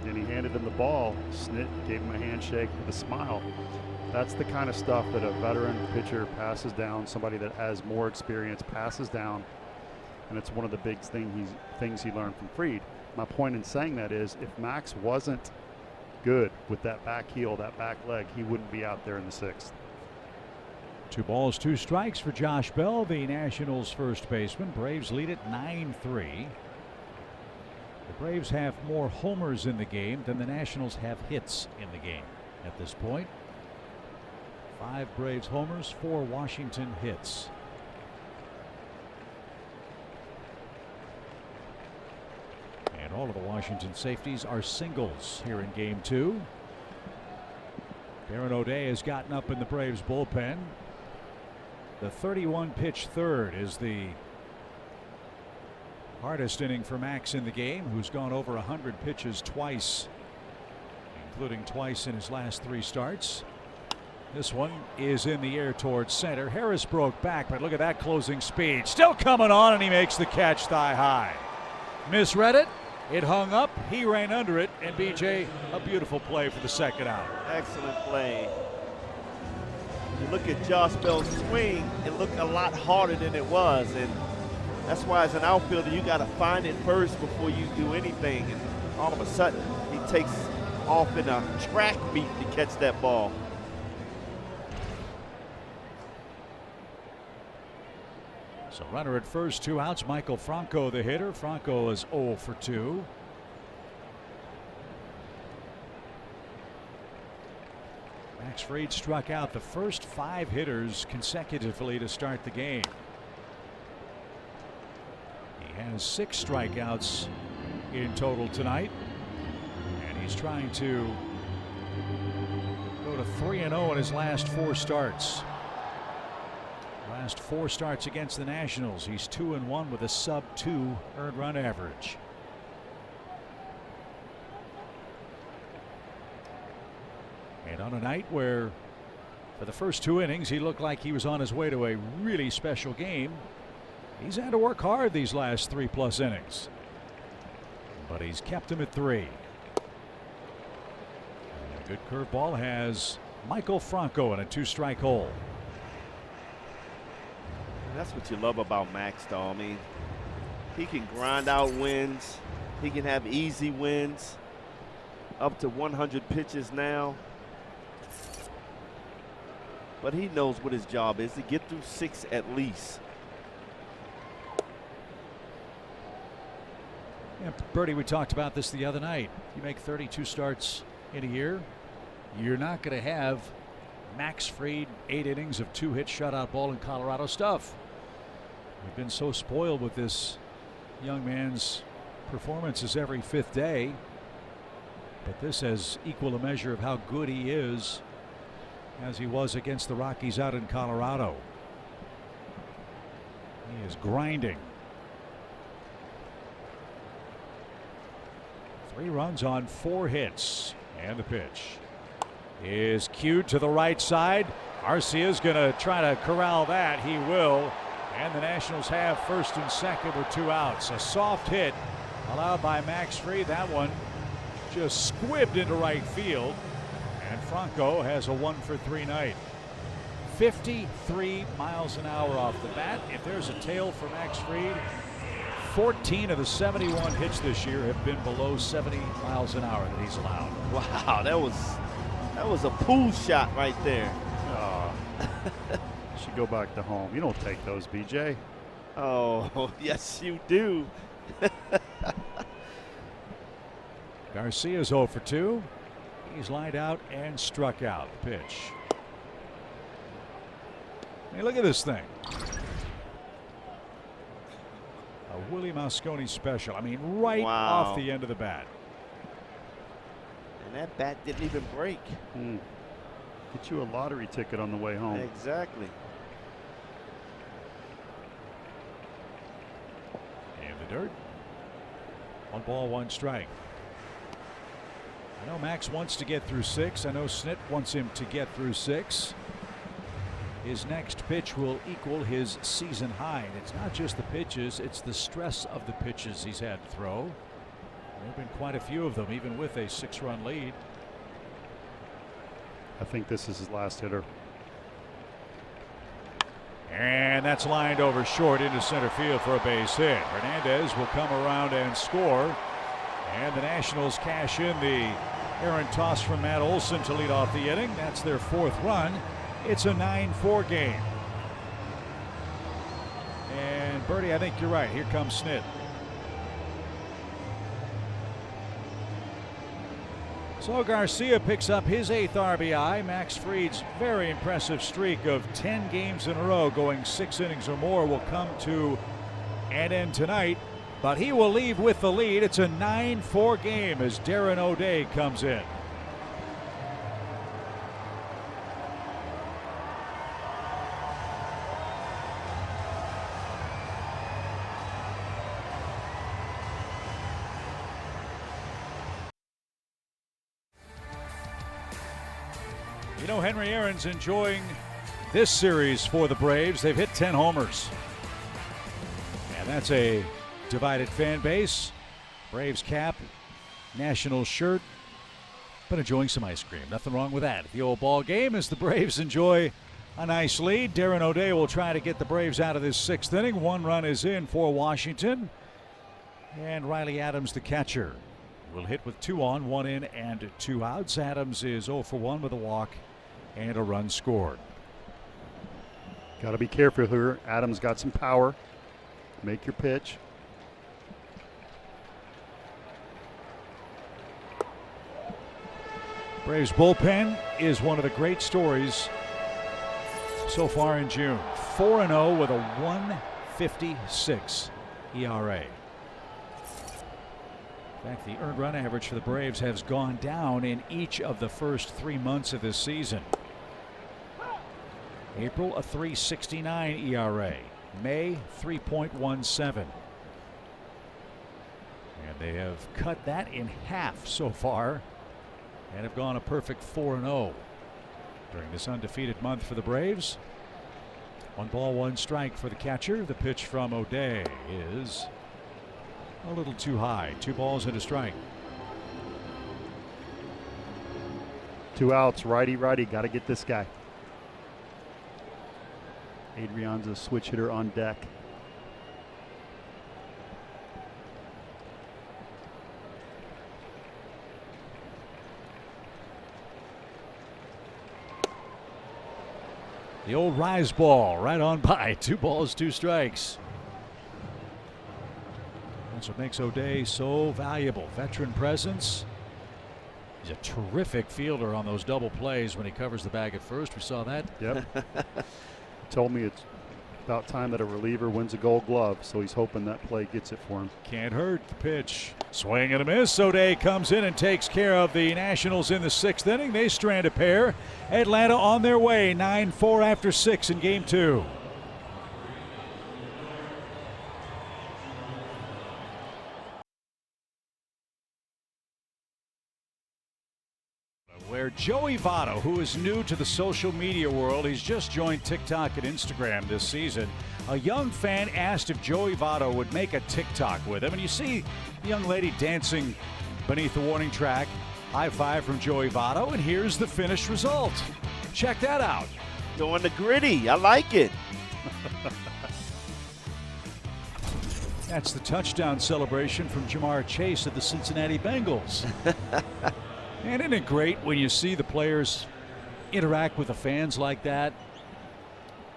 And he handed him the ball. Snit gave him a handshake with a smile. That's the kind of stuff that a veteran pitcher passes down, somebody that has more experience passes down and it's one of the big things he learned from Fried. My point in saying that is, if Max wasn't good with that back heel, that back leg, he wouldn't be out there in the 6th. 2 balls, 2 strikes for Josh Bell, the Nationals' first baseman. Braves lead it 9-3. The Braves have more homers in the game than the Nationals have hits in the game at this point. 5 Braves homers, 4 Washington hits. And all of the Washington safeties are singles here in game 2. Baron O'Day has gotten up in the Braves bullpen. The 31 pitch third is the hardest inning for Max in the game, who's gone over 100 pitches twice, including twice in his last 3 starts. This one is in the air towards center. Harris broke back, but look at that closing speed. Still coming on, and he makes the catch thigh high. Misread it. It hung up. He ran under it, and BJ, a beautiful play for the second out. Excellent play. You look at Josh Bell's swing, it looked a lot harder than it was, and that's why as an outfielder you got to find it first before you do anything, and all of a sudden he takes off in a track meet to catch that ball. So runner at first, 2 outs. Michael Franco the hitter. Franco is 0 for 2. Max Fried struck out the first 5 hitters consecutively to start the game. He has 6 strikeouts in total tonight, and he's trying to go to 3-0 in his last 4 starts. Last 4 starts against the Nationals, he's 2-1 with a sub-2 earned run average. And on a night where for the first 2 innings he looked like he was on his way to a really special game, he's had to work hard these last 3+ innings, but he's kept him at 3. And a good curveball has Michael Franco in a 2-strike hole. That's what you love about Max, though. I mean, he can grind out wins. He can have easy wins. Up to 100 pitches now. But he knows what his job is, to get through 6 at least. Yeah, Bertie, we talked about this the other night. You make 32 starts in a year, you're not going to have Max Fried 8 innings of 2-hit shutout ball in Colorado stuff. We've been so spoiled with this young man's performances every 5th day, but this has equal a measure of how good he is as he was against the Rockies out in Colorado. He is grinding. 3 runs on 4 hits, and the pitch is cued to the right side. Arcia's going to try to corral that. He will. And the Nationals have first and second with 2 outs. A soft hit allowed by Max Fried. That one just squibbed into right field. And Franco has a 1-for-3 night. 53 miles an hour off the bat. If there's a tail for Max Fried, 14 of the 71 hits this year have been below 70 miles an hour that he's allowed. Wow, that was a pool shot right there. Should go back to home. You don't take those, BJ. Oh, yes, you do. Garcia's 0 for 2. He's lined out and struck out. Pitch. Hey, look at this thing. A Willie Mosconi special. I mean, right off the end of the bat. And that bat didn't even break. Get you a lottery ticket on the way home. Exactly. And the dirt. 1 ball, 1 strike. I know Max wants to get through 6. I know Snit wants him to get through 6. His next pitch will equal his season high. And it's not just the pitches, it's the stress of the pitches he's had to throw. There have been quite a few of them, even with a 6-run lead. I think this is his last hitter. And that's lined over short into center field for a base hit. Hernandez will come around and score. And the Nationals cash in the errant toss from Matt Olson to lead off the inning. That's their 4th run. It's a 9-4 game. And Bertie, I think you're right. Here comes Snit. So Garcia picks up his 8th RBI. Max Fried's very impressive streak of 10 games in a row going 6 innings or more will come to an end tonight, but he will leave with the lead. It's a 9-4 game as Darren O'Day comes in. You know, Henry Aaron's enjoying this series for the Braves. They've hit 10 homers. And that's a divided fan base. Braves cap, Nationals shirt, but enjoying some ice cream. Nothing wrong with that. The old ball game as the Braves enjoy a nice lead. Darren O'Day will try to get the Braves out of this 6th inning. 1 run is in for Washington. And Riley Adams, the catcher, will hit with 2 on, 1 in, and 2 outs. Adams is 0 for 1 with a walk and a run scored. Got to be careful here. Adams got some power. Make your pitch. Braves bullpen is one of the great stories so far in June. 4-0 with a 1.56 ERA. In fact, the earned run average for the Braves has gone down in each of the first 3 months of this season. April, a 3.69 ERA. May, 3.17. And they have cut that in half so far and have gone a perfect 4-0 during this undefeated month for the Braves. 1 ball, 1 strike for the catcher. The pitch from O'Day is a little too high. 2 balls and a strike. 2 outs, righty. Got to get this guy. Adrian's a switch hitter on deck. The old rise ball right on by. 2 balls, 2 strikes. That's what makes O'Day so valuable. Veteran presence. He's a terrific fielder on those double plays when he covers the bag at first. We saw that. Yep. Told me it's about time that a reliever wins a Gold Glove, so he's hoping that play gets it for him. Can't hurt. The pitch. Swing and a miss. O'Day comes in and takes care of the Nationals in the 6th inning. They strand a pair. Atlanta on their way. 9-4 after 6 in game 2. Where Joey Votto, who is new to the social media world, he's just joined TikTok and Instagram this season. A young fan asked if Joey Votto would make a TikTok with him, and you see the young lady dancing beneath the warning track. High five from Joey Votto, and here's the finished result. Check that out. Doing the gritty. I like it. That's the touchdown celebration from Jamar Chase of the Cincinnati Bengals. And isn't it great when you see the players interact with the fans like that?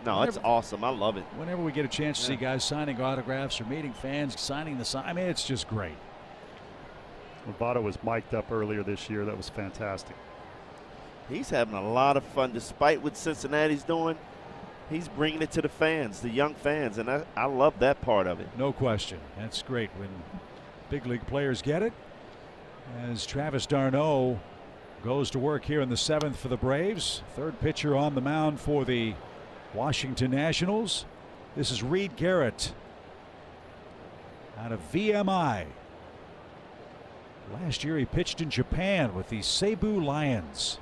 No, it's awesome. I love it. Whenever we get a chance to see guys signing autographs or meeting fans, signing the sign, I mean, it's just great. Votto was mic'd up earlier this year. That was fantastic. He's having a lot of fun despite what Cincinnati's doing. He's bringing it to the fans, the young fans, and I love that part of it. No question. That's great when big league players get it. As Travis d'Arnaud goes to work here in the 7th for the Braves. 3rd pitcher on the mound for the Washington Nationals. This is Reed Garrett out of VMI. Last year he pitched in Japan with the Seibu Lions.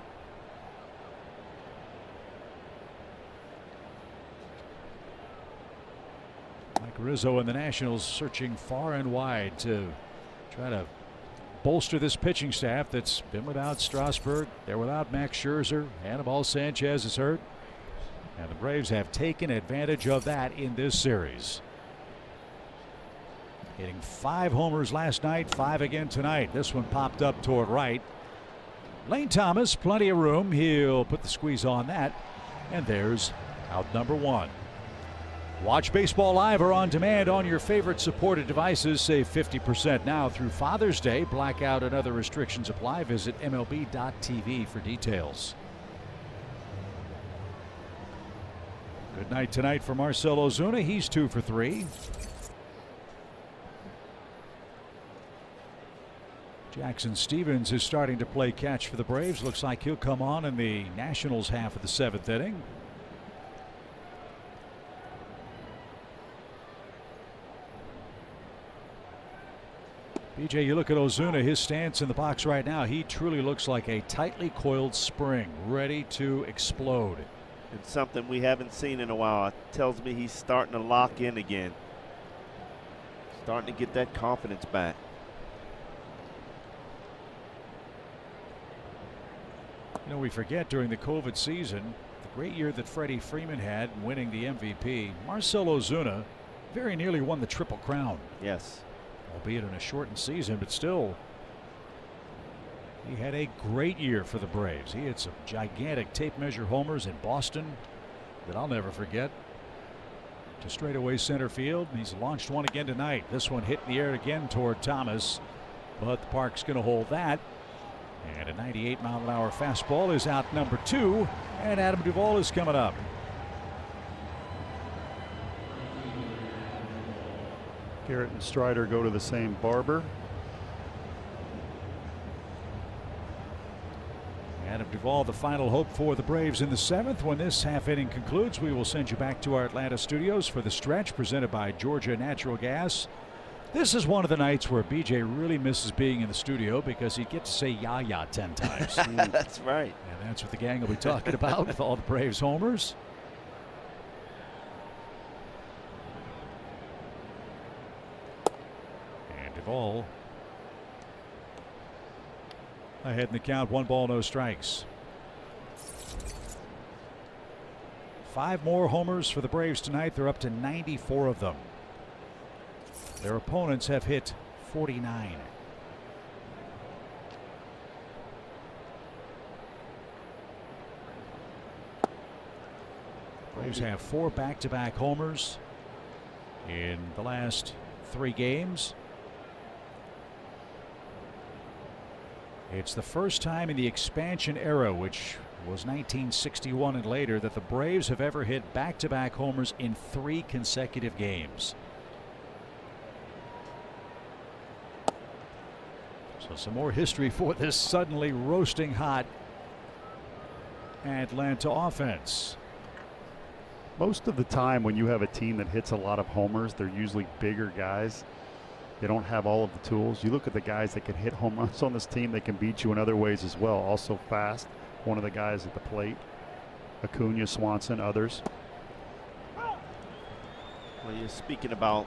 Mike Rizzo and the Nationals searching far and wide to try to bolster this pitching staff that's been without Strasburg. They're without Max Scherzer. Anibal Sanchez is hurt. And the Braves have taken advantage of that in this series. Hitting 5 homers last night, 5 again tonight. This one popped up toward right. Lane Thomas, plenty of room. He'll put the squeeze on that. And there's out number 1. Watch baseball live or on demand on your favorite supported devices. Save 50% now through Father's Day. Blackout and other restrictions apply. Visit MLB.tv for details. Good night tonight for Marcell Ozuna. He's 2 for 3. Jackson Stevens is starting to play catch for the Braves. Looks like he'll come on in the Nationals half of the 7th inning. BJ, you look at Ozuna, his stance in the box right now, he truly looks like a tightly coiled spring ready to explode. It's something we haven't seen in a while. It tells me he's starting to lock in again. Starting to get that confidence back. You know, we forget during the COVID season, the great year that Freddie Freeman had winning the MVP, Marcell Ozuna very nearly won the Triple Crown. Yes. Albeit in a shortened season, but still, he had a great year for the Braves. He had some gigantic tape measure homers in Boston that I'll never forget. To straightaway center field, and he's launched one again tonight. This one hit in the air again toward Thomas, but the park's going to hold that. And a 98-mile-an-hour fastball is out number 2, and Adam Duvall is coming up. Garrett and Strider go to the same barber. Adam Duvall, the final hope for the Braves in the 7th. When this half inning concludes, we will send you back to our Atlanta studios for the stretch presented by Georgia Natural Gas. This is one of the nights where BJ really misses being in the studio because he'd get to say "ya-ya" 10 times. That's right. And that's what the gang will be talking about with all the Braves homers. And Duvall ahead in the count, 1 ball, no strikes. 5 more homers for the Braves tonight. They're up to 94 of them. Their opponents have hit 49. Braves have 4 back-to-back homers in the last 3 games. It's the first time in the expansion era, which was 1961 and later, that the Braves have ever hit back-to-back homers in 3 consecutive games. So some more history for this suddenly roasting hot Atlanta offense. Most of the time when you have a team that hits a lot of homers, they're usually bigger guys. They don't have all of the tools. You look at the guys that can hit home runs on this team, they can beat you in other ways as well. Also fast. One of the guys at the plate, Acuna, Swanson, others. Well, you're speaking about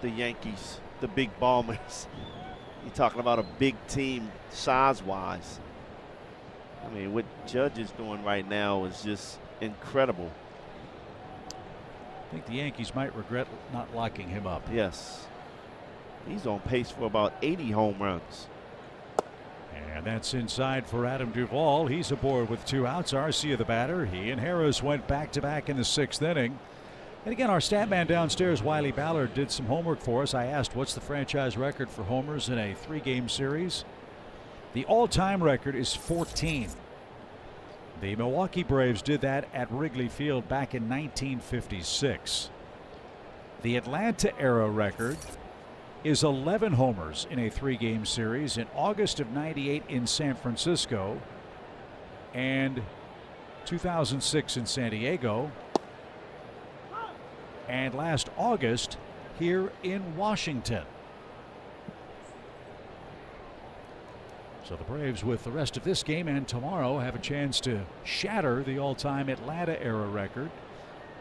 the Yankees, the big Ballmers. You're talking about a big team size-wise. I mean, what Judge is doing right now is just incredible. I think the Yankees might regret not locking him up. Yes. He's on pace for about 80 home runs. And that's inside for Adam Duvall. He's aboard with 2 outs. Arcia the batter. He and Harris went back-to-back in the 6th inning. And again, our stat man downstairs, Wiley Ballard, did some homework for us. I asked, what's the franchise record for homers in a 3-game series? The all-time record is 14. The Milwaukee Braves did that at Wrigley Field back in 1956. The Atlanta era record is 11 homers in a 3-game series in August of '98 in San Francisco and 2006 in San Diego, and last August here in Washington. So the Braves, with the rest of this game and tomorrow, have a chance to shatter the all-time Atlanta era record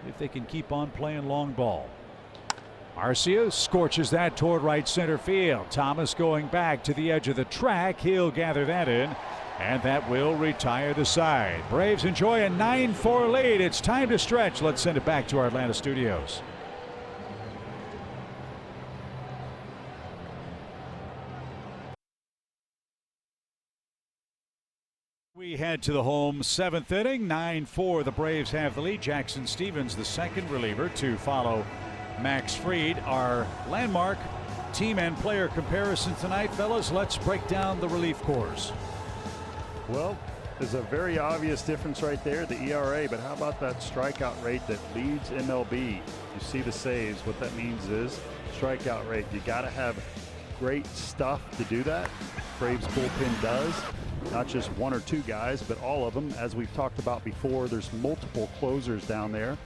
if they can keep on playing long ball. Arcia scorches that toward right center field. Thomas going back to the edge of the track. He'll gather that in. And that will retire the side. Braves enjoy a 9-4 lead. It's time to stretch. Let's send it back to our Atlanta studios. We head to the home 7th inning. 9-4. The Braves have the lead. Jackson Stephens, the second reliever, to follow Max Fried. Our landmark team and player comparison tonight, fellas. Let's break down the relief corps. Well, there's a very obvious difference right there, the ERA, but how about that strikeout rate that leads MLB? You see the saves. What that means is strikeout rate. You got to have great stuff to do that. Braves bullpen does. Not just one or two guys, but all of them. As we've talked about before, there's multiple closers down there.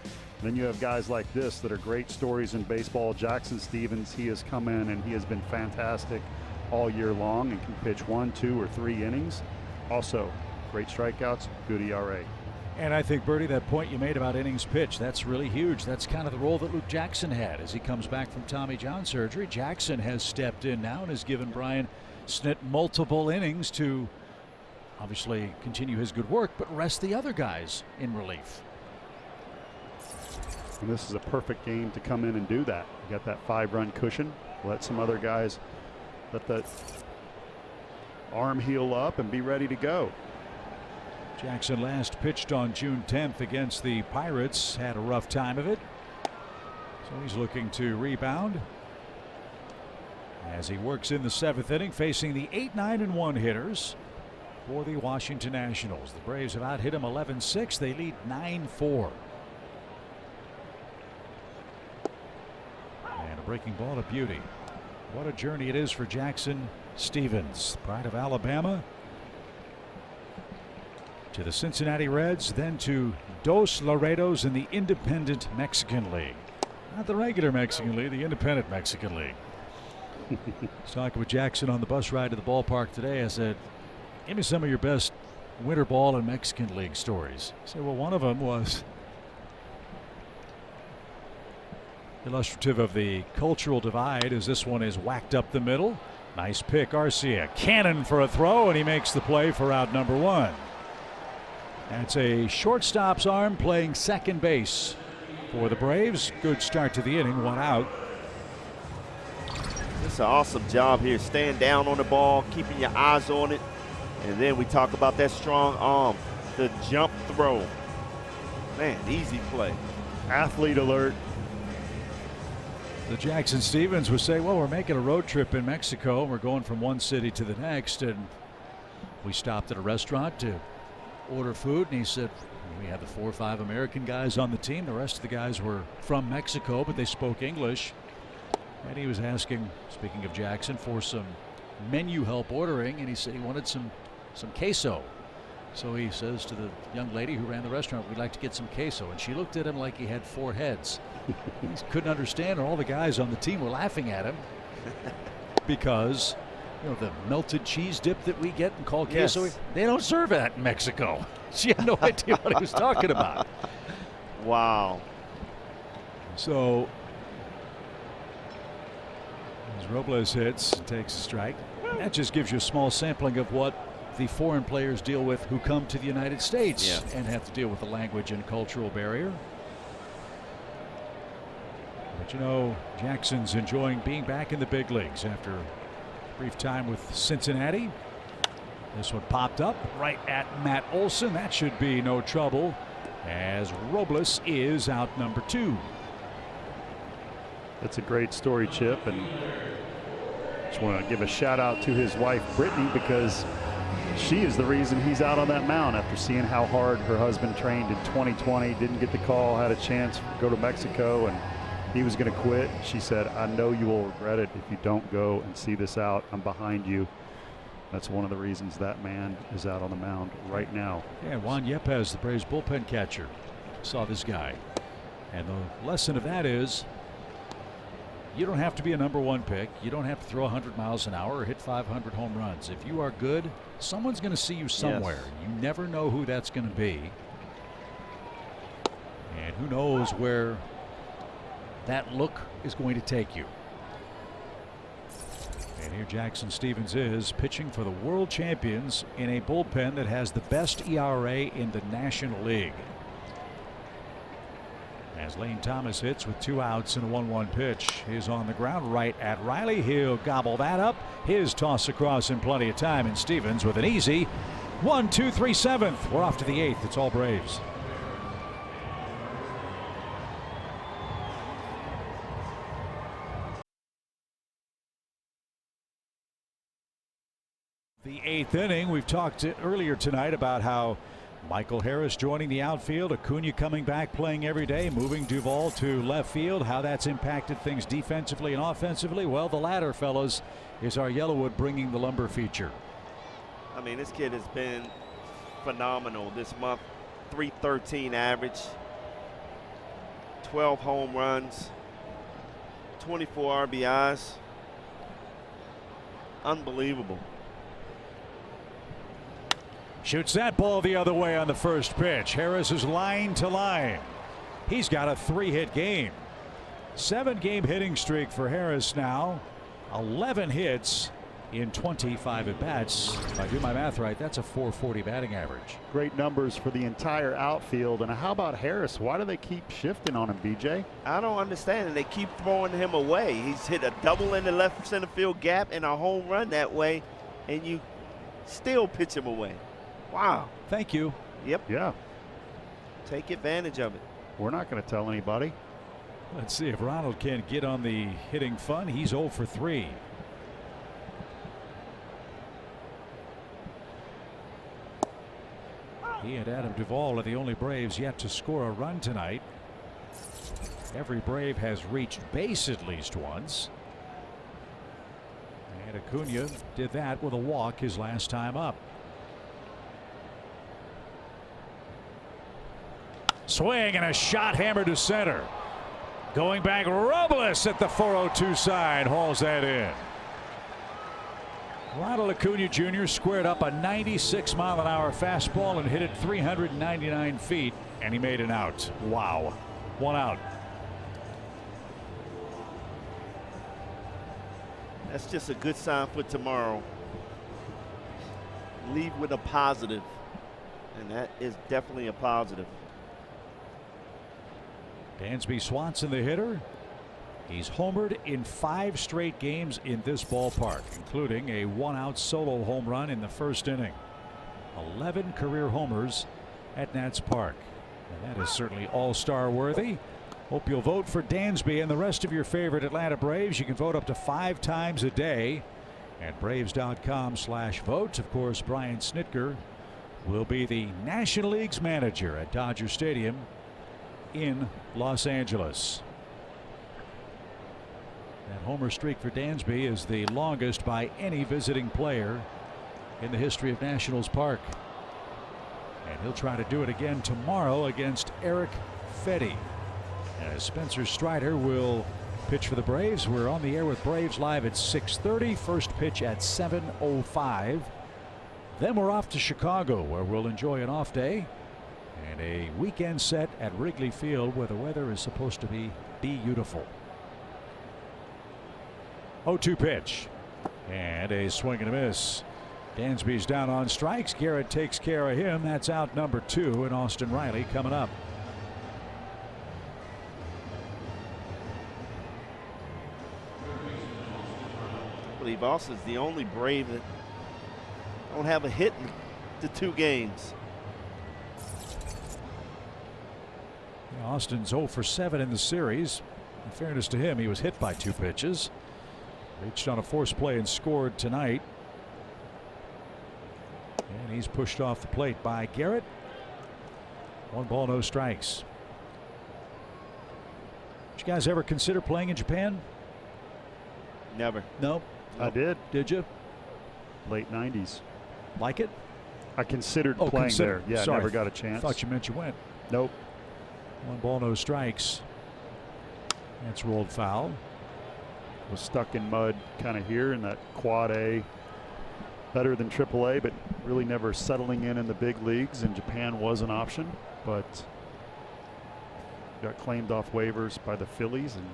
Then you have guys like this that are great stories in baseball. Jackson Stephens, he has come in and he has been fantastic all year long and can pitch 1, 2, or 3 innings. Also, great strikeouts, good ERA. And I think, Bertie, that point you made about innings pitched, that's really huge. That's kind of the role that Luke Jackson had as he comes back from Tommy John surgery. Jackson has stepped in now and has given Brian Snit multiple innings to obviously continue his good work, but rest the other guys in relief. And this is a perfect game to come in and do that. You got that 5-run cushion. Let some other guys let that arm heal up and be ready to go. Jackson last pitched on June 10th against the Pirates. Had a rough time of it. So he's looking to rebound as he works in the 7th inning, facing the 8-9-1 hitters for the Washington Nationals. The Braves have out hit him 11-6. They lead 9-4. And a breaking ball, a beauty. What a journey it is for Jackson Stephens, pride of Alabama, to the Cincinnati Reds, then to Dos Laredos in the Independent Mexican League. Not the regular Mexican League, the Independent Mexican League. I was talking with Jackson on the bus ride to the ballpark today. I said, give me some of your best winter ball and Mexican League stories. He said, well, one of them was illustrative of the cultural divide, as this one is whacked up the middle. Nice pick, Arcia. Cannon for a throw, and he makes the play for out number 1. That's a shortstop's arm playing second base for the Braves. Good start to the inning, 1 out. It's an awesome job here, staying down on the ball, keeping your eyes on it. And then we talk about that strong arm, the jump throw. Man, easy play. Athlete alert. The Jackson Stephens would say, well, we're making a road trip in Mexico, and we're going from one city to the next, and we stopped at a restaurant to order food, and he said, we had the 4 or 5 American guys on the team. The rest of the guys were from Mexico, but they spoke English. And he was asking, speaking of Jackson, for some menu help ordering, and he said he wanted some queso. So he says to the young lady who ran the restaurant, we'd like to get some queso. And she looked at him like he had 4 heads. He couldn't understand, and all the guys on the team were laughing at him because, you know, the melted cheese dip that we get and call queso, they don't serve that in Mexico. She had no idea what he was talking about. Wow. So as Robles hits and takes a strike, that just gives you a small sampling of what the foreign players deal with who come to the United States and have to deal with the language and cultural barrier. But you know, Jackson's enjoying being back in the big leagues after a brief time with Cincinnati. This one popped up right at Matt Olson. That should be no trouble, as Robles is out number 2. That's a great story, Chip, and just want to give a shout out to his wife Brittany, because she is the reason he's out on that mound after seeing how hard her husband trained in 2020. Didn't get the call, had a chance to go to Mexico, and he was going to quit. She said, I know you will regret it if you don't go and see this out. I'm behind you. That's one of the reasons that man is out on the mound right now. Yeah, Juan Yepes, the Braves bullpen catcher, saw this guy. And the lesson of that is you don't have to be a number 1 pick. You don't have to throw 100 miles an hour or hit 500 home runs. If you are good, someone's going to see you somewhere. Yes. You never know who that's going to be. And who knows where that look is going to take you. And here Jackson Stephens is pitching for the world champions in a bullpen that has the best ERA in the National League. As Lane Thomas hits with 2 outs and a 1-1 pitch. He's on the ground right at Riley. He'll gobble that up. His toss across in plenty of time, and Stephens with an easy 1-2-3 7th. We're off to the 8th. It's all Braves. The 8th inning. We've talked earlier tonight about how Michael Harris joining the outfield, Acuna coming back playing every day, moving Duvall to left field, how that's impacted things defensively and offensively. Well, the latter, fellas, is our Yellowwood bringing the lumber feature. I mean, this kid has been phenomenal this month. 313 average, 12 home runs, 24 RBIs. Unbelievable. Shoots that ball the other way on the first pitch. Harris is line to line. He's got a 3-hit game. 7-game hitting streak for Harris now. 11 hits in 25 at bats. If I do my math right, that's a .440 batting average. Great numbers for the entire outfield. And how about Harris? Why do they keep shifting on him, BJ? I don't understand it. They keep throwing him away. He's hit a double in the left center field gap and a home run that way, and you still pitch him away. Wow. Thank you. Yep. Yeah. Take advantage of it. We're not going to tell anybody. Let's see if Ronald can get on the hitting fun. He's 0 for 3. He and Adam Duvall are the only Braves yet to score a run tonight. Every Brave has reached base at least once. And Acuna did that with a walk his last time up. Swing and a shot hammered to center. Going back, Robles at the 402 side hauls that in. Ronald Acuna Jr. squared up a 96-mile-an-hour fastball and hit it 399 feet, and he made an out. Wow. 1 out. That's just a good sign for tomorrow. Leave with a positive, and that is definitely a positive. Dansby Swanson, the hitter. He's homered in 5 straight games in this ballpark, including a 1-out solo home run in the first inning. 11 career homers at Nats Park. And that is certainly all-star worthy. Hope you'll vote for Dansby and the rest of your favorite Atlanta Braves. You can vote up to 5 times a day at Braves.com/vote. Of course, Brian Snitker will be the National League's manager at Dodger Stadium in Los Angeles. That homer streak for Dansby is the longest by any visiting player in the history of Nationals Park. And he'll try to do it again tomorrow against Eric Fedde. As Spencer Strider will pitch for the Braves. We're on the air with Braves Live at 6:30. First pitch at 7:05. Then we're off to Chicago, where we'll enjoy an off day and a weekend set at Wrigley Field, where the weather is supposed to be beautiful. 0-2 pitch and a swing and a miss. Dansby's down on strikes. Garrett takes care of him. That's out number 2, and Austin Riley coming up. I believe Austin's the only Brave that don't have a hit in the 2 games. Austin's 0 for 7 in the series. In fairness to him, he was hit by 2 pitches. Reached on a force play and scored tonight. And he's pushed off the plate by Garrett. 1 ball, no strikes. Did you guys ever consider playing in Japan? Never. No. I did. Did you? Late 90s. Like it? I considered playing there. Yeah, Sorry. never got a chance. Thought you meant you went. Nope. 1 ball, no strikes. That's rolled foul. Was stuck in mud kind of here in that quad A. Better than AAA, but really never settling in the big leagues. And Japan was an option, but got claimed off waivers by the Phillies and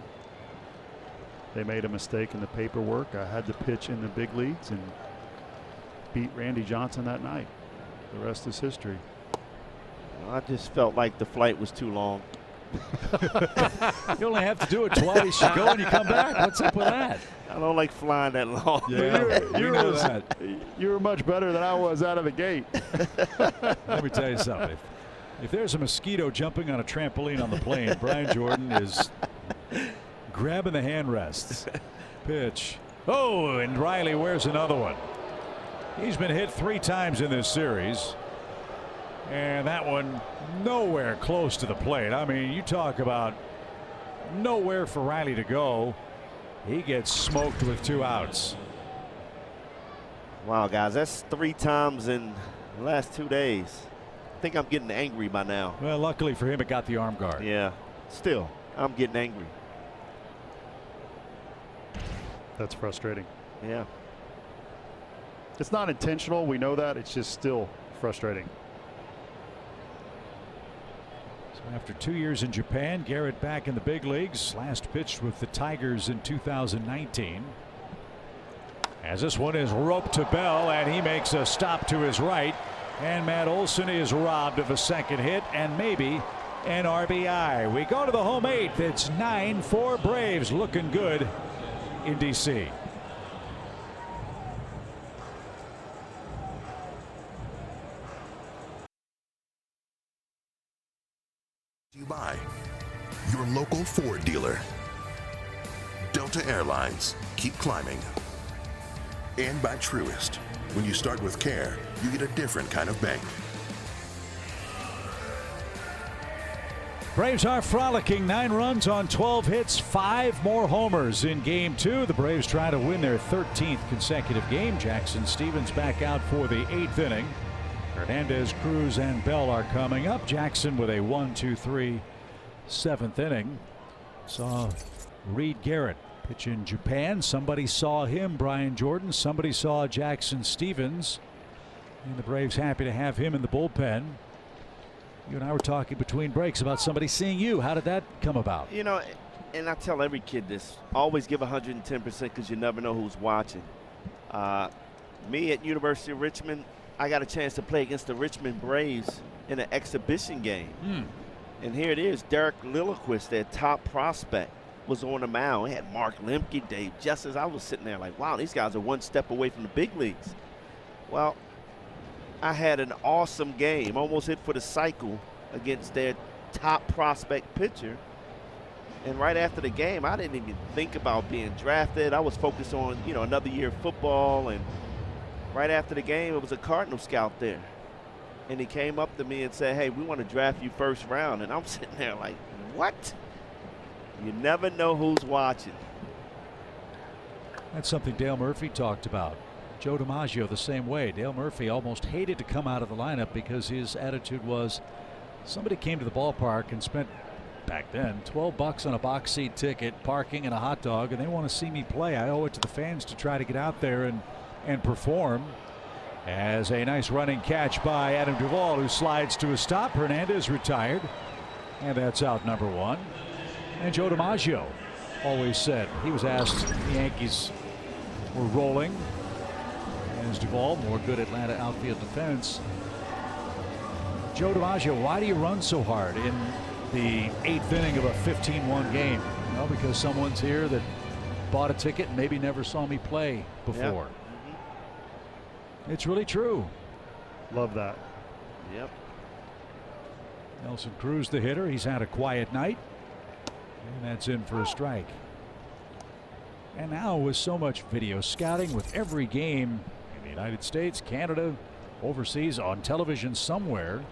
They made a mistake in the paperwork. I had to pitch in the big leagues and beat Randy Johnson that night. The rest is history. I just felt like the flight was too long. You only have to do it twice. You go and you come back. What's up with that? I don't like flying that long. Yeah, you were much better than I was out of the gate. Let me tell you something. If there's a mosquito jumping on a trampoline on the plane, Brian Jordan is grabbing the hand rests. Pitch. Oh, and Riley wears another one. He's been hit 3 times in this series. And that one nowhere close to the plate. I mean, you talk about nowhere for Riley to go. He gets smoked with 2 outs. Wow, guys, that's 3 times in the last 2 days. I think I'm getting angry by now. Well, luckily for him, it got the arm guard. Yeah, still, I'm getting angry. That's frustrating. Yeah. It's not intentional. We know that. It's just still frustrating. So after 2 years in Japan, Garrett back in the big leagues. Last pitched with the Tigers in 2019. As this one is roped to Bell, and he makes a stop to his right. And Matt Olson is robbed of a second hit and maybe an RBI. We go to the home 8th. It's 9-4 Braves, looking good in D.C. You buy your local Ford dealer. Delta Airlines, keep climbing. And by Truist, when you start with care, you get a different kind of bank. Braves are frolicking. 9 runs on 12 hits, 5 more homers in game 2. The Braves try to win their 13th consecutive game. Jackson Stephens back out for the 8th inning. Hernandez, Cruz, and Bell are coming up. Jackson with a 1-2-3 7th inning. Saw Reed Garrett pitch in Japan. Somebody saw him, Brian Jordan. Somebody saw Jackson Stephens. And the Braves happy to have him in the bullpen. You and I were talking between breaks about somebody seeing you. How did that come about? You know, and I tell every kid this, always give 110% because you never know who's watching. Me at University of Richmond, I got a chance to play against the Richmond Braves in an exhibition game. And here it is, Derek Lilliquist, their top prospect, was on the mound. He had Mark Lemke, Dave Justice. I was sitting there like, wow, these guys are one step away from the big leagues. Well, I had an awesome game, almost hit for the cycle against their top prospect pitcher. And right after the game, I didn't even think about being drafted. I was focused on, you know, another year of football. And right after the game, it was a Cardinal scout there. And he came up to me and said, hey, we want to draft you first round. And I'm sitting there like, what? You never know who's watching. That's something Dale Murphy talked about. Joe DiMaggio the same way. Dale Murphy almost hated to come out of the lineup because his attitude was somebody came to the ballpark and spent back then $12 on a box seat ticket, parking, and a hot dog, and they want to see me play. I owe it to the fans to try to get out there and perform. As a nice running catch by Adam Duvall, who slides to a stop. Hernandez retired, and that's out number 1. And Joe DiMaggio always said, he was asked, the Yankees were rolling as Duvall, more good Atlanta outfield defense. Joe DiMaggio, why do you run so hard in the 8th inning of a 15-1 game? Well, because someone's here that bought a ticket and maybe never saw me play before. Yep. It's really true. Love that. Yep. Nelson Cruz, the hitter. He's had a quiet night. And that's in for a strike. And now with so much video scouting, with every game in the United States, Canada, overseas, on television somewhere,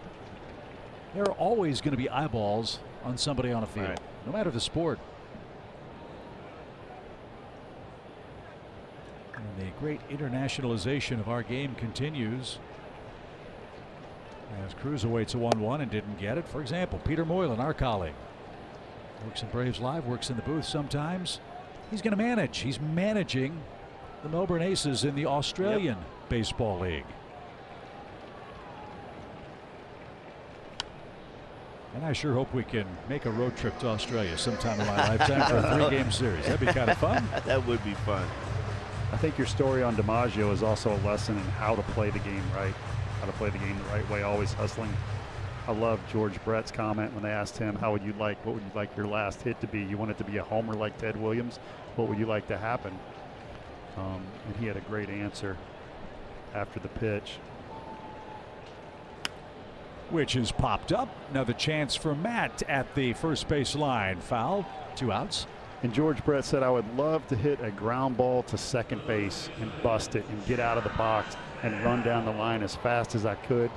there are always going to be eyeballs on somebody on a field, right, no matter the sport. And the great internationalization of our game continues as Cruz awaits a 1-1 and didn't get it. For example, Peter Moylan, our colleague, works in Braves Live, works in the booth sometimes. He's going to manage. He's managing the Melbourne Aces in the Australian Baseball League. And I sure hope we can make a road trip to Australia sometime in my lifetime for a 3-game series. That'd be kind of fun. That would be fun. I think your story on DiMaggio is also a lesson in how to play the game right, how to play the game the right way, always hustling. I love George Brett's comment when they asked him, what would you like your last hit to be? You want it to be a homer like Ted Williams? What would you like to happen? And he had a great answer after the pitch. Which is popped up. Another chance for Matt at the first base line. Foul. 2 outs. And George Brett said, I would love to hit a ground ball to second base and bust it and get out of the box and run down the line as fast as I could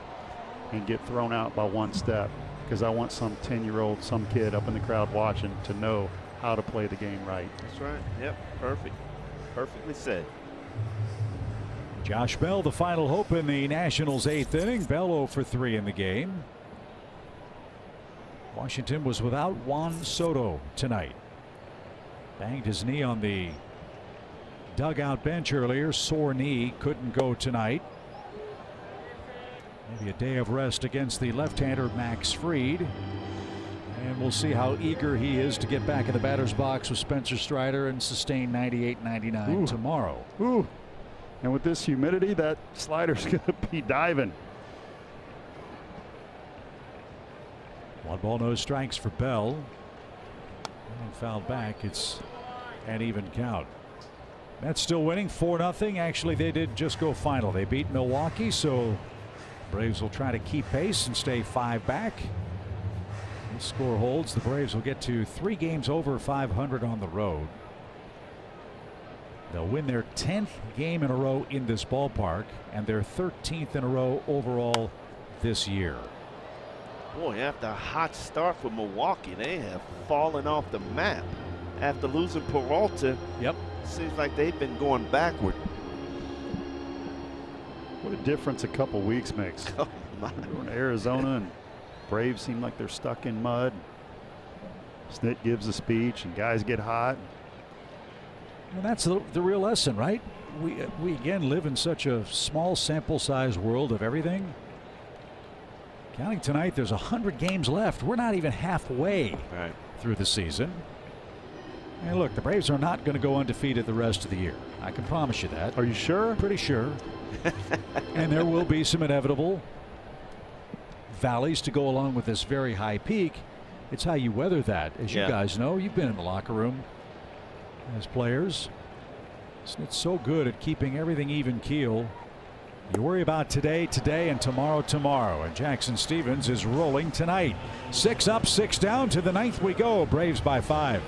and get thrown out by 1 step, because I want some 10-year-old, some kid up in the crowd watching to know how to play the game right. That's right. Yep. Perfect. Perfectly said. Josh Bell, the final hope in the Nationals' 8th inning. Bell 0 for 3 in the game. Washington was without Juan Soto tonight. Banged his knee on the dugout bench earlier. Sore knee, couldn't go tonight. Maybe a day of rest against the left-hander Max Fried. And we'll see how eager he is to get back in the batter's box with Spencer Strider and sustain 98-99 tomorrow. Ooh. And with this humidity, that slider's going to be diving. 1 ball, no strikes for Bell. And fouled back. It's an even count. Mets still winning 4-0. Actually, they did just go final. They beat Milwaukee, so Braves will try to keep pace and stay 5 back. If the score holds, the Braves will get to 3 games over 500 on the road. They'll win their 10th game in a row in this ballpark and their 13th in a row overall this year. Boy, after a hot start for Milwaukee, they have fallen off the map. After losing Peralta, yep, seems like they've been going backward. What a difference a couple weeks makes. Oh my. We're in Arizona and Braves seem like they're stuck in mud. Snit gives a speech and guys get hot. And that's the real lesson, right? We again live in such a small sample size world of everything. Counting tonight, there's 100 games left. We're not even halfway through the season. And look, the Braves are not going to go undefeated the rest of the year. I can promise you that. Are you sure? Pretty sure. And there will be some inevitable valleys to go along with this very high peak. It's how you weather that. As you guys know, you've been in the locker room as players. It's so good at keeping everything even keel. You worry about today, and tomorrow. And Jackson Stevens is rolling tonight. 6 up, 6 down. To the 9th we go. Braves by 5.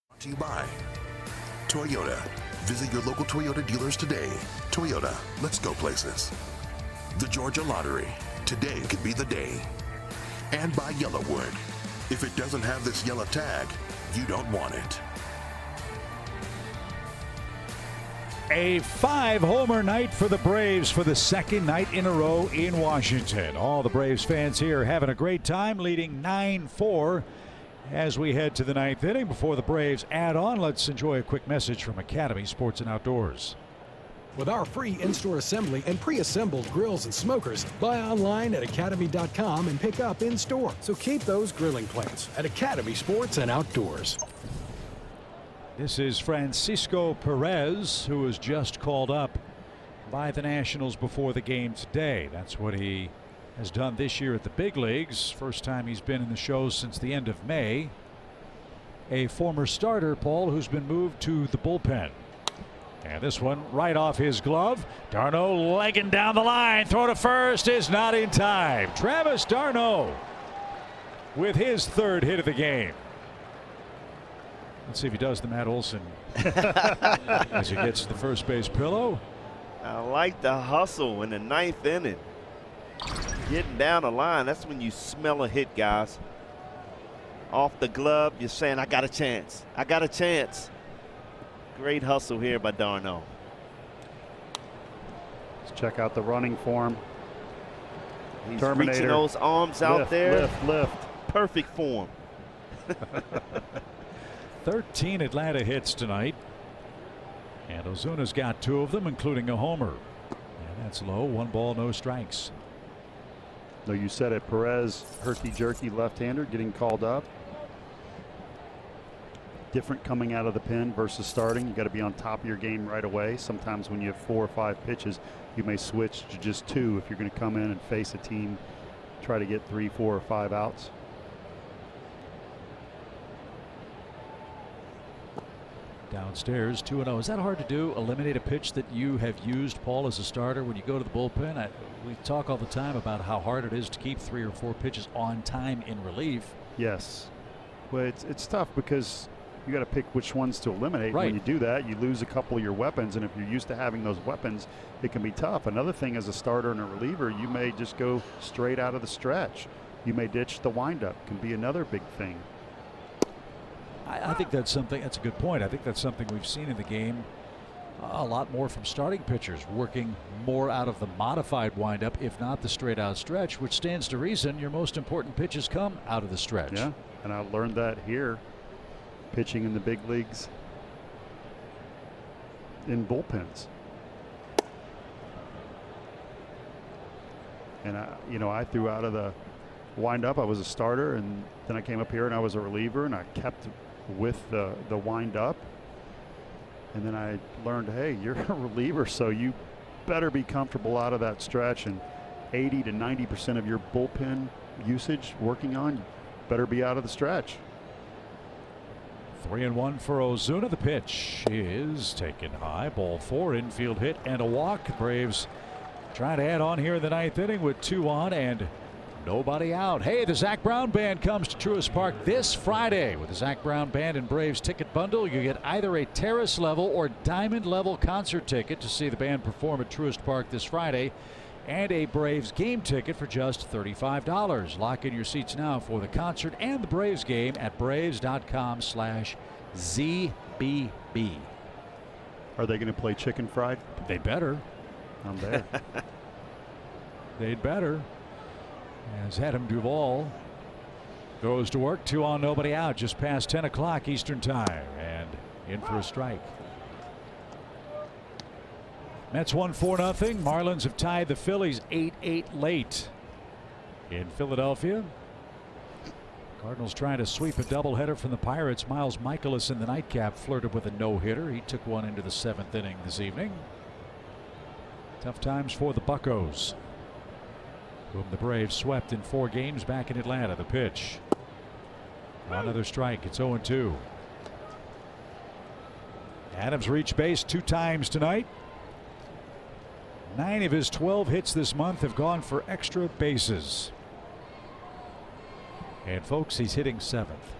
Brought to you by Toyota. Visit your local Toyota dealers today. Toyota, let's go places. The Georgia Lottery. Today could be the day. And by Yellowwood. If it doesn't have this yellow tag, you don't want it. A 5-homer night for the Braves for the 2nd night in a row in Washington. All the Braves fans here having a great time, leading 9-4 as we head to the 9th inning. Before the Braves add on, let's enjoy a quick message from Academy Sports and Outdoors. With our free in-store assembly and pre-assembled grills and smokers, buy online at academy.com and pick up in-store. So keep those grilling plans at Academy Sports and Outdoors. This is Francisco Perez, who was just called up by the Nationals before the game today. That's what he has done this year at the big leagues. First time he's been in the show since the end of May. A former starter, Paul, who's been moved to the bullpen. And this one right off his glove. d'Arnaud legging down the line. Throw to first is not in time. Travis d'Arnaud with his 3rd hit of the game. Let's see if he does the Matt Olson as he gets to the first base pillow. I like the hustle in the 9th inning. Getting down the line, that's when you smell a hit, guys. Off the glove, you're saying, I got a chance. I got a chance. Great hustle here by d'Arnaud. Let's check out the running form. He's Terminator. reaching those arms out there. Lift. Perfect form. 13 Atlanta hits tonight. And Ozuna's got 2 of them, including a homer. And That's low. 1 ball, no strikes. Though you said it, Perez, herky-jerky left-hander getting called up. Different coming out of the pen versus starting. You got to be on top of your game right away. Sometimes when you have 4 or 5 pitches, you may switch to just 2 if you're going to come in and face a team, try to get 3, 4, or 5 outs. Downstairs, 2-0. Is that hard to do? Eliminate a pitch that you have used, Paul, as a starter when you go to the bullpen? We talk all the time about how hard it is to keep 3 or 4 pitches on time in relief. Yes. Well, it's tough because you got to pick which ones to eliminate. Right. When you do that, you lose a couple of your weapons, and if you're used to having those weapons, it can be tough. Another thing, as a starter and a reliever, you may just go straight out of the stretch. You may ditch the windup. Can be another big thing. I think that's a good point. I think that's something we've seen in the game a lot more from starting pitchers, working more out of the modified windup, if not the straight out stretch, which stands to reason your most important pitches come out of the stretch. Yeah, and I learned that here, pitching in the big leagues in bullpens. And I threw out of the windup. I was a starter, and then I came up here and I was a reliever, and I kept with the wind up. And then I learned, hey, you're a reliever, so you better be comfortable out of that stretch, and 80 to 90% of your bullpen usage working on, better be out of the stretch. 3-1 for Ozuna. The pitch is taken high. Ball 4, infield hit and a walk. Braves trying to add on here in the 9th inning with 2 on and nobody out. Hey, the Zach Brown Band comes to Truist Park this Friday. With the Zach Brown Band and Braves ticket bundle, you get either a terrace level or diamond level concert ticket to see the band perform at Truist Park this Friday, and a Braves game ticket for just $35. Lock in your seats now for the concert and the Braves game at braves.com/ZBB. Are they going to play Chicken Fried? They better. I'm there. They'd better. As Adam Duvall goes to work, 2 on, nobody out, just past 10 o'clock Eastern time, and in for a strike. Mets won 4-0. Marlins have tied the Phillies 8-8 late in Philadelphia. Cardinals trying to sweep a doubleheader from the Pirates. Miles Mikolas in the nightcap flirted with a no-hitter. He took one into the 7th inning this evening. Tough times for the Buccos, whom the Braves swept in 4 games back in Atlanta. The pitch. Another strike. It's 0-2. Adams reached base 2 times tonight. 9 of his 12 hits this month have gone for extra bases. And folks, he's hitting 7th.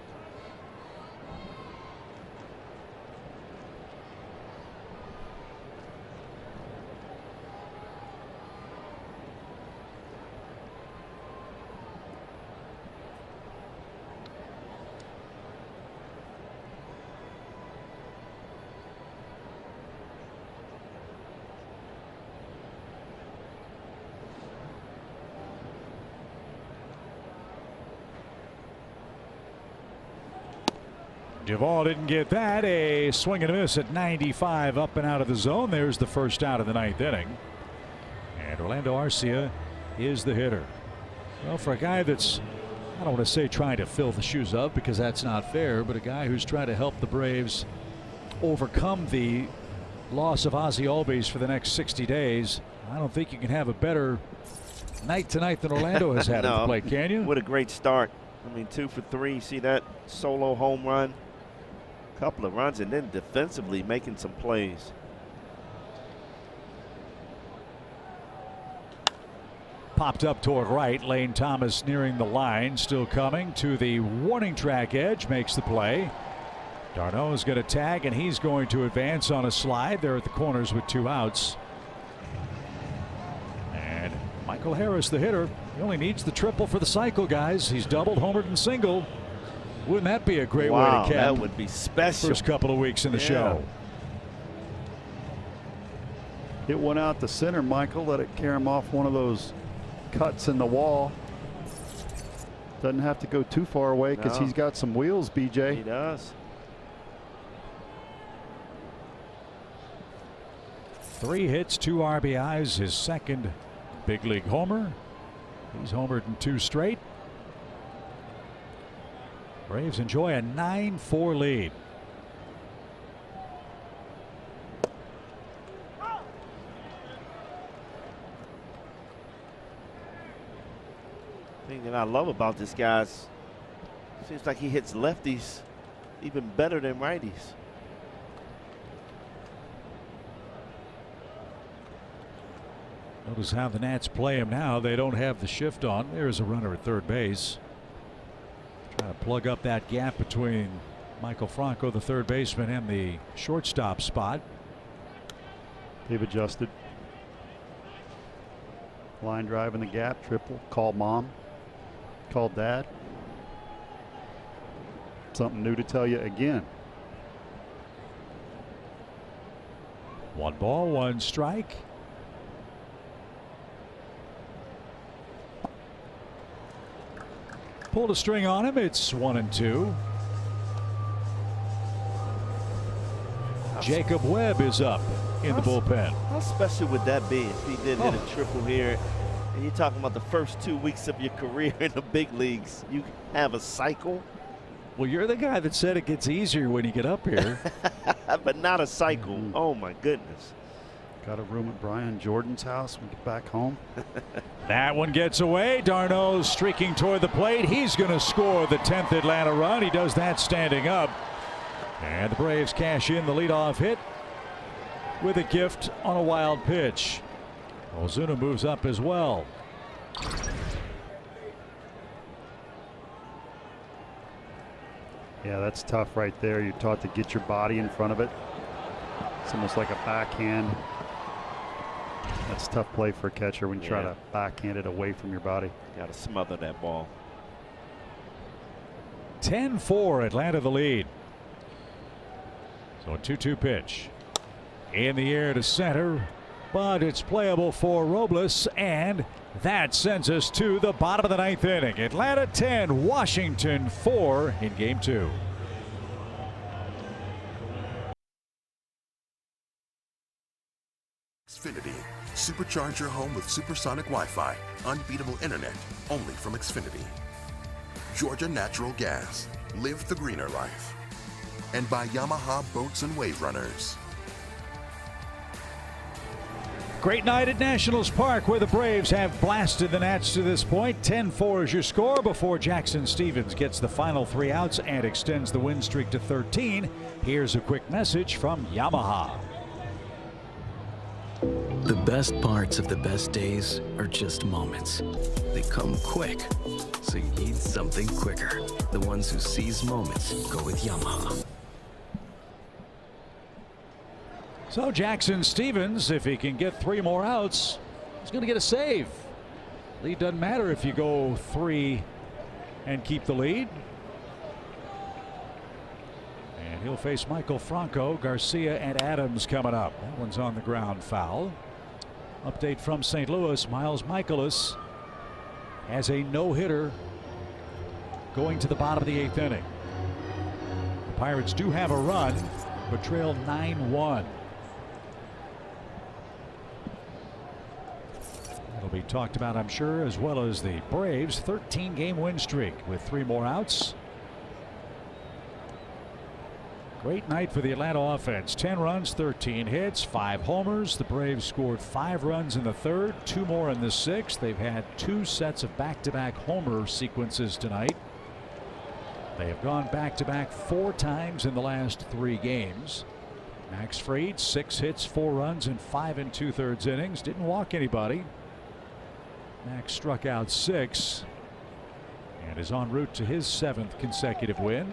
Duvall didn't get that. A swing and a miss at 95, up and out of the zone. There's the first out of the 9th inning. And Orlando Arcia is the hitter. Well, for a guy that's, I don't want to say trying to fill the shoes of, because that's not fair, but a guy who's trying to help the Braves overcome the loss of Ozzie Albies for the next 60 days, I don't think you can have a better night tonight than Orlando has had at the plate, can you? What a great start. I mean, 2 for 3. See that solo home run? Couple of runs, and then defensively making some plays. Popped up toward right. Lane Thomas nearing the line, still coming to the warning track edge, makes the play. d'Arnaud is going to tag, and he's going to advance on a slide there at the corners with 2 outs. And Michael Harris, the hitter, he only needs the triple for the cycle, guys. He's doubled, homered, and singled. Wouldn't that be a great way to cap that would be special. First couple of weeks in the show. Hit one out the center, Michael. Let it carry him off one of those cuts in the wall. Doesn't have to go too far away because he's got some wheels, BJ. He does. 3 hits, 2 RBIs, his second big league homer. He's homered in 2 straight. Braves enjoy a 9-4 lead. The thing that I love about this guy is seems like he hits lefties even better than righties. Notice how the Nats play him now. They don't have the shift on. There's a runner at third base. Trying to plug up that gap between Michael Franco, the third baseman, and the shortstop spot. They've adjusted. Line drive in the gap, triple, call mom, call dad. Something new to tell you again. 1 ball, 1 strike. Pulled a string on him. It's 1-2. Jacob Webb is up in the bullpen. How special would that be if he did hit a triple here? And you're talking about the first 2 weeks of your career in the big leagues. You have a cycle. Well, you're the guy that said it gets easier when you get up here. But not a cycle. Oh, my goodness. Got a room at Brian Jordan's house when we get back home. That one gets away. d'Arnaud streaking toward the plate. He's going to score the 10th Atlanta run. He does that standing up. And the Braves cash in the leadoff hit with a gift on a wild pitch. Ozuna moves up as well. Yeah, that's tough right there. You're taught to get your body in front of it. It's almost like a backhand. That's a tough play for a catcher when you try to backhand it away from your body. Got to smother that ball. 10-4, Atlanta the lead. So a 2-2 pitch. In the air to center, but it's playable for Robles, and that sends us to the bottom of the 9th inning. Atlanta 10, Washington 4 in game 2. Xfinity. Supercharge your home with supersonic Wi-Fi. Unbeatable internet. Only from Xfinity. Georgia Natural Gas. Live the greener life. And by Yamaha Boats and Wave Runners. Great night at Nationals Park, where the Braves have blasted the Nats to this point. 10-4 is your score before Jackson Stephens gets the final 3 outs and extends the win streak to 13. Here's a quick message from Yamaha. The best parts of the best days are just moments. They come quick, so you need something quicker. The ones who seize moments go with Yamaha. So Jackson Stephens, if he can get 3 more outs, he's going to get a save. Lead doesn't matter if you go 3 and keep the lead. And he'll face Michael Franco, Garcia, and Adams coming up. That one's on the ground, foul. Update from St. Louis, Miles Michaelis has a no-hitter going to the bottom of the 8th inning. The Pirates do have a run, but trail 9-1. It'll be talked about, I'm sure, as well as the Braves' 13-game win streak with 3 more outs. Great night for the Atlanta offense. 10 runs, 13 hits, 5 homers. The Braves scored 5 runs in the 3rd, 2 more in the 6th. They've had 2 sets of back-to-back homer sequences tonight. They have gone back-to-back 4 times in the last 3 games. Max Fried, 6 hits, 4 runs in 5 2/3 innings. Didn't walk anybody. Max struck out 6 and is en route to his 7th consecutive win.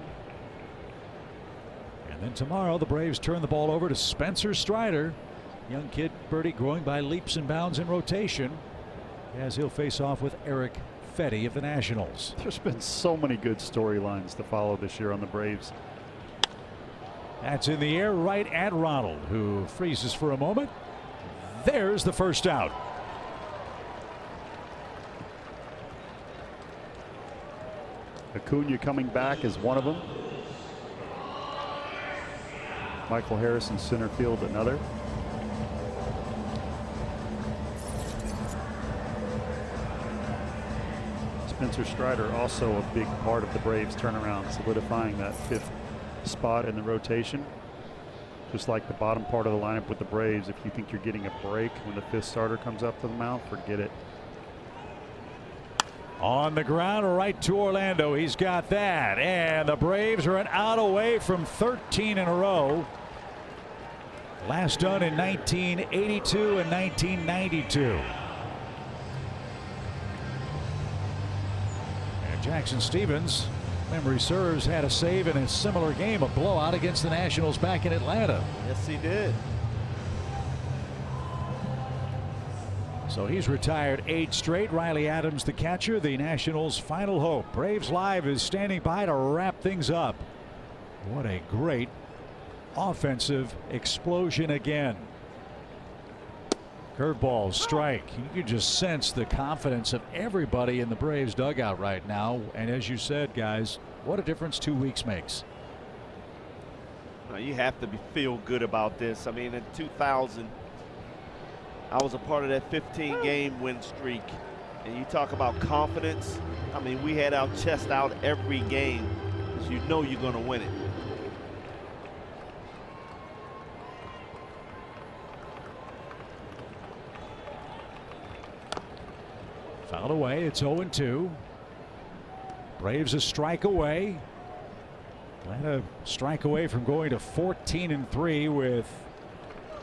And then tomorrow the Braves turn the ball over to Spencer Strider. Young kid birdie growing by leaps and bounds in rotation as he'll face off with Eric Fetty of the Nationals. There's been so many good storylines to follow this year on the Braves. That's in the air right at Ronald, who freezes for a moment. There's the first out. Acuna coming back is one of them. Michael Harris in center field, another. Spencer Strider, also a big part of the Braves turnaround, solidifying that 5th spot in the rotation. Just like the bottom part of the lineup with the Braves, if you think you're getting a break when the 5th starter comes up to the mound, forget it. On the ground right to Orlando. He's got that. And the Braves are an out away from 13 in a row. Last done in 1982 and 1992. And Jackson Stevens, memory serves, had a save in a similar game, a blowout against the Nationals back in Atlanta. Yes, he did. So he's retired 8 straight. Riley Adams, the catcher, the Nationals' final hope. Braves Live is standing by to wrap things up. What a great offensive explosion again. Curveball, strike. You can just sense the confidence of everybody in the Braves dugout right now. And as you said, guys, what a difference 2 weeks makes. You have to feel good about this. I mean, in 2000, I was a part of that 15-game win streak. And you talk about confidence. I mean, we had our chest out every game because you know you're going to win it. Fouled away. It's 0-2. Braves a strike away. Atlanta strike away from going to 14-3 with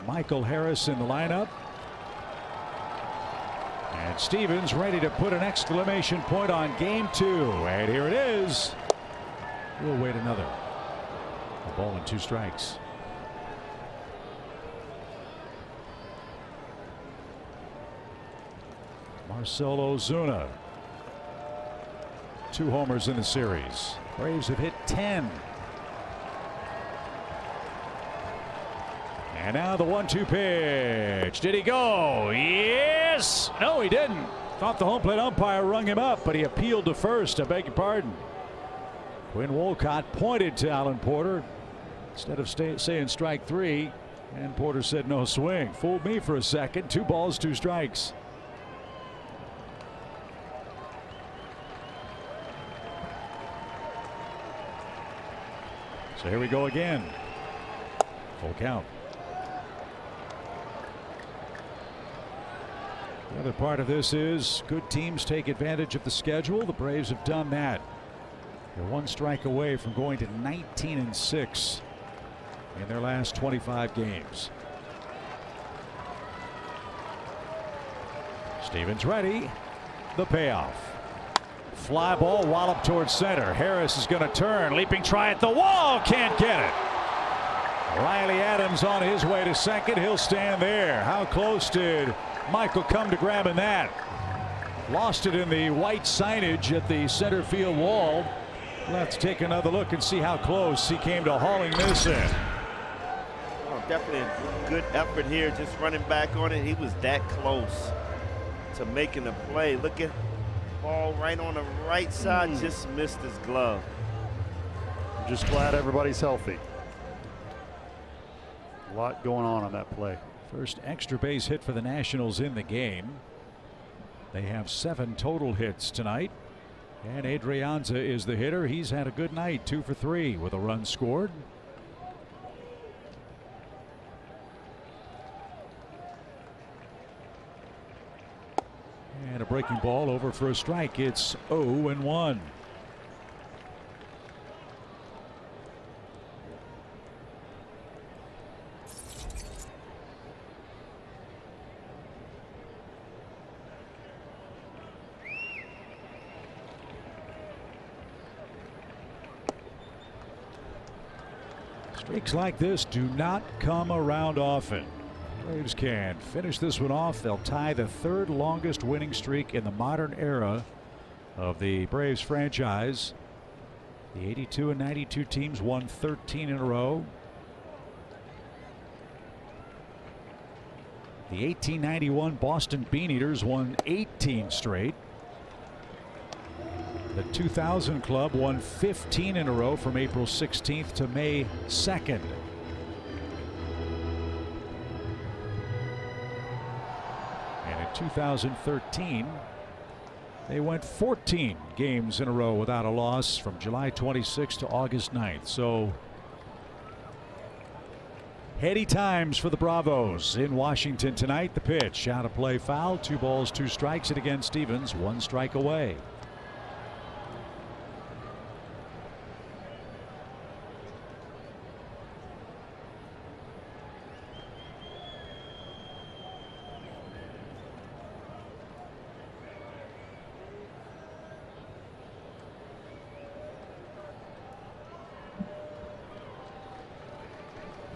Michael Harris in the lineup. And Stevens ready to put an exclamation point on game 2. And here it is. We'll wait another. A ball and 2 strikes. Marcell Ozuna. 2 homers in the series. Braves have hit 10. And now the 1-2 pitch. Did he go? Yes. No, he didn't. Thought the home plate umpire rung him up, but he appealed to first. I beg your pardon. Quinn Wolcott pointed to Alan Porter instead of saying strike 3, and Porter said no swing. Fooled me for a second. 2 balls, 2 strikes. So here we go again. Full count. The other part of this is good teams take advantage of the schedule. The Braves have done that. They're 1 strike away from going to 19-6 in their last 25 games. Stevens ready. The payoff. Fly ball wallop towards center. Harris is going to turn. Leaping try at the wall. Can't get it. Riley Adams on his way to second. He'll stand there. How close did Michael come to grabbing that? Lost it in the white signage at the center field wall. Let's take another look and see how close he came to hauling this in. Oh, definitely a good effort here, just running back on it. He was that close to making the play. Look at ball right on the right side, just missed his glove. I'm just glad everybody's healthy. A lot going on that play. First extra base hit for the Nationals in the game. They have 7 total hits tonight. And Adrianza is the hitter. He's had a good night, 2 for 3 with a run scored. And a breaking ball over for a strike. It's 0-1. Streaks like this do not come around often. Braves can finish this one off. They'll tie the 3rd longest winning streak in the modern era of the Braves franchise. The 82 and 92 teams won 13 in a row. The 1891 Boston Beaneaters won 18 straight. The 2000 club won 15 in a row from April 16th to May 2nd. And in 2013, They went 14 games in a row without a loss from July 26th to August 9th. So heady times for the Bravos in Washington tonight. The pitch, out of play foul, 2 balls, 2 strikes, and again Stevens 1 strike away.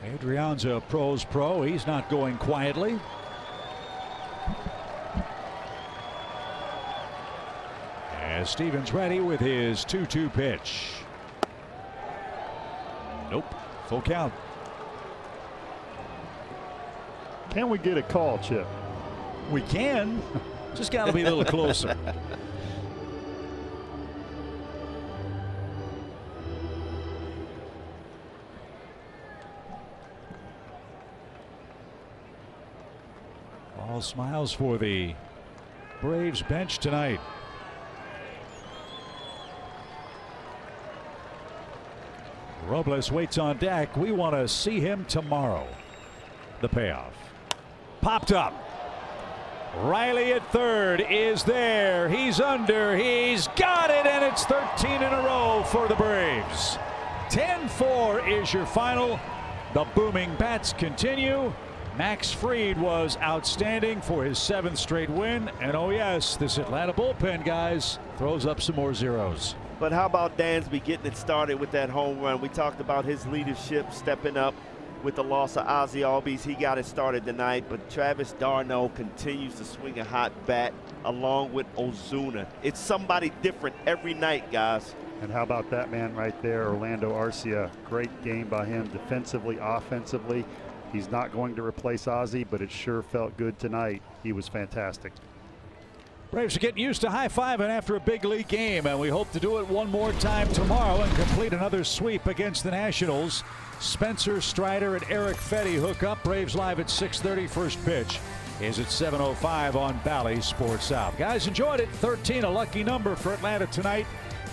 Adrianza, pro's pro. He's not going quietly. As Stevens ready with his 2-2 pitch. Nope. Full count. Can we get a call, Chip? We can. Just got to be a little closer. All smiles for the Braves bench tonight. Robles waits on deck. We want to see him tomorrow. The payoff. Popped up. Riley at third is there. He's under. He's got it, and it's 13 in a row for the Braves. 10-4 is your final. The booming bats continue. Max Fried was outstanding for his 7th straight win. And oh yes, this Atlanta bullpen, guys, throws up some more zeros. But how about Dansby getting it started with that home run? We talked about his leadership stepping up with the loss of Ozzie Albies. He got it started tonight, but Travis d'Arnaud continues to swing a hot bat along with Ozuna. It's somebody different every night, guys. And how about that man right there, Orlando Arcia? Great game by him defensively, offensively. He's not going to replace Ozzie, but it sure felt good tonight. He was fantastic. Braves are getting used to high-fiving after a big league game, and we hope to do it one more time tomorrow and complete another sweep against the Nationals. Spencer Strider and Eric Fetty hook up. Braves live at 6:30. First pitch is at 7:05 on Bally Sports South. Guys, enjoyed it. 13, a lucky number for Atlanta tonight.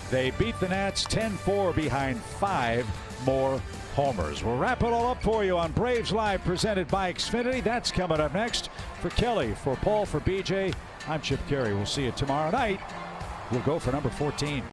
They beat the Nats 10-4 behind 5 more homers. We'll wrap it all up for you on Braves Live, presented by Xfinity. That's coming up next. For Kelly, for Paul, for BJ, I'm Chip Carey. We'll see you tomorrow night. We'll go for number 14.